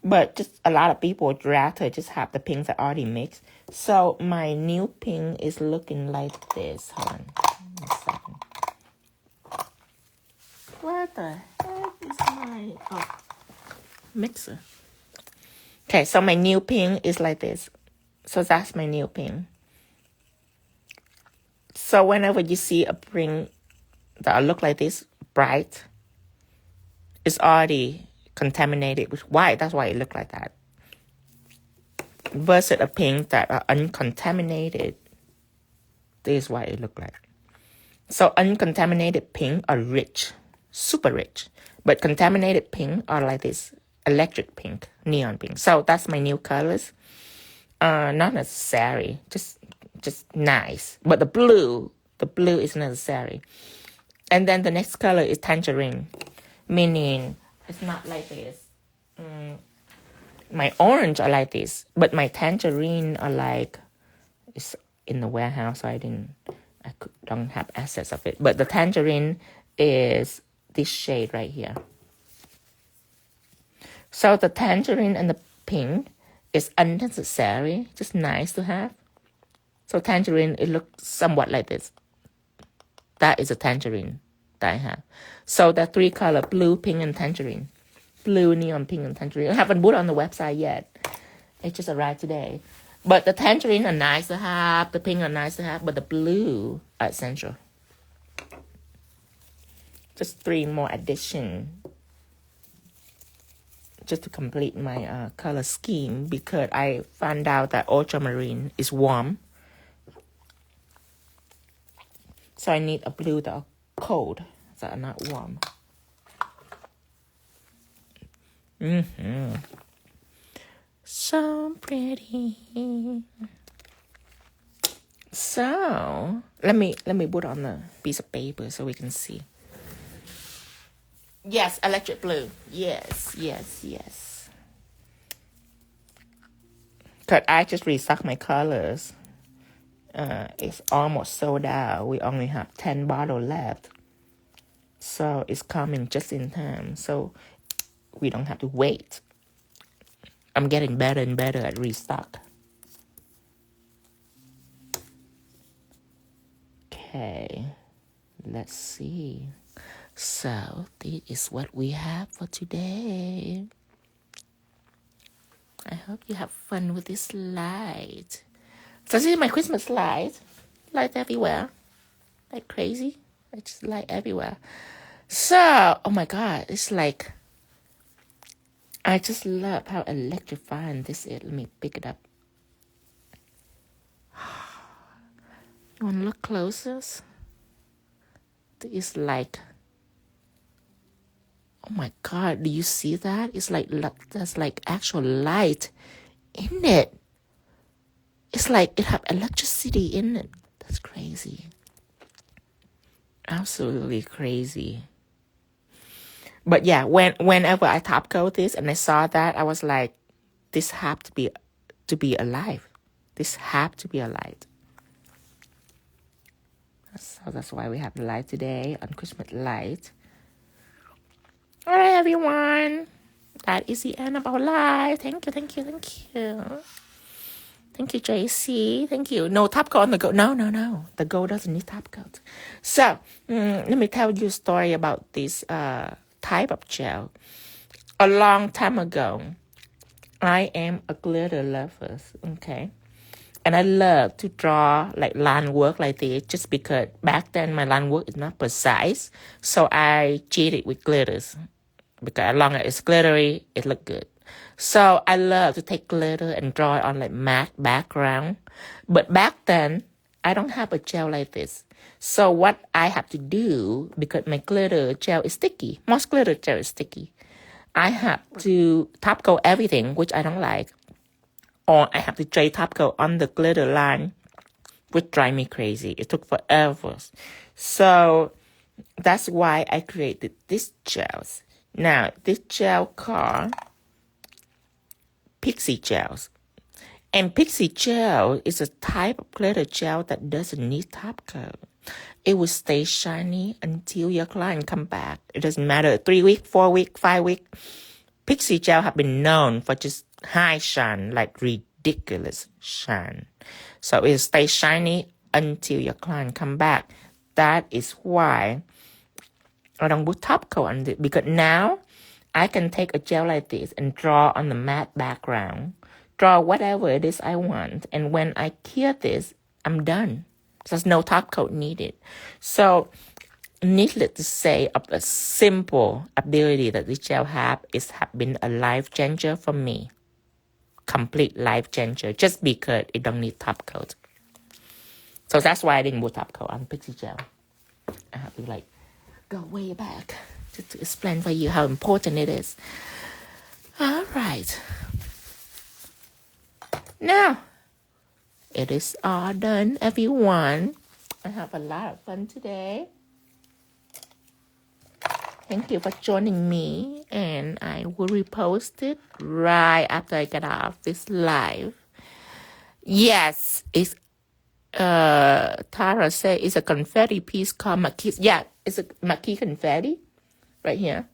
but just a lot of people would rather just have the pinks that already mixed. So my new pink is looking like this. Hold on a second. What the heck is my mixer? Okay, so my new pink is like this. So that's my new pink. So whenever you see a pink that look like this, bright, it's already contaminated with white. That's why it look like that. Versus a pink that are uncontaminated, this is what it look like. So uncontaminated pink are rich, super rich. But contaminated pink are like this, electric pink, neon pink. So that's my new colors. Not necessary, just nice. But the blue is necessary. And then the next color is tangerine, meaning it's not like this. My orange are like this, but my tangerine are like, it's in the warehouse, so don't have access of it. But the tangerine is this shade right here. So the tangerine and the pink is unnecessary, just nice to have. So tangerine, it looks somewhat like this. That is a tangerine that I have. So the 3 color, blue, pink, and tangerine. Blue, neon, pink, and tangerine. I haven't put it on the website yet. It just arrived today. But the tangerine are nice to have. The pink are nice to have. But the blue are essential. Just 3 more addition. Just to complete my color scheme. Because I found out that ultramarine is warm. So I need a blue that are cold. That are not warm. So pretty. So let me put on the piece of paper so we can see. Yes, electric blue. Yes. Cause I just restocked my colors. It's almost sold out. We only have 10 bottles left. So it's coming just in time. So we don't have to wait. I'm getting better and better at restock. Okay, let's see. So this is what we have for today. I hope you have fun with this light. So this is my Christmas light. Light everywhere. Like crazy. I just light everywhere. So, oh my God, it's like, I just love how electrifying this is. Let me pick it up. You want to look closer? It's like, Oh my God, do you see that? It's like, there's like actual light in it. It's like it have electricity in it. That's crazy. Absolutely crazy. But yeah, whenever I top coat this and I saw that, I was like, this have to be alive. This have to be a light. So that's why we have the light today on Christmas light. All right, everyone. That is the end of our live. Thank you. Thank you, JC. Thank you. No top coat on the gold. No. The gold doesn't need top coat. So, let me tell you a story about this type of gel. A long time ago, I am a glitter lover, okay? And I love to draw like line work like this just because back then my line work is not precise. So I cheat it with glitters. Because as long as it's glittery, it look good. So I love to take glitter and draw it on like matte background. But back then, I don't have a gel like this. So what I have to do, because my glitter gel is sticky, most glitter gel is sticky, I have to top coat everything, which I don't like. Or I have to try top coat on the glitter line, which drive me crazy. It took forever. So that's why I created these gels. Now, this gel called Pixie Gels. And Pixie Gel is a type of glitter gel that doesn't need top coat. It will stay shiny until your client come back. It doesn't matter, 3 weeks, 4 weeks, 5 weeks. Pixie Gel have been known for just high shine, like ridiculous shine. So it stays shiny until your client come back. That is why I don't put top coat on it, because now I can take a gel like this and draw on the matte background, draw whatever it is I want, and when I cure this, I'm done. There's no top coat needed. So, needless to say, of the simple ability that this gel have been a life changer for me. Complete life changer, just because it don't need top coat. So that's why I didn't put top coat on Pixie Gel. I have to go way back to explain for you how important it is. All right. Now, it is all done, everyone. I have a lot of fun today. Thank you for joining me, and I will repost it right after I get off this live. Yes, it's Tara said it's a confetti piece called Marquise. Yeah, it's a Marquise confetti right here.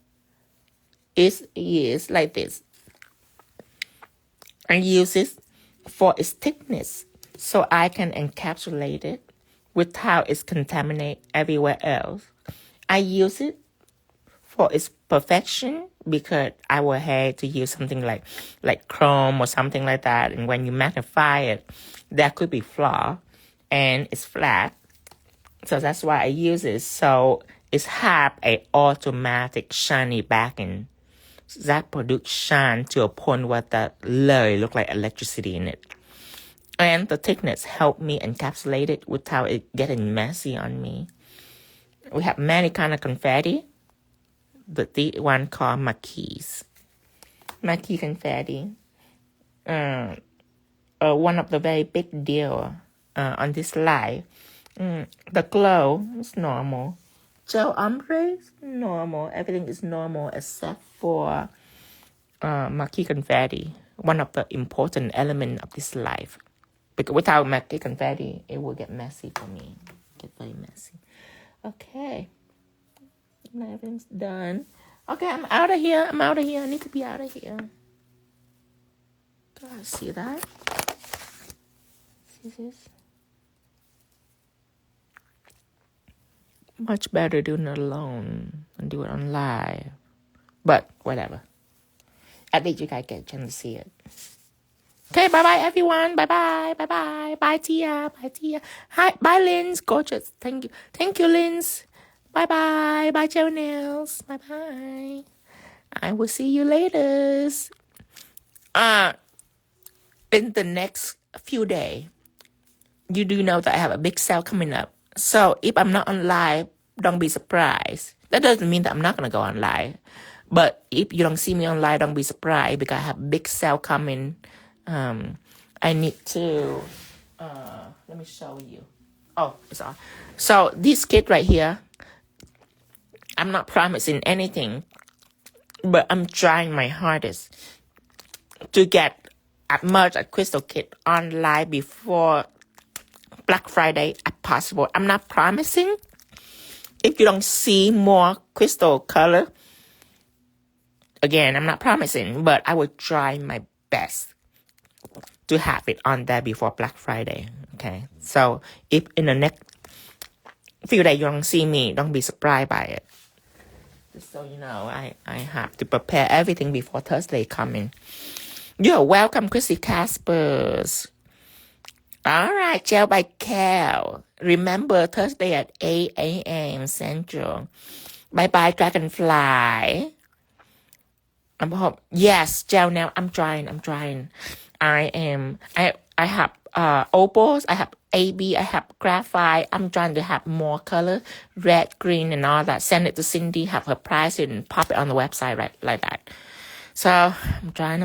It is like this. I use it for its thickness, so I can encapsulate it without it's contaminate everywhere else. I use it for its perfection because I will have to use something like chrome or something like that, and when you magnify it, there could be flaw, and it's flat. So that's why I use it. So it's have a automatic shiny backing that produce shine to a point where that literally look like electricity in it. And the thickness help me encapsulate it without it getting messy on me. We have many kind of confetti, but the one called Marquise confetti. One of the very big deal on this live. The glow is normal. Gel ombre is normal. Everything is normal except for Marquise confetti, one of the important elements of this life. Because without Marquise confetti, it will get messy for me. Get very messy. Okay. Everything's done. Okay, I'm out of here. I need to be out of here. God, see that? See this? Much better doing it alone than do it on live. But whatever. At least you guys get a chance to see it. Okay, bye-bye, everyone. Bye-bye. Bye-bye. Bye, Tia. Bye, Tia. Hi. Bye, Linz. Gorgeous. Thank you. Thank you, Linz. Bye-bye. Bye, Joe Nails. Bye-bye. I will see you later. In the next few days, you do know that I have a big sale coming up. So if I'm not on live, don't be surprised. That doesn't mean that I'm not going to go on live. But if you don't see me online, don't be surprised because I have big sale coming. I need to, let me show you. Oh, it's on. So this kit right here, I'm not promising anything, but I'm trying my hardest to get as much a crystal kit online before Black Friday as possible. I'm not promising. If you don't see more crystal color, again, I'm not promising, but I will try my best to have it on there before Black Friday. Okay, so if in the next few days you don't see me, don't be surprised by it. Just so you know, I have to prepare everything before Thursday coming. You're welcome, Chrissy Caspers. All right, Gel by Cal. Remember, Thursday at 8 a.m. Central. Bye-bye, Dragonfly. Yes, gel now. I'm trying. I have opals, I have AB, I have graphite. I'm trying to have more color, red, green, and all that. Send it to Cindy, have her price it, and pop it on the website right like that. So I'm trying.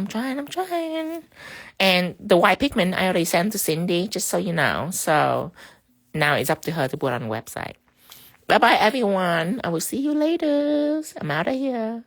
And the white pigment I already sent to Cindy, just so you know. So now it's up to her to put on the website. Bye-bye, everyone. I will see you later. I'm out of here.